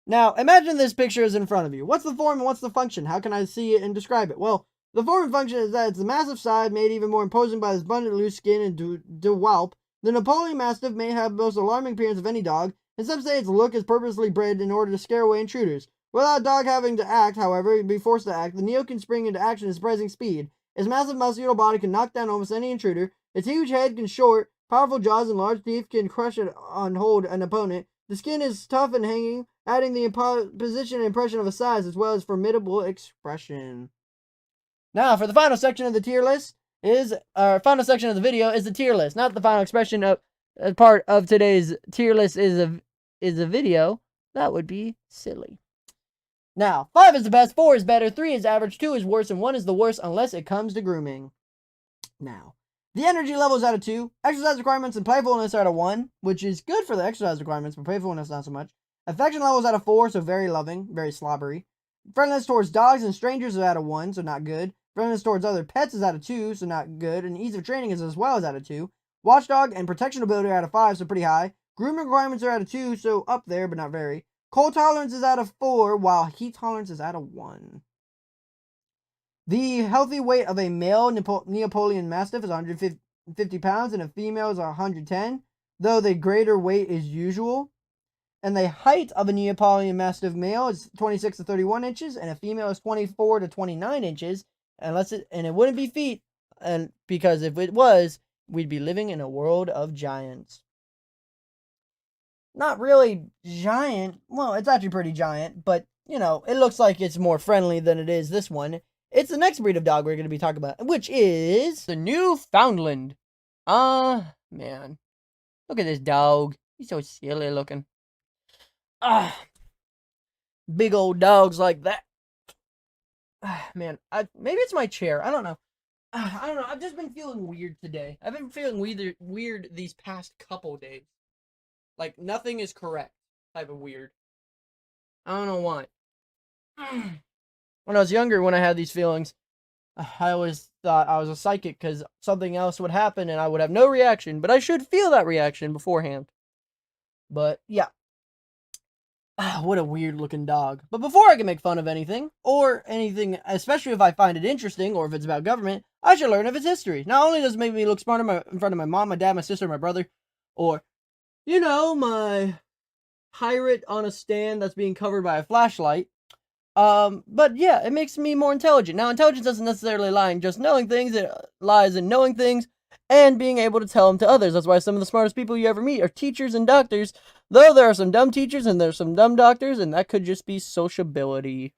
A: Now, imagine this picture is in front of you. What's the form and what's the function? How can I see it and describe it? Well, the form and function is that it's the massive side made even more imposing by its abundant loose skin and dewalp. The Napoleon Mastiff may have the most alarming appearance of any dog, and some say its look is purposely bred in order to scare away intruders. Without a dog having to act, however, be forced to act, the Neo can spring into action at surprising speed. Its massive muscular body can knock down almost any intruder. Its huge head can short, powerful jaws and large teeth can crush and hold an opponent. The skin is tough and hanging, adding the position and impression of a size as well as formidable expression. Now, for the final section of the tier list final section of the video is the tier list, not the final expression of part of today's tier list is
D: is a video, that would be silly. Now, 5 is the best, 4 is better, 3 is average, 2 is worse, and 1 is the worst unless it comes to grooming. Now, the energy level is out of 2. Exercise requirements and playfulness are out of 1, which is good for the exercise requirements, but playfulness not so much. Affection level is out of 4, so very loving, very slobbery. Friendliness towards dogs and strangers is out of 1, so not good. Friendliness towards other pets is out of 2, so not good. And ease of training is as well as out of 2. Watchdog and protection ability are out of 5, so pretty high. Grooming requirements are out of 2, so up there, but not very. Cold tolerance is out of 4, while heat tolerance is out of 1. The healthy weight of a male Neapolitan Mastiff is 150 pounds, and a female is 110, though the greater weight is usual. And the height of a Neapolitan Mastiff male is 26 to 31 inches, and a female is 24 to 29 inches, and it wouldn't be feet, and because if it was, we'd be living in a world of giants. Not really giant. Well, it's actually pretty giant, but, it looks like it's more friendly than it is this one. It's the next breed of dog we're going to be talking about, which is the Newfoundland. Man. Look at this dog. He's so silly looking. Big old dogs like that. Man, maybe it's my chair. I don't know. I've just been feeling weird today. I've been feeling weird these past couple days. Like, nothing is correct type of weird. I don't know why. When I was younger, when I had these feelings, I always thought I was a psychic because something else would happen and I would have no reaction, but I should feel that reaction beforehand. But, yeah. What a weird looking dog. But before I can make fun of anything, or anything, especially if I find it interesting, or if it's about government, I should learn of its history. Not only does it make me look smart in front of my mom, my dad, my sister, my brother, or, my pirate on a stand that's being covered by a flashlight. But yeah, it makes me more intelligent. Now, intelligence doesn't necessarily lie in just knowing things. It lies in knowing things and being able to tell them to others. That's why some of the smartest people you ever meet are teachers and doctors, though there are some dumb teachers and there's some dumb doctors, and that could just be sociability.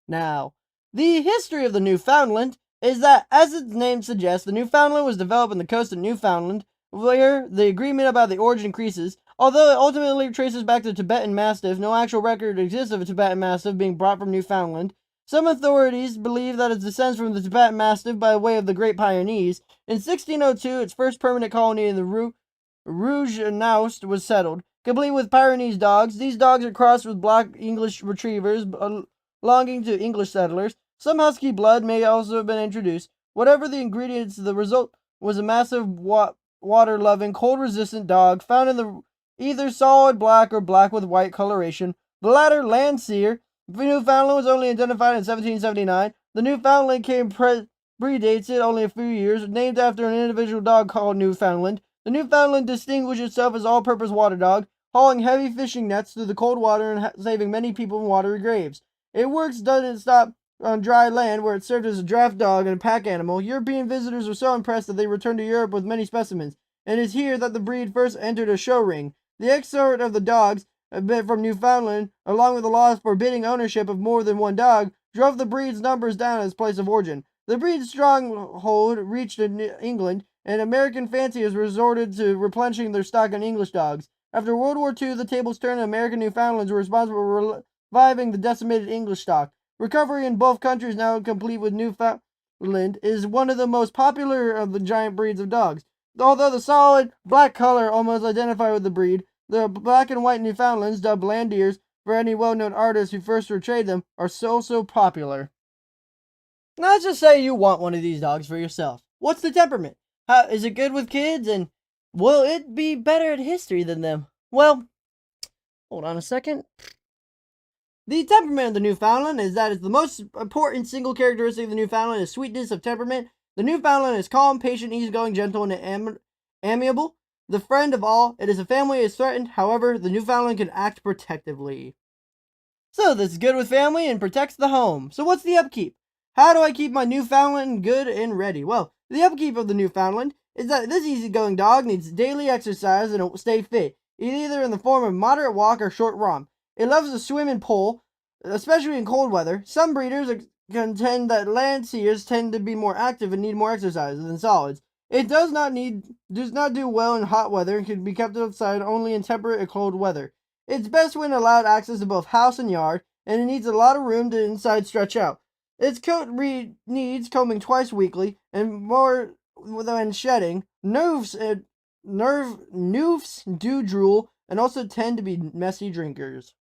D: Now, the history of the Newfoundland is that, as its name suggests, the Newfoundland was developed on the coast of Newfoundland, where the agreement about the origin increases. Although it ultimately traces back to the Tibetan Mastiff, no actual record exists of a Tibetan Mastiff being brought from Newfoundland. Some authorities believe that it descends from the Tibetan Mastiff by way of the Great Pyrenees. In 1602, its first permanent colony in the Rouge Naust was settled, complete with Pyrenees dogs. These dogs are crossed with black English retrievers belonging to English settlers. Some husky blood may also have been introduced. Whatever the ingredients, the result was a massive water-loving, cold-resistant dog found in the either solid black or black with white coloration. The latter, Landseer. Newfoundland was only identified in 1779. The Newfoundland predates it only a few years, named after an individual dog called Newfoundland. The Newfoundland distinguished itself as all-purpose water dog, hauling heavy fishing nets through the cold water and saving many people from watery graves. Its work doesn't stop on dry land, where it served as a draft dog and a pack animal. European visitors were so impressed that they returned to Europe with many specimens, and it is here that the breed first entered a show ring. The export of the dogs from Newfoundland, along with the laws forbidding ownership of more than one dog, drove the breed's numbers down at its place of origin. The breed's stronghold reached England, and American fanciers resorted to replenishing their stock on English dogs. After World War II, the tables turned and American Newfoundlands were responsible for reviving the decimated English stock. Recovery in both countries, now complete with Newfoundland, is one of the most popular of the giant breeds of dogs. Although the solid black color almost identified with the breed, the black and white Newfoundlands, dubbed Landiers for any well-known artists who first portrayed them, are so popular. Now let's just say you want one of these dogs for yourself. What's the temperament? How is it good with kids, and will it be better at history than them? Well, hold on a second. The temperament of the Newfoundland is that it's the most important single characteristic of the Newfoundland is sweetness of temperament. The Newfoundland is calm, patient, easygoing, gentle, and amiable. The friend of all, it is a family is threatened. However, the Newfoundland can act protectively. So this is good with family and protects the home. So what's the upkeep? How do I keep my Newfoundland good and ready? Well, the upkeep of the Newfoundland is that this easygoing dog needs daily exercise and stay fit, either in the form of moderate walk or short romp. It loves to swim and pull, especially in cold weather. Some breeders contend that Landseers tend to be more active and need more exercise than solids.
C: It does not do well in hot weather and can be kept outside only in temperate and cold weather. It's best when allowed access to both house and yard, and it needs a lot of room to inside stretch out. Its coat needs combing twice weekly, and more than shedding. Noofs do drool and also tend to be messy drinkers.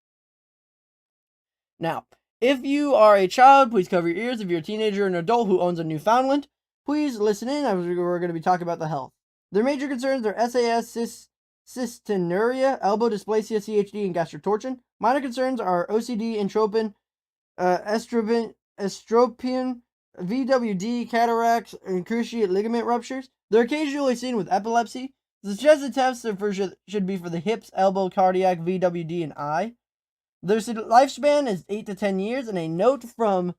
C: Now, if you are a child, please cover your ears. If you're a teenager or an adult who owns a Newfoundland, please listen in as we're going to be talking about the health. Their major concerns are SAS, cystinuria, elbow dysplasia, CHD, and gastrotorsion. Minor concerns are OCD, entropin, estropion, VWD, cataracts, and cruciate ligament ruptures. They're occasionally seen with epilepsy. The suggested tests should be for the hips, elbow, cardiac, VWD, and eye. Their lifespan is 8 to 10 years, and a note from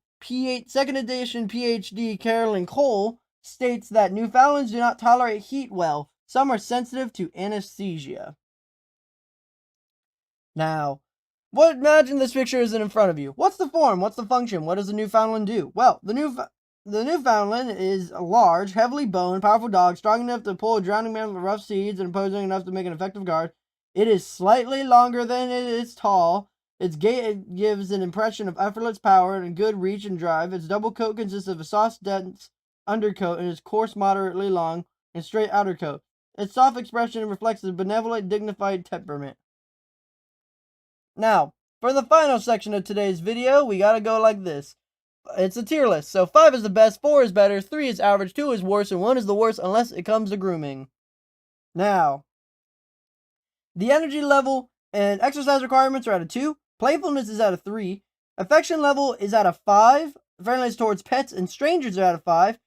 C: second edition PhD Carolyn Cole states that Newfoundlands do not tolerate heat well. Some are sensitive to anesthesia. Now, imagine this picture isn't in front of you. What's the form? What's the function? What does the Newfoundland do? Well, the Newfoundland is a large, heavily boned, powerful dog, strong enough to pull a drowning man with rough seas and imposing enough to make an effective guard. It is slightly longer than it is tall. Its gait gives an impression of effortless power and good reach and drive. Its double coat consists of a soft, dense undercoat and its coarse, moderately long, and straight outer coat. Its soft expression reflects a benevolent, dignified temperament. Now, for the final section of today's video, we gotta go like this. It's a tier list. So 5 is the best, 4 is better, 3 is average, 2 is worse, and 1 is the worst unless it comes to grooming. Now, the energy level and exercise requirements are at a 2. Playfulness is at a 3. Affection level is at a 5. Friendliness towards pets and strangers are at a 5.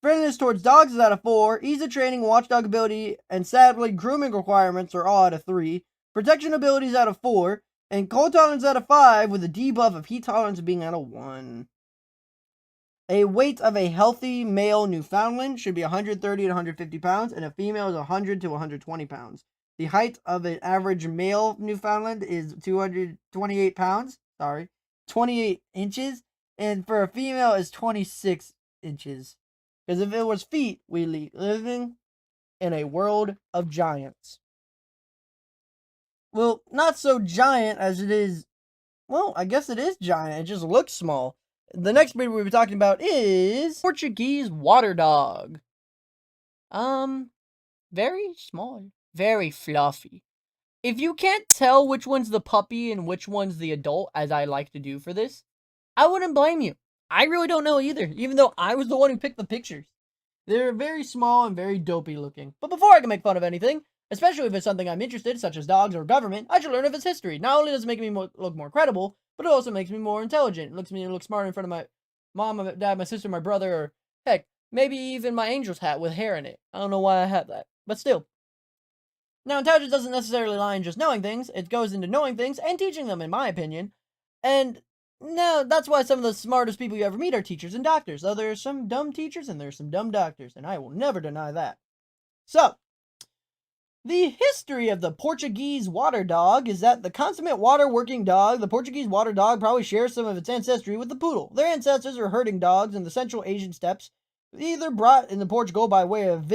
C: Friendliness towards dogs is at a 4. Ease of training, watchdog ability, and sadly, grooming requirements are all at a 3. Protection ability is at a 4. And cold tolerance at a 5, with a debuff of heat tolerance being at a 1. A weight of a healthy male Newfoundland should be 130 to 150 pounds, and a female is 100 to 120 pounds. The height of an average male Newfoundland is 228 pounds, 28 inches, and for a female is 26 inches. Because if it was feet, we'd be living in a world of giants. Well, not so giant as it is. Well, I guess it is giant. It just looks small. The next breed we'll be talking about is
D: Portuguese water dog. Very small, very fluffy. If you can't tell which one's the puppy and which one's the adult, as I like to do for this, I wouldn't blame you. I really don't know either, even though I was the one who picked the pictures.
C: They're very small and very dopey looking.
D: But before I can make fun of anything, especially if it's something I'm interested in, such as dogs or government, I should learn of its history. Not only does it make me look more credible, but it also makes me more intelligent. It makes me look smarter in front of my mom, my dad, my sister, my brother, or heck, maybe even my angel's hat with hair in it. I don't know why I have that, but still. Now, intelligence doesn't necessarily lie in just knowing things. It goes into knowing things and teaching them, in my opinion. And now, that's why some of the smartest people you ever meet are teachers and doctors. Though there are some dumb teachers and there are some dumb doctors, and I will never deny that. So, the history of the Portuguese water dog is that the consummate water-working dog, the Portuguese water dog probably shares some of its ancestry with the poodle. Their ancestors were herding dogs in the Central Asian steppes, either brought into Portugal by way of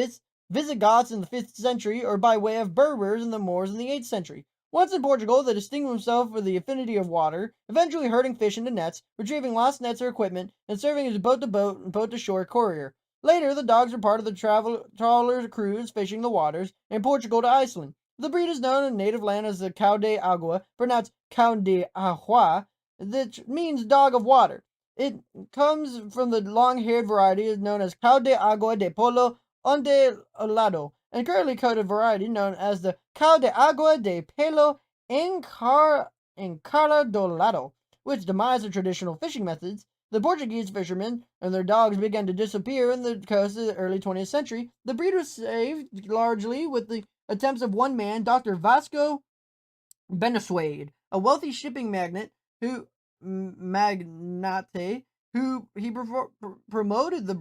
D: Visigoths in the 5th century or by way of Berbers and the Moors in the 8th century. Once in Portugal, they distinguished themselves for the affinity of water, eventually herding fish into nets, retrieving lost nets or equipment, and serving as a boat-to-boat and boat-to-shore courier. Later, the dogs were part of the trawler crews fishing the waters in Portugal to Iceland. The breed is known in native land as the Cão de Água, pronounced Cão de Água, which means dog of water. It comes from the long-haired variety known as Cão de Água de Polo Ondulado, and currently coated variety known as the Cão de Água de Pelo Encarado, which demised the traditional fishing methods. The Portuguese fishermen and their dogs began to disappear in the coast of the early 20th century. The breed was saved largely with the attempts of one man, Dr. Vasco Beneswade, a wealthy shipping magnate who promoted the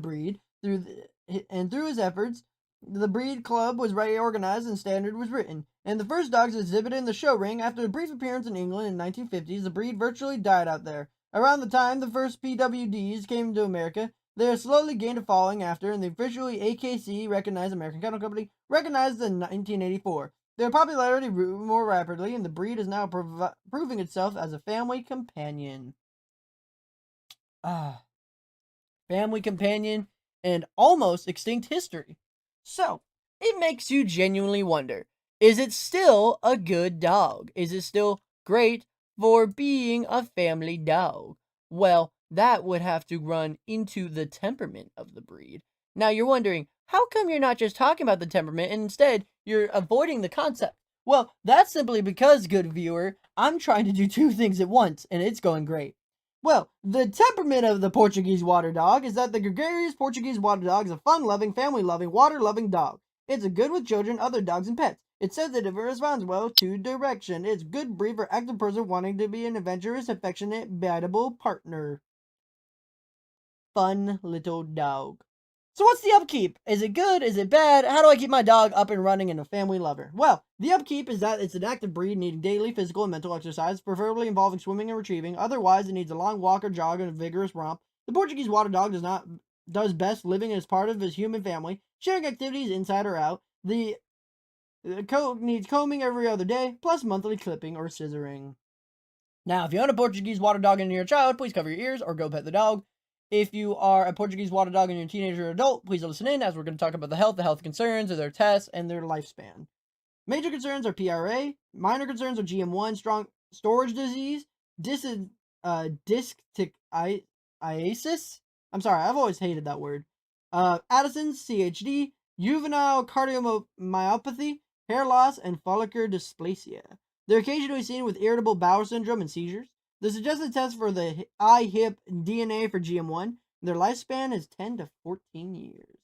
D: breed through his efforts. The breed club was reorganized and standard was written, and the first dogs exhibited in the show ring. After a brief appearance in England in the 1950s, the breed virtually died out there. Around the time the first PWDs came to America,
C: They are slowly gained a following after, and the officially AKC recognized American Kennel Company recognized in 1984. Their popularity grew more rapidly, and the breed is now proving itself as a family companion. Family companion and almost extinct history. So, it makes you genuinely wonder, is it still a good dog? Is it still great for being a family dog? Well, that would have to run into the temperament of the breed. Now you're wondering, how come you're not just talking about the temperament and instead you're avoiding the concept? Well, that's simply because, good viewer, I'm trying to do two things at once, and it's going great. Well, the temperament of the Portuguese water dog is that the gregarious Portuguese water dog is a fun-loving, family-loving, water-loving dog. It's a good with children, other dogs, and pets. It's sensitive and responds well to direction. It's a good breed for active person wanting to be an adventurous, affectionate, biteable partner. Fun little dog. So what's the upkeep? Is it good? Is it bad? How do I keep my dog up and running and a family lover? Well, the upkeep is that it's an active breed needing daily physical and mental exercise, preferably involving swimming and retrieving. Otherwise, it needs a long walk or jog and a vigorous romp. The Portuguese water dog does best living as part of his human family, sharing activities inside or out. The coat needs combing every other day, plus monthly clipping or scissoring. Now, if you own a Portuguese water dog and you're a child, please cover your ears or go pet the dog. If you are a Portuguese water dog and you're a teenager or adult, please listen in as we're going to talk about the health concerns of their tests and their lifespan. Major concerns are PRA. Minor concerns are GM1, strong storage disease, disctichiasis. I'm sorry, I've always hated that word. Addison's, CHD, juvenile cardiomyopathy, hair loss, and follicular dysplasia. They're occasionally seen with irritable bowel syndrome and seizures. The suggested test for the eye, hip, DNA for GM1, their lifespan is 10 to 14 years.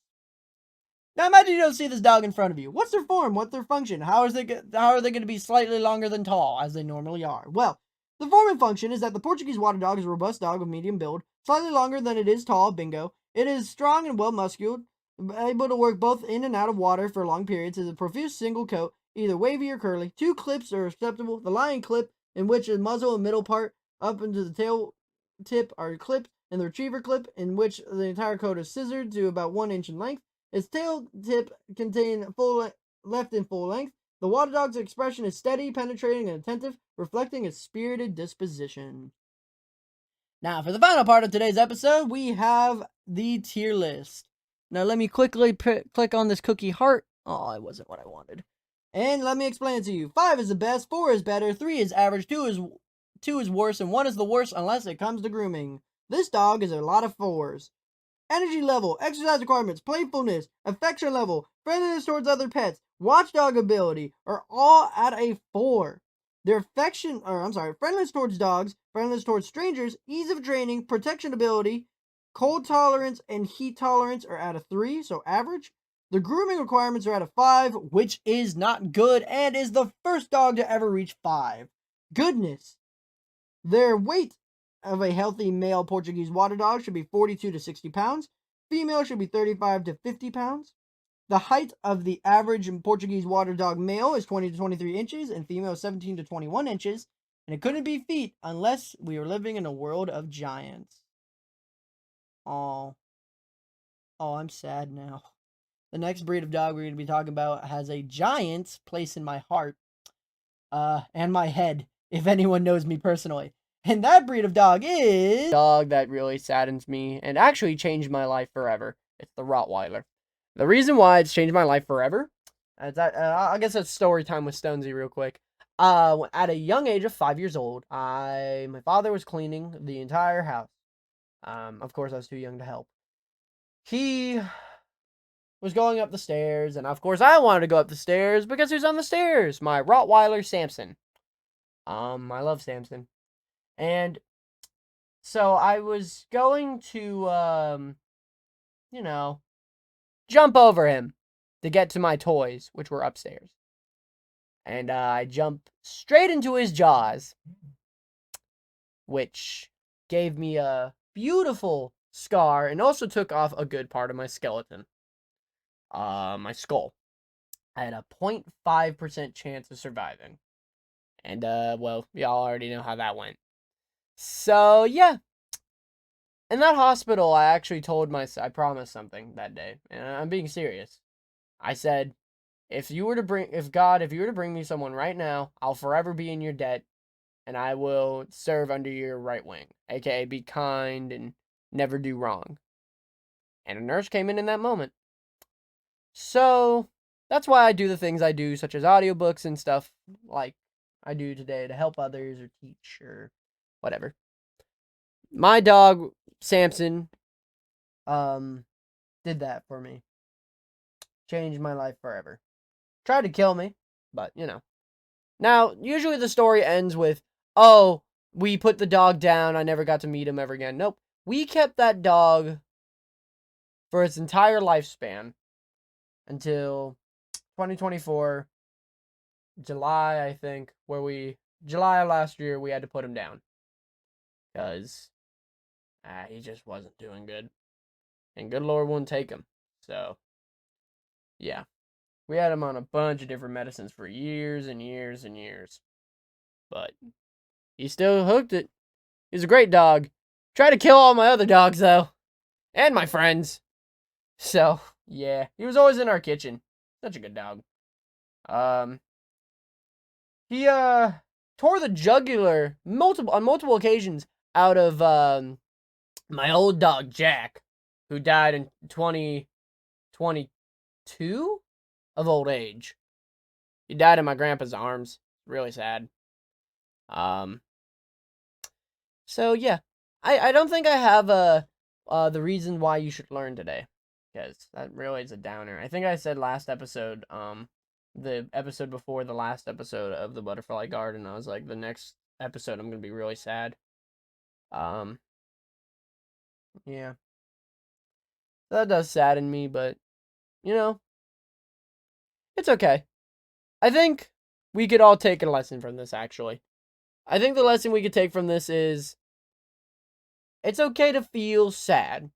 C: Now imagine you don't see this dog in front of you. What's their form? What's their function? How are they going to be slightly longer than tall, as they normally are? Well, the form and function is that the Portuguese water dog is a robust dog of medium build, slightly longer than it is tall, bingo. It is strong and well-muscled, able to work both in and out of water for long periods. It is a profuse single coat, either wavy or curly. 2 clips are acceptable. The lion clip, in which the muzzle and middle part up into the tail tip are clipped, and the retriever clip, in which the entire coat is scissored to about 1 inch in length. Its tail tip contains left in full length. The water dog's expression is steady, penetrating, and attentive, reflecting its spirited disposition. Now, for the final part of today's episode, we have the tier list. Now, let me quickly click on this cookie heart. Oh, it wasn't what I wanted. And let me explain it to you. 5 is the best, 4 is better, 3 is average, 2 is worse, and 1 is the worst unless it comes to grooming. This dog is a lot of 4s. Energy level, exercise requirements, playfulness, affection level, friendliness towards other pets, watchdog ability are all at a 4. Their friendliness towards dogs, friendliness towards strangers, ease of training, protection ability, cold tolerance, and heat tolerance are at a 3, so average. The grooming requirements are at a 5, which is not good and is the first dog to ever reach 5. Goodness. Their weight of a healthy male Portuguese water dog should be 42 to 60 pounds. Female should be 35 to 50 pounds. The height of the average Portuguese water dog male is 20 to 23 inches and female 17 to 21 inches. And it couldn't be feet unless we were living in a world of giants. Oh, I'm sad now. The next breed of dog we're going to be talking about has a giant's place in my heart. And my head, if anyone knows me personally. And that breed of dog is...
D: Dog that really saddens me and actually changed my life forever. It's the Rottweiler. The reason why it's changed my life forever is that, I guess it's story time with Stonesy real quick. At a young age of 5 years old, my father was cleaning the entire house. Of course, I was too young to help. He was going up the stairs, and of course, I wanted to go up the stairs because who's on the stairs? My Rottweiler, Samson. I love Samson. And so I was going to, jump over him to get to my toys, which were upstairs. And I jumped straight into his jaws, which gave me a beautiful scar and also took off a good part of my skeleton. My skull. I had a 0.5% chance of surviving. And, y'all already know how that went. So, yeah.
C: In that hospital, I actually told I promised something that day, and I'm being serious. I said, if you were to bring me someone right now, I'll forever be in your debt, and I will serve under your right wing, aka be kind and never do wrong. And a nurse came in that moment. So, that's why I do the things I do, such as audiobooks and stuff like I do today to help others or teach or whatever. My dog, Samson, did that for me. Changed my life forever. Tried to kill me, but you know. Now, usually the story ends with, oh, we put the dog down, I never got to meet him ever again. Nope. We kept that dog for its entire lifespan until 2024, July, I think, July of last year, we had to put him down. Because he just wasn't doing good. And good Lord wouldn't take him. So, yeah. We had him on a bunch of different medicines for years and years and years. But he still hooked it. He's a great dog. Tried to kill all my other dogs, though. And my friends. So, yeah. He was always in our kitchen. Such a good dog. He, tore the jugular on multiple occasions out of, my old dog, Jack, who died in 2022 of old age. He died in my grandpa's arms. Really sad. So yeah, I don't think I have the reason why you should learn today, because that really is a downer. I think I said last episode, the episode before the last episode of the Butterfly Garden, I was like, the next episode I'm gonna be really sad. Yeah, that does sadden me, but you know, it's okay. I think we could all take a lesson from this, actually. I think the lesson we could take from this is it's okay to feel sad,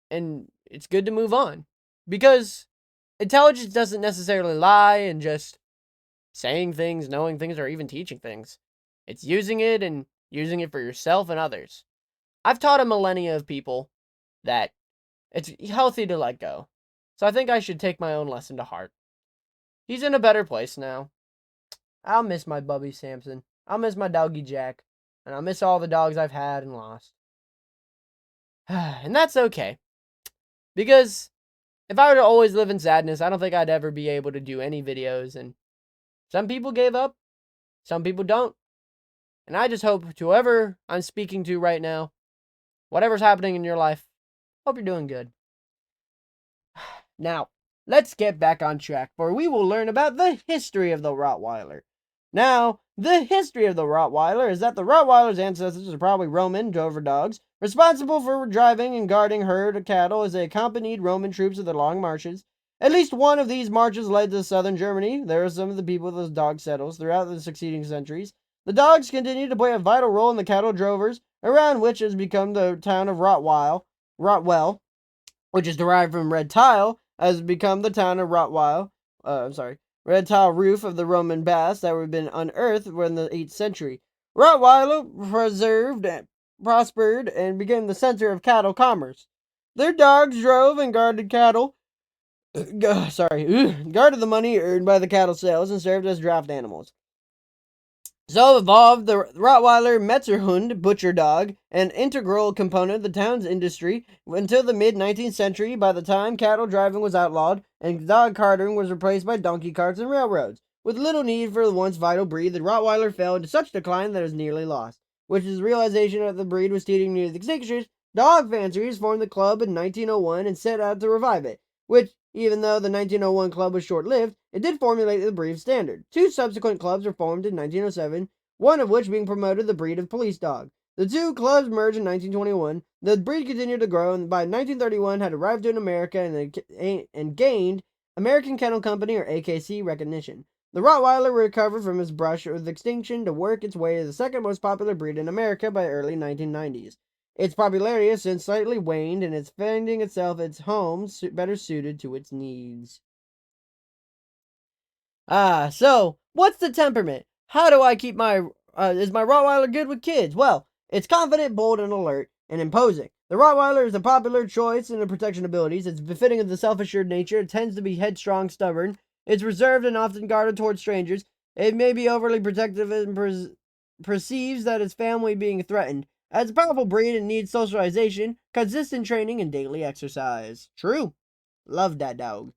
C: and it's good to move on. Because intelligence doesn't necessarily lie in just saying things, knowing things, or even teaching things. It's using it and using it for yourself and others. I've taught a millennia of people that it's healthy to let go. So I think I should take my own lesson to heart. He's in a better place now. I'll miss my Bubby Samson. I'll miss my doggy Jack. And I'll miss all the dogs I've had and lost. And that's okay. Because if I were to always live in sadness, I don't think I'd ever be able to do any videos. And some people gave up. Some people don't. And I just hope to whoever I'm speaking to right now, whatever's happening in your life, hope you're doing good. Now, let's get back on track, for we will learn about the history of the Rottweiler. Now, the history of the Rottweiler is that the Rottweiler's ancestors are probably Roman drover dogs, responsible for driving and guarding herd of cattle as they accompanied Roman troops of the long marches. At least one of these marches led to southern Germany. There are some of the people those dog settles throughout the succeeding centuries. The dogs continued to play a vital role in the cattle drovers, around which has become the town of Rottwell, which is derived from red tile, has become the town of red tile roof of the Roman baths that had been unearthed in the 8th century. Rottweiler preserved, prospered, and became the center of cattle commerce. Their dogs drove and guarded cattle, guarded the money earned by the cattle sales and served as draft animals. So evolved the Rottweiler Metzgerhund butcher dog, an integral component of the town's industry until the mid-19th century, by the time cattle driving was outlawed and dog carting was replaced by donkey carts and railroads. With little need for the once vital breed, the Rottweiler fell into such decline that it was nearly lost. Which is the realization that the breed was teetering near the extinction, dog fanciers formed the club in 1901 and set out to revive it, which, even though the 1901 club was short-lived, it did formulate the breed standard. 2 subsequent clubs were formed in 1907, one of which being promoted the breed of police dog. The 2 clubs merged in 1921. The breed continued to grow, and by 1931 had arrived in America and gained American Kennel Company, or AKC, recognition. The Rottweiler recovered from its brush with extinction to work its way as the second most popular breed in America by early 1990s. Its popularity has since slightly waned, and it's finding itself its home better suited to its needs. So, what's the temperament? How do I keep is my Rottweiler good with kids? Well, it's confident, bold, and alert, and imposing. The Rottweiler is a popular choice in the protection abilities. It's befitting of the self-assured nature. It tends to be headstrong, stubborn. It's reserved and often guarded towards strangers. It may be overly protective and perceives that its family being threatened. As a powerful breed, it needs socialization, consistent training, and daily exercise. True. Love that dog.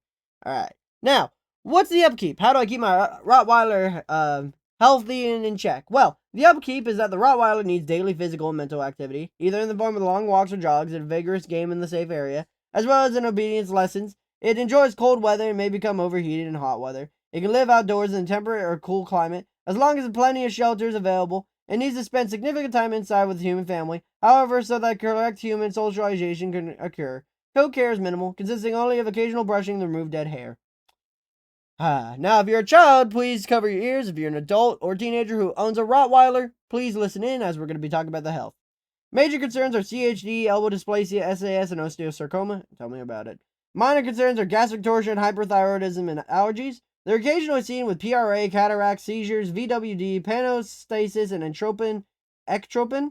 C: Alright. Now, what's the upkeep? How do I keep my Rottweiler healthy and in check? Well, the upkeep is that the Rottweiler needs daily physical and mental activity, either in the form of long walks or jogs, and a vigorous game in the safe area, as well as in obedience lessons. It enjoys cold weather and may become overheated in hot weather. It can live outdoors in a temperate or cool climate, as long as plenty of shelter is available. It needs to spend significant time inside with the human family, however, so that correct human socialization can occur. Co-care is minimal, consisting only of occasional brushing to remove dead hair. Now, if you're a child, please cover your ears. If you're an adult or teenager who owns a Rottweiler, please listen in, as we're going to be talking about the health. Major concerns are CHD, elbow dysplasia, SAS, and osteosarcoma. Tell me about it. Minor concerns are gastric torsion, hyperthyroidism, and allergies. They're occasionally seen with PRA, cataracts, seizures, VWD, panostasis, and ectropin.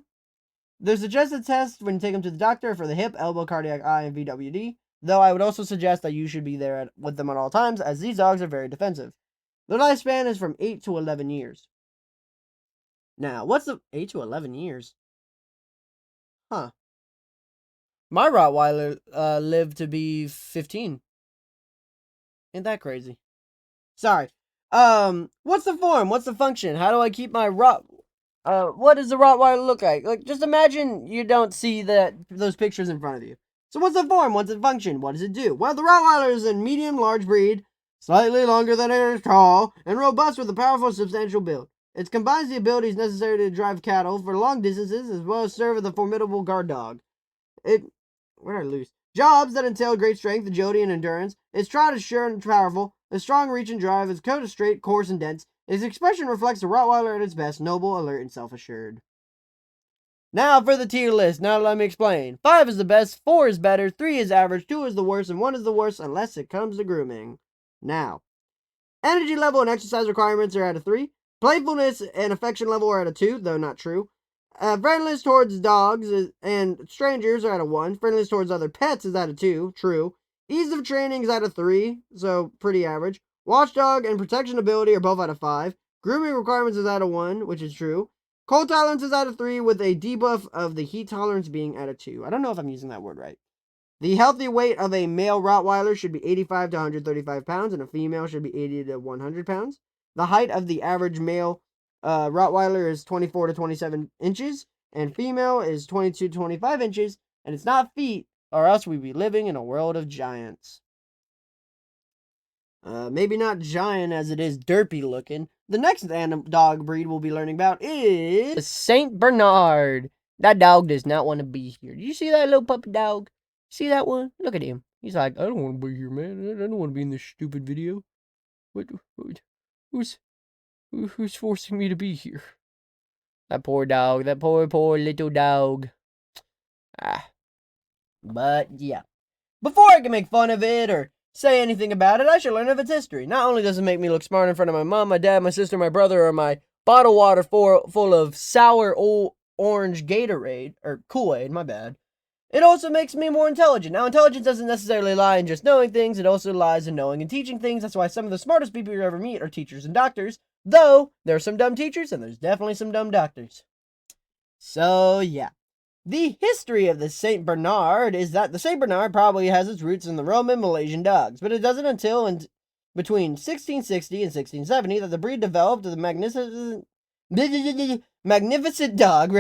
C: They're suggested tests when you take them to the doctor for the hip, elbow, cardiac, eye, and VWD. Though I would also suggest that you should be there with them at all times, as these dogs are very defensive. Their lifespan is from 8 to 11 years. Now, what's the 8 to 11 years? Huh. My Rottweiler lived to be 15. Ain't that crazy? Sorry. What's the form? What's the function? How do I keep my what does the Rottweiler look like? Like, just imagine you don't see those pictures in front of you. So what's the form? What's the function? What does it do? Well, the Rottweiler is a medium-large breed, slightly longer than it is tall, and robust with a powerful, substantial build. It combines the abilities necessary to drive cattle for long distances, as well as serve as a formidable guard dog. Where did I lose? Jobs that entail great strength, agility, and endurance. Its trot is sure and powerful. A strong reach and drive. Its coat is straight, coarse, and dense. Its expression reflects the Rottweiler at its best, noble, alert, and self-assured. Now for the tier list. Now let me explain. 5 is the best, 4 is better, 3 is average, 2 is the worst, and 1 is the worst unless it comes to grooming. Now, energy level and exercise requirements are at a 3. Playfulness and affection level are at a 2, though not true. Friendliness towards dogs and strangers are at a 1. Friendliness towards other pets is at a 2, true. Ease of training is at a 3, so pretty average. Watchdog and protection ability are both at a 5. Grooming requirements is at a 1, which is true. Cold tolerance is at a 3, with a debuff of the heat tolerance being at a 2. I don't know if I'm using that word right. The healthy weight of a male Rottweiler should be 85 to 135 pounds, and a female should be 80 to 100 pounds. The height of the average male Rottweiler is 24 to 27 inches, and female is 22 to 25 inches, and it's not feet, or else we'd be living in a world of giants. Maybe not giant as it is derpy looking. The next dog breed we'll be learning about is
D: The Saint Bernard. That dog does not want to be here. Did you see that little puppy dog? See that one? Look at him. He's like, I don't want to be here, man. I don't want to be in this stupid video. Who's forcing me to be here? That poor dog. That poor little dog.
C: But yeah. Before I can make fun of it or say anything about it, I should learn of its history. Not only does it make me look smart in front of my mom, my dad, my sister, my brother, or my bottled water full of sour orange Gatorade, or Kool-Aid, my bad. It also makes me more intelligent. Now, intelligence doesn't necessarily lie in just knowing things. It also lies in knowing and teaching things. That's why some of the smartest people you ever meet are teachers and doctors. Though, there are some dumb teachers, and there's definitely some dumb doctors. So, yeah. The history of the Saint Bernard is that the Saint Bernard probably has its roots in the Roman Malaysian dogs, but it doesn't until between 1660 and 1670 that the breed developed the magnificent dog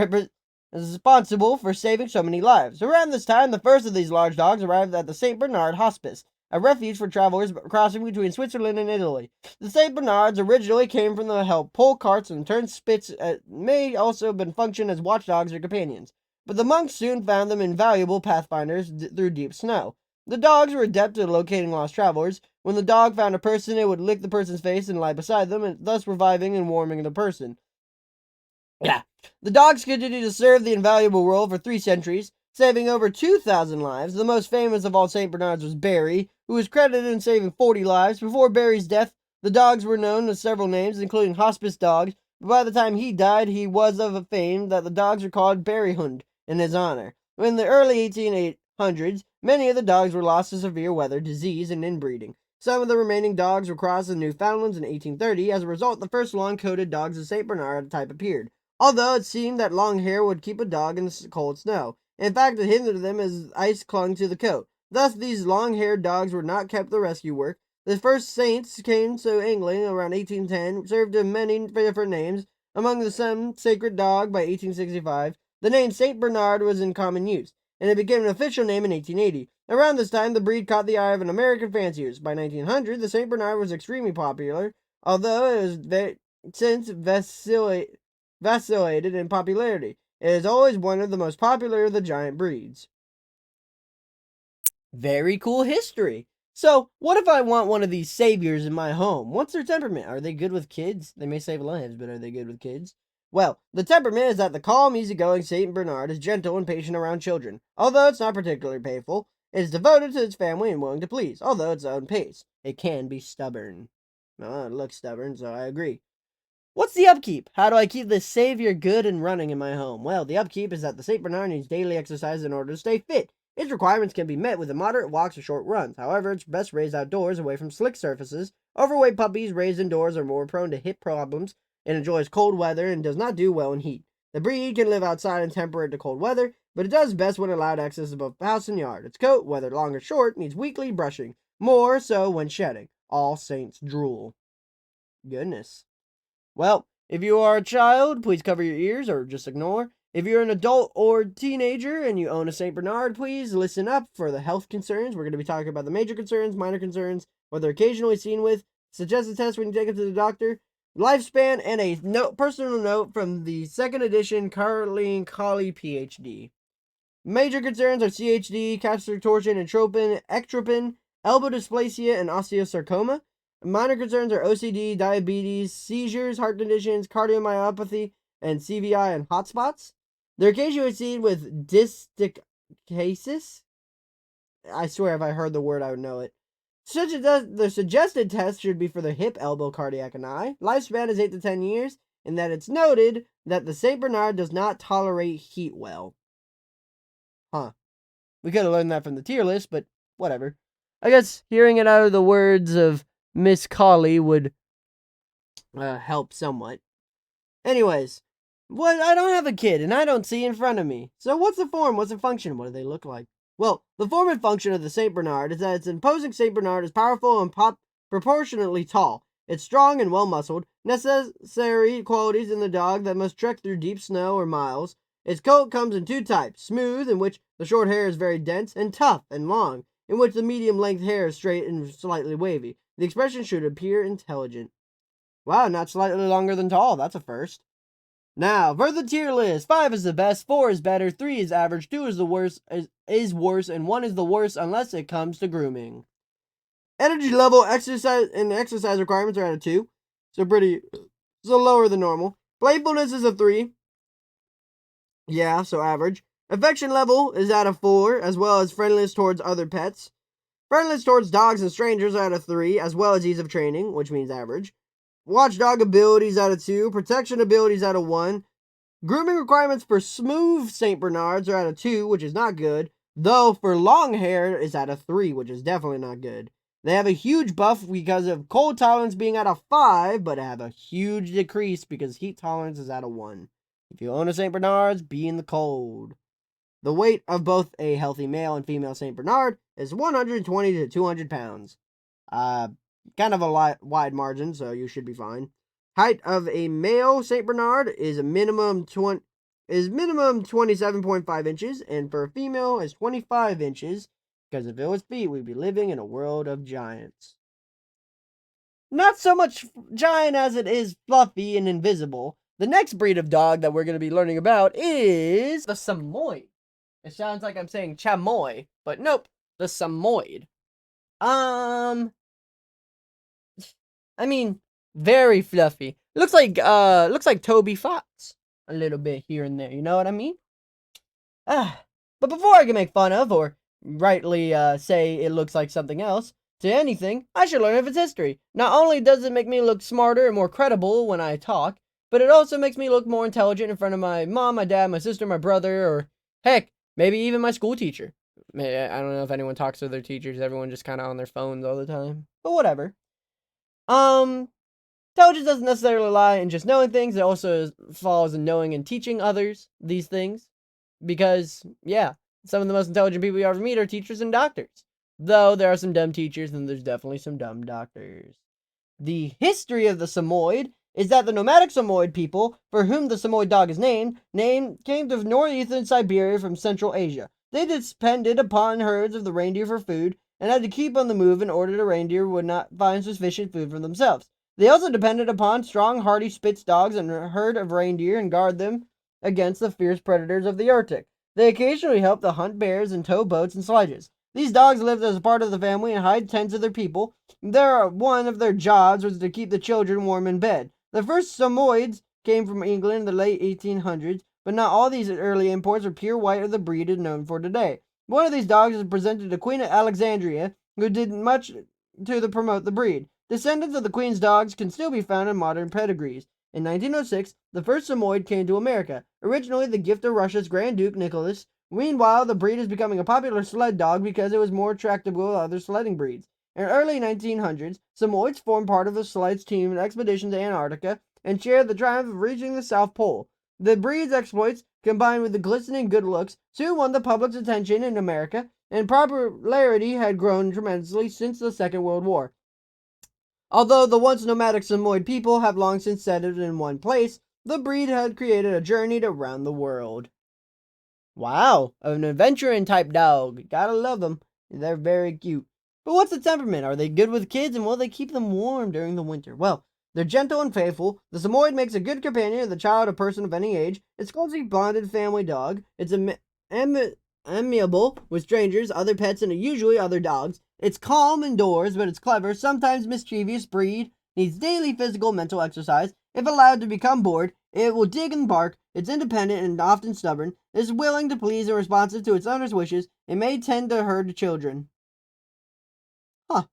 C: responsible for saving so many lives. Around this time, the first of these large dogs arrived at the Saint Bernard Hospice, a refuge for travelers crossing between Switzerland and Italy. The Saint Bernards originally came from the help pull carts and turn spits, may also have been function as watchdogs or companions. But the monks soon found them invaluable pathfinders through deep snow. The dogs were adept at locating lost travelers. When the dog found a person, it would lick the person's face and lie beside them, and thus reviving and warming the person. Yeah. The dogs continued to serve the invaluable role for 3 centuries, saving over 2,000 lives. The most famous of all St. Bernards was Barry, who was credited in saving 40 lives. Before Barry's death, the dogs were known as several names, including hospice dogs, but by the time he died, he was of fame that the dogs were called Barryhund in his honor. In the early 1800s, many of the dogs were lost to severe weather, disease, and inbreeding. Some of the remaining dogs were crossed with Newfoundlands in 1830. As a result, the first long-coated dogs of St. Bernard type appeared. Although it seemed that long hair would keep a dog in the cold snow. In fact, it hindered them as ice clung to the coat. Thus, these long-haired dogs were not kept for rescue work. The first saints came to England around 1810, served in many different names. Among the some sacred dog by 1865, the name St. Bernard was in common use, and it became an official name in 1880. Around this time, the breed caught the eye of an American fanciers. By 1900, the St. Bernard was extremely popular, although it has since vacillated in popularity. It is always one of the most popular of the giant breeds. Very cool history. So, what if I want one of these saviors in my home? What's their temperament? Are they good with kids? They may save lives, but are they good with kids? Well, the temperament is that the calm, easygoing St. Bernard is gentle and patient around children. Although it's not particularly playful, it is devoted to its family and willing to please, although its own pace. It can be stubborn. Well, it looks stubborn, so I agree. What's the upkeep? How do I keep this savior good and running in my home? Well, the upkeep is that the St. Bernard needs daily exercise in order to stay fit. Its requirements can be met with moderate walks or short runs. However, it's best raised outdoors away from slick surfaces. Overweight puppies raised indoors are more prone to hip problems and enjoys cold weather and does not do well in heat. The breed can live outside and temperate to cold weather, but it does best when allowed access to both house and yard. Its coat, whether long or short, needs weekly brushing, more so when shedding. All saints drool. Goodness. Well, if you are a child, please cover your ears or just ignore. If you're an adult or teenager and you own a St. Bernard, please listen up for the health concerns. We're going to be talking about the major concerns, minor concerns, what they're occasionally seen with, suggested tests when you take it to the doctor, lifespan, and a personal note from the second edition Caroline Colley, PhD. Major concerns are CHD, calcium torsion, ectropin, elbow dysplasia, and osteosarcoma. Minor concerns are OCD, diabetes, seizures, heart conditions, cardiomyopathy, and CVI and hotspots. They're occasionally seen with distichiasis. I swear if I heard the word, I would know it. The suggested test should be for the hip, elbow, cardiac, and eye. Lifespan is 8 to 10 years, and that it's noted that the St. Bernard does not tolerate heat well. Huh. We could have learned that from the tier list, but whatever. I guess hearing it out of the words of Miss Colley would help somewhat. Anyways, I don't have a kid, and I don't see in front of me. So what's the form? What's the function? What do they look like? Well, the form and function of the St. Bernard is that its imposing St. Bernard is powerful and proportionately tall. It's strong and well-muscled, necessary qualities in the dog that must trek through deep snow or miles. Its coat comes in two types: smooth, in which the short hair is very dense, and tough and long, in which the medium-length hair is straight and slightly wavy. The expression should appear intelligent. Wow, not slightly longer than tall. That's a first. Now, for the tier list, 5 is the best, 4 is better, 3 is average, 2 is the worst, is worse, and 1 is the worst unless it comes to grooming. Energy level, exercise requirements are at a 2, so lower than normal. Playfulness is a 3. Yeah, so average. Affection level is at a 4, as well as friendliness towards other pets. Friendliness towards dogs and strangers are at a 3, as well as ease of training, which means average. Watchdog abilities out of 2. Protection abilities out of 1. Grooming requirements for smooth St. Bernards are at a 2, which is not good. Though for long hair is at a 3, which is definitely not good. They have a huge buff because of cold tolerance being at a 5, but have a huge decrease because heat tolerance is at a 1. If you own a St. Bernard's, be in the cold. The weight of both a healthy male and female St. Bernard is 120 to 200 pounds. Kind of a wide margin, so you should be fine. Height of a male St. Bernard is a minimum 27.5 inches, and for a female is 25 inches, because if it was feet, we'd be living in a world of giants. Not so much giant as it is fluffy and invisible. The next breed of dog that we're going to be learning about is the Samoyed. It sounds like I'm saying chamoy, but nope, the Samoyed. I mean, very fluffy. Looks like Toby Fox a little bit here and there. You know what I mean? But before I can make fun of or rightly say it looks like something else to anything, I should learn of its history. Not only does it make me look smarter and more credible when I talk, but it also makes me look more intelligent in front of my mom, my dad, my sister, my brother, or heck,
A: Maybe even my school teacher. I don't know if anyone talks to their teachers. Everyone just kind of on their phones all the time. But whatever. Intelligence doesn't necessarily lie in just knowing things. It also falls in knowing and teaching others these things. Because, yeah, some of the most intelligent people you ever meet are teachers and doctors. Though there are some dumb teachers and there's definitely some dumb doctors. The history of the Samoyed is that the nomadic Samoyed people, for whom the Samoyed dog is named came to northeastern Siberia from Central Asia. They depended upon herds of the reindeer for food and had to keep on the move in order the reindeer would not find sufficient food for themselves. They also depended upon strong, hardy Spitz dogs and a herd of reindeer and guard them against the fierce predators of the Arctic. They occasionally helped to hunt bears and tow boats and sledges. These dogs lived as a part of the family and hide tents of their people. One of their jobs was to keep the children warm in bed. The first Samoyeds came from England in the late 1800s, but not all these early imports are pure white of the breed is known for today. One of these dogs is presented to Queen of Alexandria, who did much to promote the breed. Descendants of the Queen's dogs can still be found in modern pedigrees. In 1906, the first Samoyed came to America, originally the gift of Russia's Grand Duke Nicholas. Meanwhile, the breed is becoming a popular sled dog because it was more attractive to other sledding breeds. In the early 1900s, Samoyeds formed part of the sledge team in expedition to Antarctica and shared the triumph of reaching the South Pole. The breed's exploits, combined with the glistening good looks, soon won the public's attention in America, and popularity had grown tremendously since the Second World War. Although the once nomadic Samoyed people have long since settled in one place, the breed had created a journey around the world. Wow, an adventuring type dog. Gotta love them. They're very cute. But what's the temperament? Are they good with kids and will they keep them warm during the winter? Well, they're gentle and faithful. The Samoyed makes a good companion of the child or person of any age. It's called a bonded family dog. It's amiable with strangers, other pets, and usually other dogs. It's calm indoors, but it's clever, sometimes mischievous breed. Needs daily physical and mental exercise. If allowed to become bored, it will dig and bark. It's independent and often stubborn. It is willing to please and responsive to its owner's wishes. It may tend to herd children. Huh.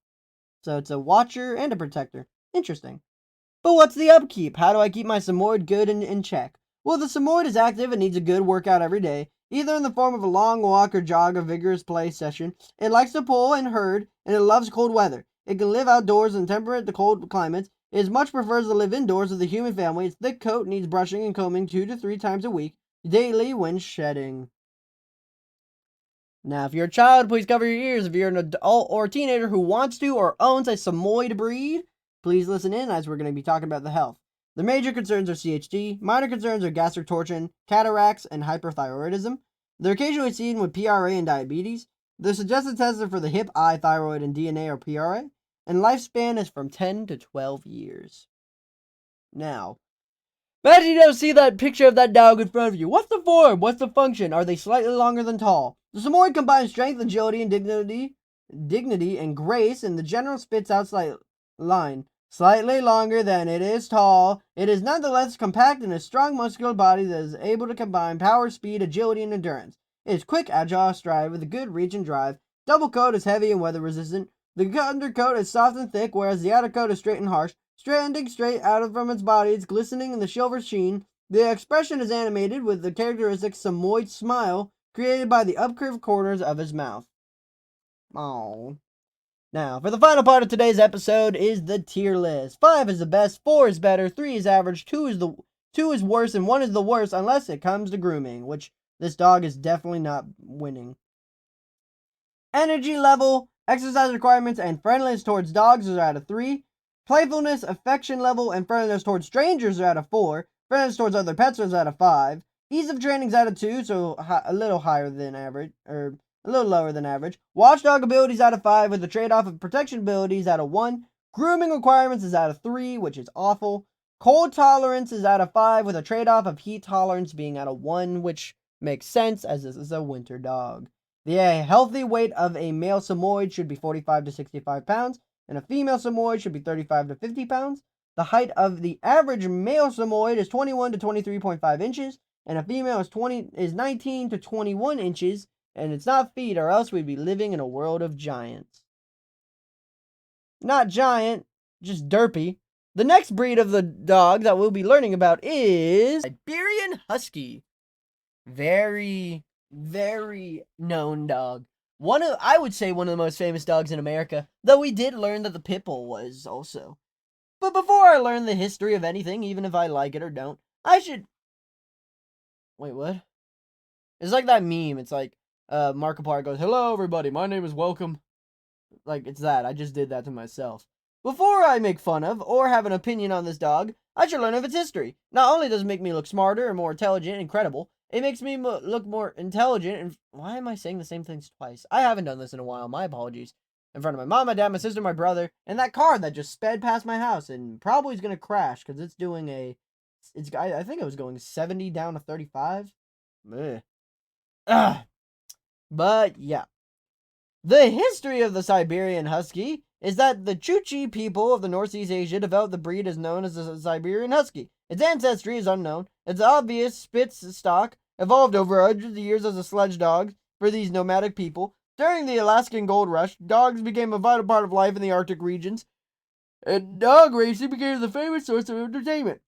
A: So it's a watcher and a protector. Interesting. But what's the upkeep? How do I keep my Samoyed good and in check? Well, the Samoyed is active and needs a good workout every day, either in the form of a long walk or jog or vigorous play session. It likes to pull and herd, and it loves cold weather. It can live outdoors in temperate to cold climates. It much prefers to live indoors with the human family. Its thick coat needs brushing and combing 2 to 3 times a week, daily when shedding. Now, if you're a child, please cover your ears. If you're an adult or teenager who wants to or owns a Samoyed breed, please listen in as we're going to be talking about the health. The major concerns are CHD, minor concerns are gastric torsion, cataracts, and hyperthyroidism. They're occasionally seen with PRA and diabetes. The suggested tests are for the hip, eye, thyroid, and DNA or PRA, and lifespan is from 10 to 12 years. Now, imagine you don't see that picture of that dog in front of you. What's the form? What's the function? Are they slightly longer than tall? The Samoyed combines strength, agility, and dignity and grace, and the general spits out line. Slightly longer than it is tall, it is nonetheless compact and a strong muscular body that is able to combine power, speed, agility, and endurance. It is quick, agile, stride with a good reach and drive. Double coat is heavy and weather resistant. The undercoat is soft and thick, whereas the outer coat is straight and harsh. Standing straight out from its body, it's glistening in the silver sheen. The expression is animated with the characteristic Samoyed smile created by the upcurved corners of his mouth. Aww. Now, for the final part of today's episode is the tier list. 5 is the best, 4 is better, 3 is average, 2 is worse, and 1 is the worst unless it comes to grooming, which this dog is definitely not winning. Energy level, exercise requirements, and friendliness towards dogs are out of 3. Playfulness, affection level, and friendliness towards strangers are out of 4. Friendliness towards other pets is out of 5. Ease of training is out of 2, so a little higher than average, or a little lower than average. Watchdog abilities out of 5, with the trade-off of protection abilities out of 1. Grooming requirements is out of 3, which is awful. Cold tolerance is out of 5, with a trade-off of heat tolerance being out of 1, which makes sense as this is a winter dog. The healthy weight of a male Samoyed should be 45 to 65 pounds, and a female Samoyed should be 35 to 50 pounds. The height of the average male Samoyed is 21 to 23.5 inches, and a female is 19 to 21 inches, and it's not feet, or else we'd be living in a world of giants. Not giant, just derpy. The next breed of the dog that we'll be learning about is Siberian Husky. Very very known dog. I would say one of the most famous dogs in America, though we did learn that the pit bull was also. But before I learn the history of anything, even if I like it or don't, I should. Wait, what? It's like that meme. It's like, Markiplier goes, "Hello, everybody. My name is Welcome." Like, it's that. I just did that to myself. Before I make fun of or have an opinion on this dog, I should learn of its history. Not only does it make me look smarter and more intelligent and credible, it makes me look more intelligent and... Why am I saying the same things twice? I haven't done this in a while. My apologies. In front of my mom, my dad, my sister, my brother, and that car that just sped past my house and probably is going to crash because it's doing a... I think it was going 70 down to 35. Ugh. But, yeah. The history of the Siberian Husky is that the Chukchi people of the Northeast Asia developed the breed as known as the Siberian Husky. Its ancestry is unknown. Its obvious Spitz stock evolved over hundreds of years as a sledge dog for these nomadic people. During the Alaskan Gold Rush, dogs became a vital part of life in the Arctic regions, and dog racing became the favorite source of entertainment.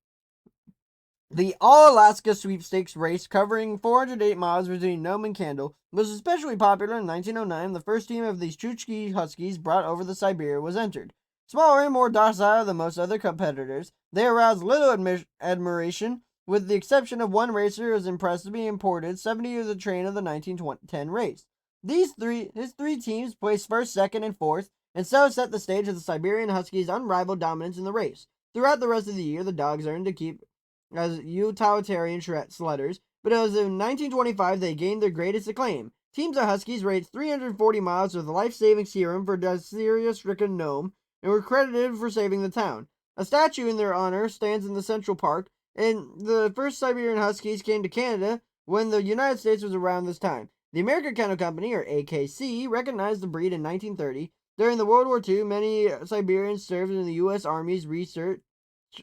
A: The All-Alaska Sweepstakes race, covering 408 miles between Nome and Candle, was especially popular in 1909. The first team of these Chukchi Huskies brought over the Siberia was entered. Smaller and more docile than most other competitors, they aroused little admiration, with the exception of one racer who was impressed to be imported 70 years of train of the 1910 race. His three teams placed first, second, and fourth, and so set the stage of the Siberian Huskies' unrivaled dominance in the race. Throughout the rest of the year, the dogs earned to keep as utilitarian sledders, but it was in 1925 they gained their greatest acclaim. Teams of Huskies raced 340 miles with life-saving serum for diphtheria-stricken Nome and were credited for saving the town. A statue in their honor stands in the Central Park, and the first Siberian Huskies came to Canada when the United States was around this time. The American Kennel Company, or AKC, recognized the breed in 1930. During the World War II, many Siberians served in the U.S. Army's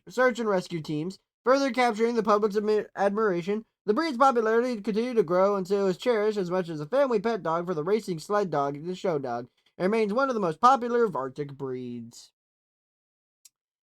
A: search and rescue teams, further capturing the public's admiration. The breed's popularity continued to grow until it was cherished as much as a family pet dog for the racing sled dog and the show dog, and remains one of the most popular of Arctic breeds.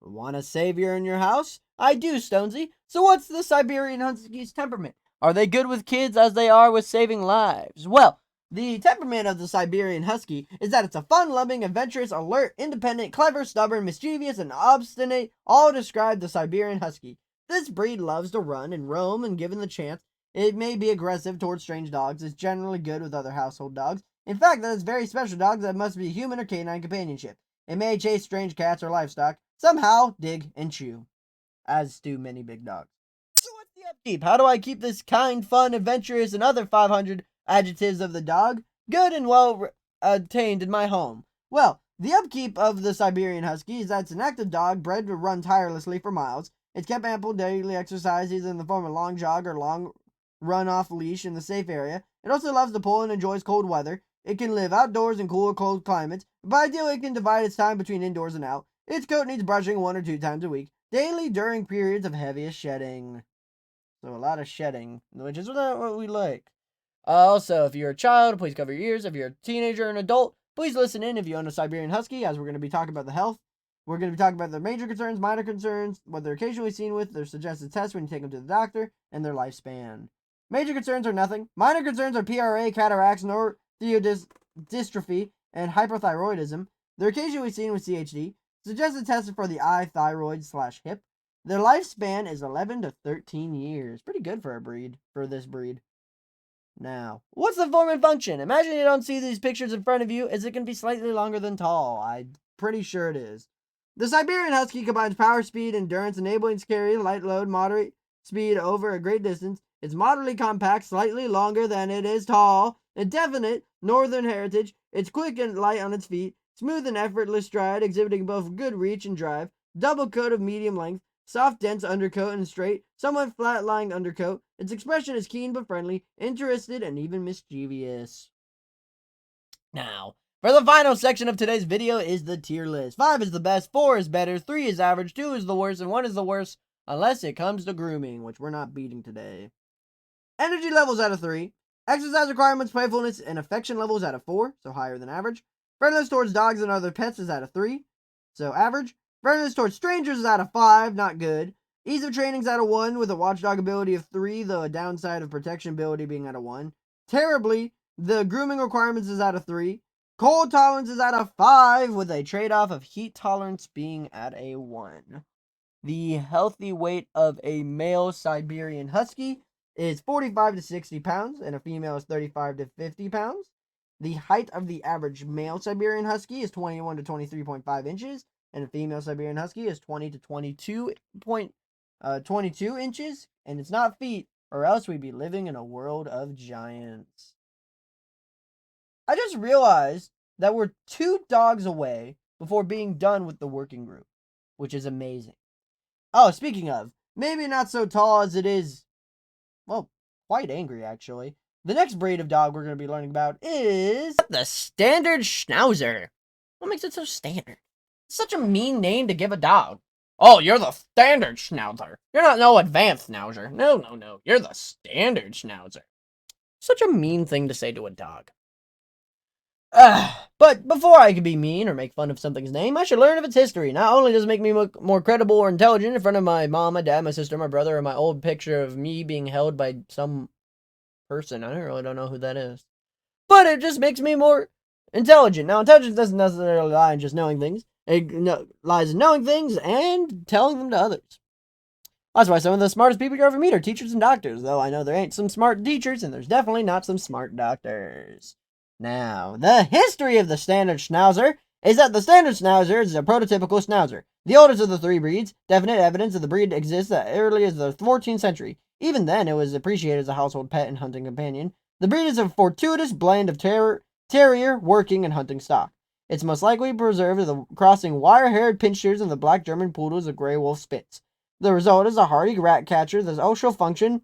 A: Want a savior in your house? I do, Stonesy. So what's the Siberian Husky's temperament? Are they good with kids as they are with saving lives? Well, the temperament of the Siberian Husky is that it's a fun-loving, adventurous, alert, independent, clever, stubborn, mischievous, and obstinate, all describe the Siberian Husky. This breed loves to run and roam, and given the chance, it may be aggressive towards strange dogs. It's generally good with other household dogs. In fact, that is very special dogs that must be human or canine companionship. It may chase strange cats or livestock, somehow dig and chew, as do many big dogs. So what's the upkeep? How do I keep this kind, fun, adventurous, and other 500 adjectives of the dog good and well attained in my home? Well, the upkeep of the Siberian Husky is that it's an active dog bred to run tirelessly for miles. It's kept ample daily exercise either in the form of long jog or long run off leash in the safe area. It also loves to pull and enjoys cold weather. It can live outdoors in cool or cold climates, but ideally it can divide its time between indoors and out. Its coat needs brushing 1 or 2 times a week, daily during periods of heaviest shedding. So a lot of shedding, which is what we like. Also, if you're a child, please cover your ears. If you're a teenager or an adult, please listen in if you own a Siberian Husky, as we're going to be talking about the health. We're going to be talking about their major concerns, minor concerns, what they're occasionally seen with, their suggested tests when you take them to the doctor, and their lifespan. Major concerns are nothing. Minor concerns are PRA, cataracts, dystrophy, and hyperthyroidism. They're occasionally seen with CHD. Suggested tests for the eye, thyroid/hip. Their lifespan is 11 to 13 years. Pretty good for this breed. Now, what's the form and function? Imagine you don't see these pictures in front of you, as it can be slightly longer than tall. I'm pretty sure it is. The Siberian Husky combines power, speed, endurance, enabling it to carry light load, moderate speed over a great distance. It's moderately compact, slightly longer than it is tall, a definite northern heritage. It's quick and light on its feet, smooth and effortless stride, exhibiting both good reach and drive, double coat of medium length, soft dense undercoat and straight, somewhat flat-lying undercoat. Its expression is keen but friendly, interested, and even mischievous. Now, for the final section of today's video is the tier list. 5 is the best, 4 is better, 3 is average, 2 is the worst, and 1 is the worst, unless it comes to grooming, which we're not beating today. Energy levels out of 3. Exercise requirements, playfulness, and affection levels out of 4, so higher than average. Friendliness towards dogs and other pets is out of 3, so average. Friendliness towards strangers is out of 5, not good. Ease of training is out of 1, with a watchdog ability of 3, though a downside of protection ability being out of 1.
C: terribly. The grooming requirements is at a 3. Cold tolerance is at a 5, with a trade-off of heat tolerance being at a 1. The healthy weight of a male Siberian Husky is 45 to 60 pounds, and a female is 35 to 50 pounds. The height of the average male Siberian Husky is 21 to 23.5 inches, and a female Siberian Husky is 20 to 22 inches, and it's not feet, or else we'd be living in a world of giants. I just realized that we're 2 dogs away before being done with the working group, which is amazing. Oh, speaking of, maybe not so tall as it is, well, quite angry, actually. The next breed of dog we're going to be learning about is
D: The standard schnauzer. What makes it so standard? It's such a mean name to give a dog.
B: Oh, you're the standard schnauzer. You're not no advanced schnauzer. No. You're the standard schnauzer.
D: Such a mean thing to say to a dog.
C: But before I can be mean or make fun of something's name, I should learn of its history. Not only does it make me look more credible or intelligent in front of my mom, my dad, my sister, my brother, or my old picture of me being held by some person. I really don't know who that is. But it just makes me more intelligent. Now, intelligence doesn't necessarily lie in just knowing things. It lies in knowing things and telling them to others. That's why some of the smartest people you ever meet are teachers and doctors, though I know there ain't some smart teachers, and there's definitely not some smart doctors. Now, the history of the standard schnauzer is that the standard schnauzer is a prototypical schnauzer. The oldest of the 3 breeds, definite evidence of the breed exists as early as the 14th century. Even then, it was appreciated as a household pet and hunting companion. The breed is a fortuitous blend of terrier, working, and hunting stock. It's most likely preserved of the crossing wire-haired pinschers and the black German poodles of gray wolf spitz. The result is a hardy rat catcher that also functioned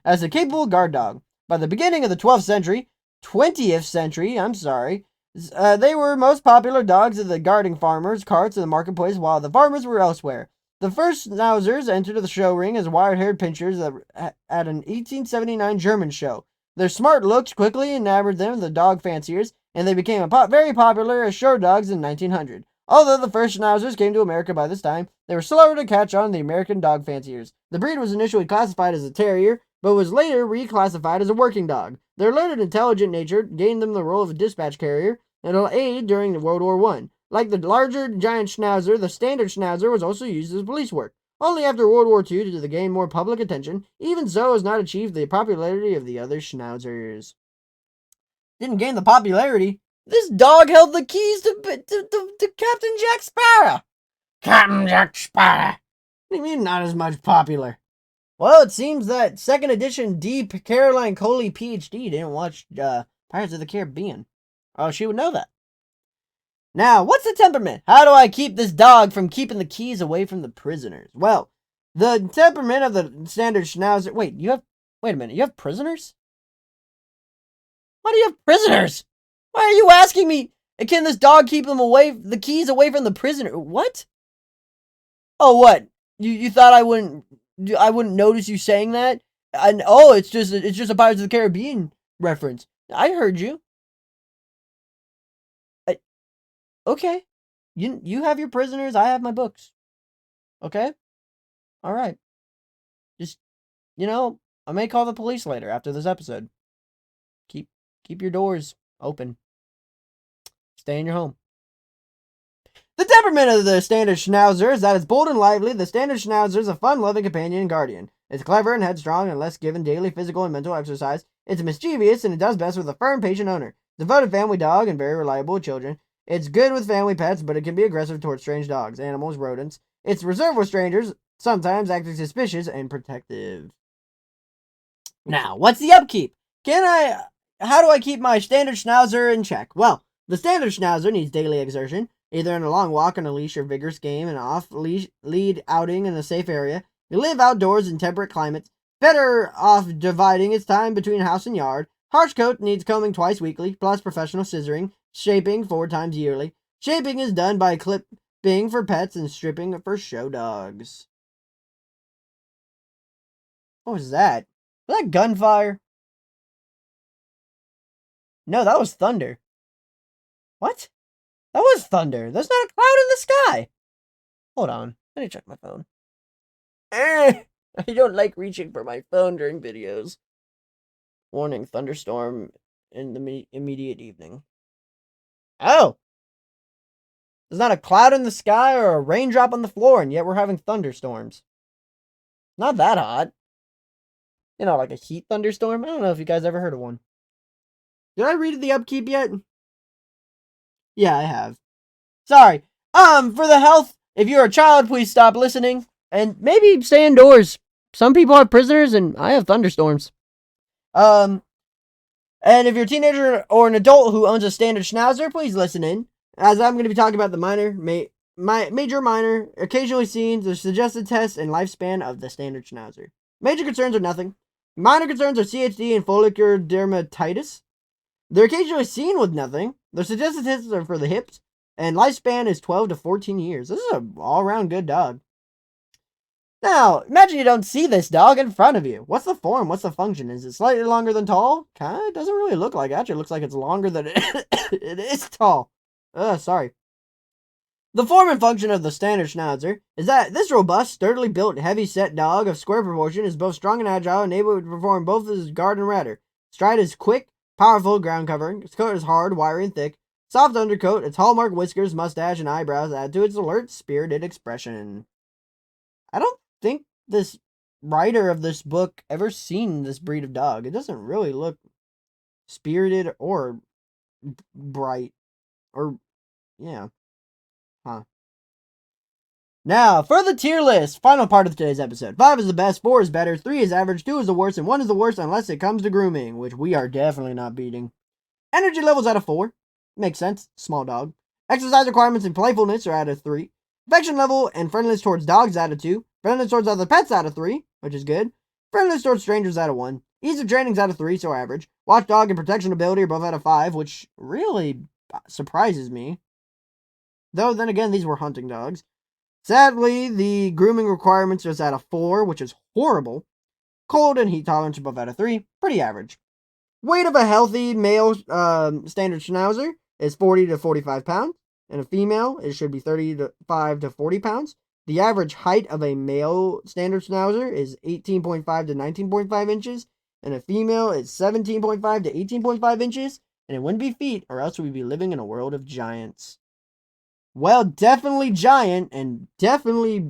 C: as a capable guard dog. By the beginning of the 20th century, they were most popular dogs of the guarding farmers' carts in the marketplace while the farmers were elsewhere. The first schnauzers entered the show ring as wire-haired pinschers at an 1879 German show. Their smart looks quickly enamored them, the dog fanciers, and they became very popular as show dogs in 1900. Although the first schnauzers came to America by this time, they were slower to catch on the American dog fanciers. The breed was initially classified as a terrier, but was later reclassified as a working dog. Their learned, intelligent nature gained them the role of a dispatch carrier and will aid during World War I. Like the larger giant schnauzer, the standard schnauzer was also used as police work. Only after World War II did they gain more public attention. Even so, has not achieved the popularity of the other schnauzers. Didn't gain the popularity. This dog held the keys to Captain Jack Sparrow.
B: Captain Jack Sparrow.
C: What do you mean not as much popular? Well, it seems that 2nd edition D. Caroline Coley, PhD, didn't watch Pirates of the Caribbean. Oh, she would know that. Now, what's the temperament? How do I keep this dog from keeping the keys away from the prisoners? Well, the temperament of the standard schnauzer... Wait a minute, you have prisoners? Why do you have prisoners? Why are you asking me, can this dog keep the keys away from the prisoner? What? Oh, what? You thought I wouldn't notice you saying that? And it's just a Pirates of the Caribbean reference. I heard you. Okay. You have your prisoners, I have my books. Okay? All right. Just, I may call the police later after this episode. Keep your doors open. Stay in your home. The temperament of the standard schnauzer is that it's bold and lively. The standard schnauzer is a fun-loving companion and guardian. It's clever and headstrong and less given daily physical and mental exercise. It's mischievous and it does best with a firm, patient owner. Devoted family dog and very reliable with children. It's good with family pets, but it can be aggressive towards strange dogs, animals, rodents. It's reserved with strangers, sometimes acting suspicious and protective. Now, what's the upkeep? How do I keep my standard schnauzer in check? Well, the standard schnauzer needs daily exertion, either in a long walk on a leash or vigorous game, an off-lead outing in a safe area. You live outdoors in temperate climates, better off dividing its time between house and yard. Harsh coat needs combing twice weekly, plus professional scissoring, shaping 4 times yearly. Shaping is done by clipping for pets and stripping for show dogs. What was that? Was that gunfire? No, that was thunder. What? That was thunder. There's not a cloud in the sky. Hold on. Let me check my phone. I don't like reaching for my phone during videos.
A: Warning, thunderstorm in the immediate evening. Oh! There's not a cloud in the sky or a raindrop on the floor, and yet we're having thunderstorms. Not that hot. You know, like a heat thunderstorm. I don't know if you guys ever heard of one. Did I read the upkeep yet? Yeah, I have. Sorry. For the health, if you're a child, please stop listening. And maybe stay indoors. Some people have prisoners, and I have thunderstorms. And if you're a teenager or an adult who owns a standard schnauzer, please listen in. As I'm going to be talking about the major, minor, occasionally seen, the suggested test, and lifespan of the standard schnauzer. Major concerns are nothing. Minor concerns are CHD and follicular dermatitis. They're occasionally seen with nothing. Their suggested tests are for the hips, and lifespan is 12 to 14 years. This is an all-around good dog. Now, imagine you don't see this dog in front of you. What's the form? What's the function? Is it slightly longer than tall? Kinda doesn't really look like it. Actually, it looks like it's longer than it is tall. Sorry. The form and function of the standard schnauzer is that this robust, sturdily built, heavy-set dog of square proportion is both strong and agile and able to perform both as guard and ratter. Stride is quick, powerful ground covering. Its coat is hard, wiry, and thick. Soft undercoat. Its hallmark whiskers, mustache, and eyebrows add to its alert, spirited expression. I don't think this writer of this book ever seen this breed of dog. It doesn't really look spirited or bright. Or, yeah. Huh. Now, for the tier list. Final part of today's episode. 5 is the best, 4 is better, 3 is average, 2 is the worst, and 1 is the worst unless it comes to grooming, which we are definitely not beating. Energy levels out of 4. Makes sense. Small dog. Exercise requirements and playfulness are out of 3. Affection level and friendliness towards dogs out of 2. Friendliness towards other pets out of 3, which is good. Friendliness towards strangers out of 1. Ease of training is out of 3, so average. Watchdog and protection ability are both out of 5, which really surprises me. Though, then again, these were hunting dogs. Sadly, the grooming requirements is out of 4, which is horrible. Cold and heat tolerance are both out of 3, pretty average. Weight of a healthy male standard schnauzer is 40 to 45 pounds. And a female, it should be 35 to 40 pounds. The average height of a male standard schnauzer is 18.5 to 19.5 inches. And a female is 17.5 to 18.5 inches. And it wouldn't be feet, or else we'd be living in a world of giants. Well, definitely giant, and definitely,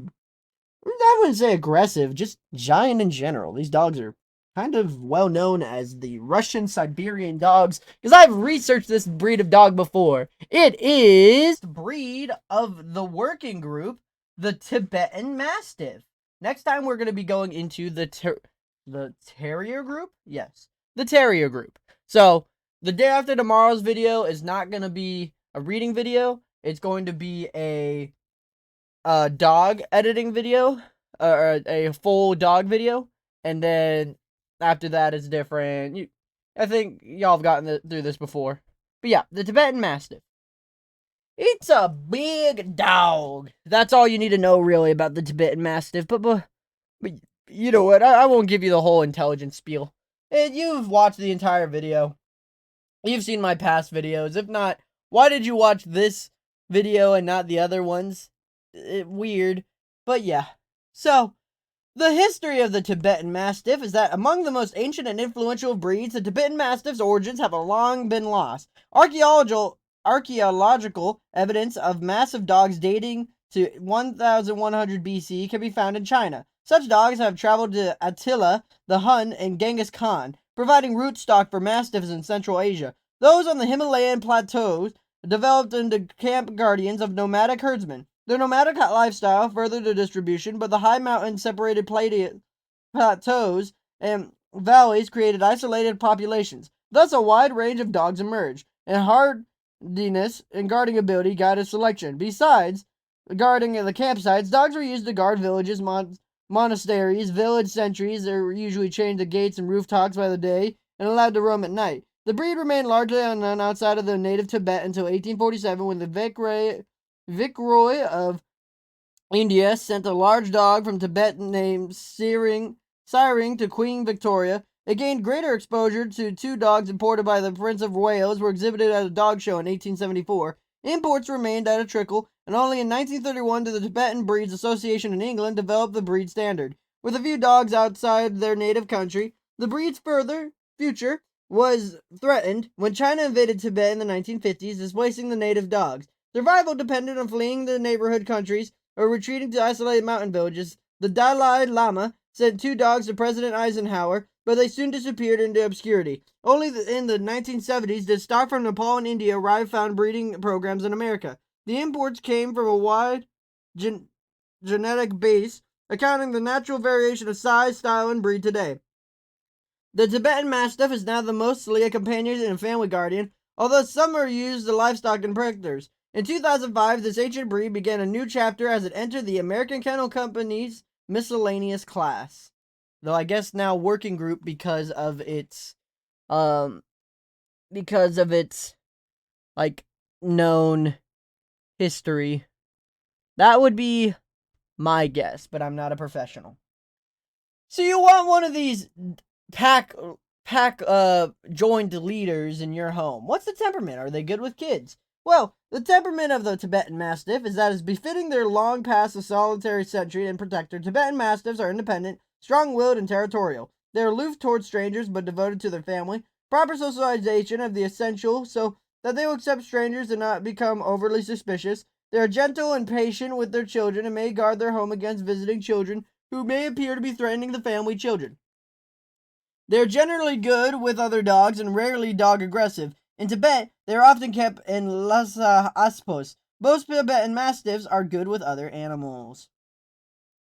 A: I wouldn't say aggressive, just giant in general. These dogs are kind of well known as the Russian Siberian dogs, because I've researched this breed of dog before. It is the breed of the working group, the Tibetan Mastiff. Next time we're going to be going into the terrier group? Yes, the terrier group. So, the day after tomorrow's video is not going to be a reading video. It's going to be a dog editing video, or a full dog video, and then after that it's different. I think y'all have gotten through this before. But yeah, the Tibetan Mastiff. It's a big dog. That's all you need to know really about the Tibetan Mastiff. But you know what? I won't give you the whole intelligence spiel. You've watched the entire video. You've seen my past videos. If not, why did you watch this video and not the other ones? Weird. But yeah. So, the history of the Tibetan Mastiff is that among the most ancient and influential breeds, the Tibetan Mastiff's origins have long been lost. Archaeological evidence of massive dogs dating to 1100 BC can be found in China. Such dogs have traveled to Attila the Hun and Genghis Khan, providing rootstock for Mastiffs in Central Asia. Those on the Himalayan plateaus developed into camp guardians of nomadic herdsmen. Their nomadic lifestyle furthered their distribution, but the high mountain-separated plateaus and valleys created isolated populations. Thus, a wide range of dogs emerged, and hardiness and guarding ability guided selection. Besides guarding the campsites, dogs were used to guard villages, monasteries, village sentries. They were usually chained to gates and rooftops by the day and allowed to roam at night. The breed remained largely unknown outside of the native Tibet until 1847, when the Viceroy of India sent a large dog from Tibet named Siring to Queen Victoria. It gained greater exposure to 2 dogs imported by the Prince of Wales were exhibited at a dog show in 1874. Imports remained at a trickle, and only in 1931 did the Tibetan Breeds Association in England develop the breed standard. With a few dogs outside their native country, the breed's further
C: future was threatened when China invaded Tibet in the 1950s, displacing the native dogs. Survival depended on fleeing the neighborhood countries or retreating to isolated mountain villages. The Dalai Lama sent 2 dogs to President Eisenhower, but they soon disappeared into obscurity. Only in the 1970s did stock from Nepal and India arrive, found breeding programs in America. The imports came from a wide genetic base, accounting the natural variation of size, style, and breed today. The Tibetan Mastiff is now mostly a companion and family guardian, although some are used as livestock and predators. In 2005, this ancient breed began a new chapter as it entered the American Kennel Company's miscellaneous class. Though I guess now working group because of its like known history. That would be my guess, but I'm not a professional. So you want one of these pack joined leaders in your home. What's the temperament? Are they good with kids? Well, the temperament of the Tibetan Mastiff is that it's befitting their long past of solitary sentry and protector. Tibetan Mastiffs are independent, strong-willed, and territorial. They are aloof towards strangers, but devoted to their family. Proper socialization of the essential so that they will accept strangers and not become overly suspicious. They are gentle and patient with their children and may guard their home against visiting children who may appear to be threatening the family children. They are generally good with other dogs and rarely dog aggressive. In Tibet, they are often kept in Lhasa Apsos. Most Tibetan Mastiffs are good with other animals.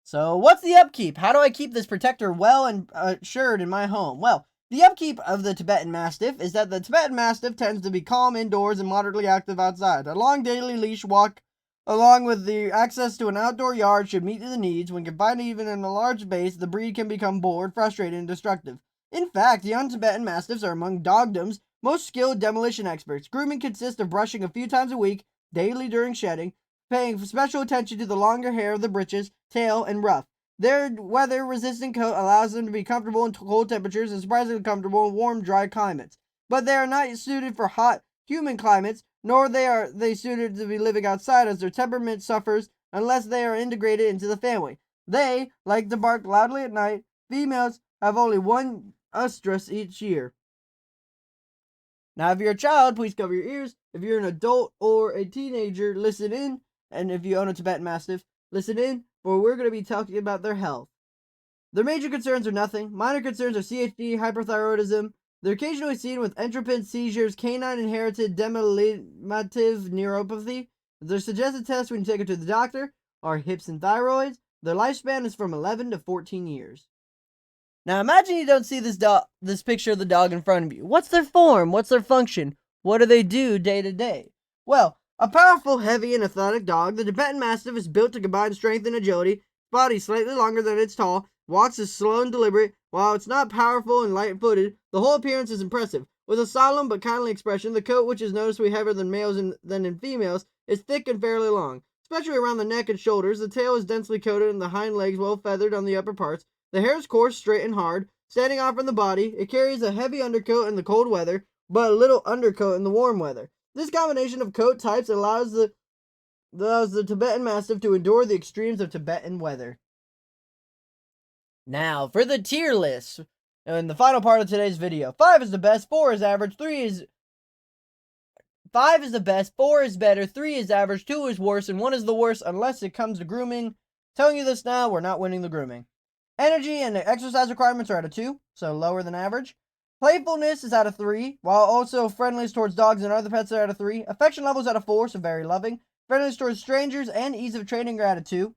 C: So, what's the upkeep? How do I keep this protector well and assured in my home? Well, the upkeep of the Tibetan Mastiff is that the Tibetan Mastiff tends to be calm indoors and moderately active outside. A long daily leash walk, along with the access to an outdoor yard, should meet the needs. When confined even in a large space, the breed can become bored, frustrated, and destructive. In fact, young Tibetan Mastiffs are among dogdom's most skilled demolition experts. Grooming consists of brushing a few times a week, daily during shedding, paying special attention to the longer hair of the breeches, tail, and ruff. Their weather-resistant coat allows them to be comfortable in cold temperatures and surprisingly comfortable in warm, dry climates. But they are not suited for hot, humid climates, nor are they suited to be living outside, as their temperament suffers unless they are integrated into the family. They like to bark loudly at night. Females have only one oestrus each year. Now, if you're a child, please cover your ears. If you're an adult or a teenager, listen in. And if you own a Tibetan Mastiff, listen in, for we're going to be talking about their health. Their major concerns are nothing. Minor concerns are CHD, hyperthyroidism. They're occasionally seen with entropin seizures, canine inherited demolitive neuropathy. Their suggested tests when you take it to the doctor are hips and thyroids. Their lifespan is from 11 to 14 years. Now imagine you don't see this picture of the dog in front of you. What's their form? What's their function? What do they do day to day? Well, a powerful, heavy, and athletic dog, the Tibetan Mastiff is built to combine strength and agility. Its body is slightly longer than it's tall. Walks is slow and deliberate. While it's not powerful and light-footed, the whole appearance is impressive. With a solemn but kindly expression, the coat, which is noticeably heavier than males than in females, is thick and fairly long. Especially around the neck and shoulders, the tail is densely coated and the hind legs well feathered on the upper parts. The hair is coarse, straight, and hard, standing off from the body. It carries a heavy undercoat in the cold weather, but a little undercoat in the warm weather. This combination of coat types allows the Tibetan Mastiff to endure the extremes of Tibetan weather. Now, for the tier list, in the final part of today's video. 5 is the best, 4 is average, 5 is the best, 4 is better, 3 is average, 2 is worse, and 1 is the worst unless it comes to grooming. Telling you this now, we're not winning the grooming. Energy and exercise requirements are at a 2, so lower than average. Playfulness is at a 3, while also friendliness towards dogs and other pets are at a 3. Affection levels at a 4, so very loving. Friendliness towards strangers and ease of training are at a 2.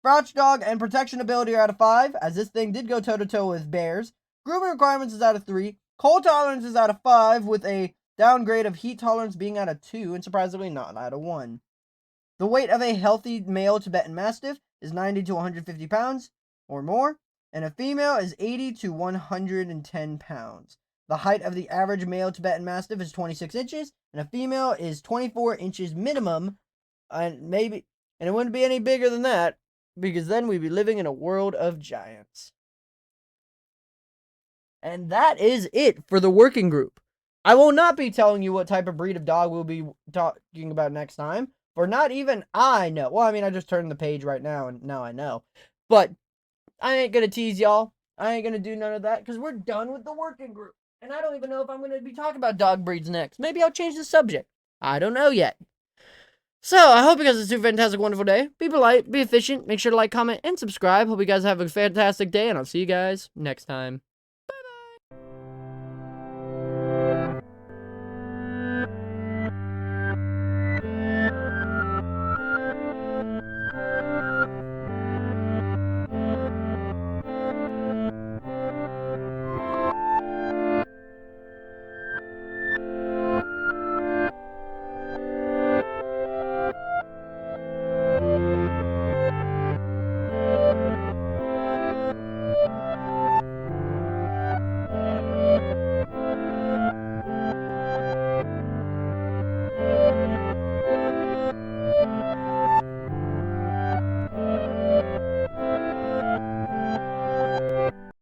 C: Crouch dog and protection ability are at a 5, as this thing did go toe-to-toe with bears. Grooming requirements is at a 3. Cold tolerance is at a 5, with a downgrade of heat tolerance being at a 2, and surprisingly not at a 1. The weight of a healthy male Tibetan Mastiff is 90 to 150 pounds or more, and a female is 80 to 110 pounds. The height of the average male Tibetan Mastiff is 26 inches, and a female is 24 inches minimum, and it wouldn't be any bigger than that, because then we'd be living in a world of giants. And that is it for the working group. I will not be telling you what type of breed of dog we'll be talking about next time, for not even I know. Well, I mean, I just turned the page right now, and now I know. But I ain't gonna tease y'all. I ain't gonna do none of that, because we're done with the working group.
D: And I don't even know if I'm going to be talking about dog breeds next. Maybe I'll change the subject. I don't know yet. So, I hope you guys have a super fantastic, wonderful day. Be polite, be efficient, make sure to like, comment, and subscribe. Hope you guys have a fantastic day, and I'll see you guys next time.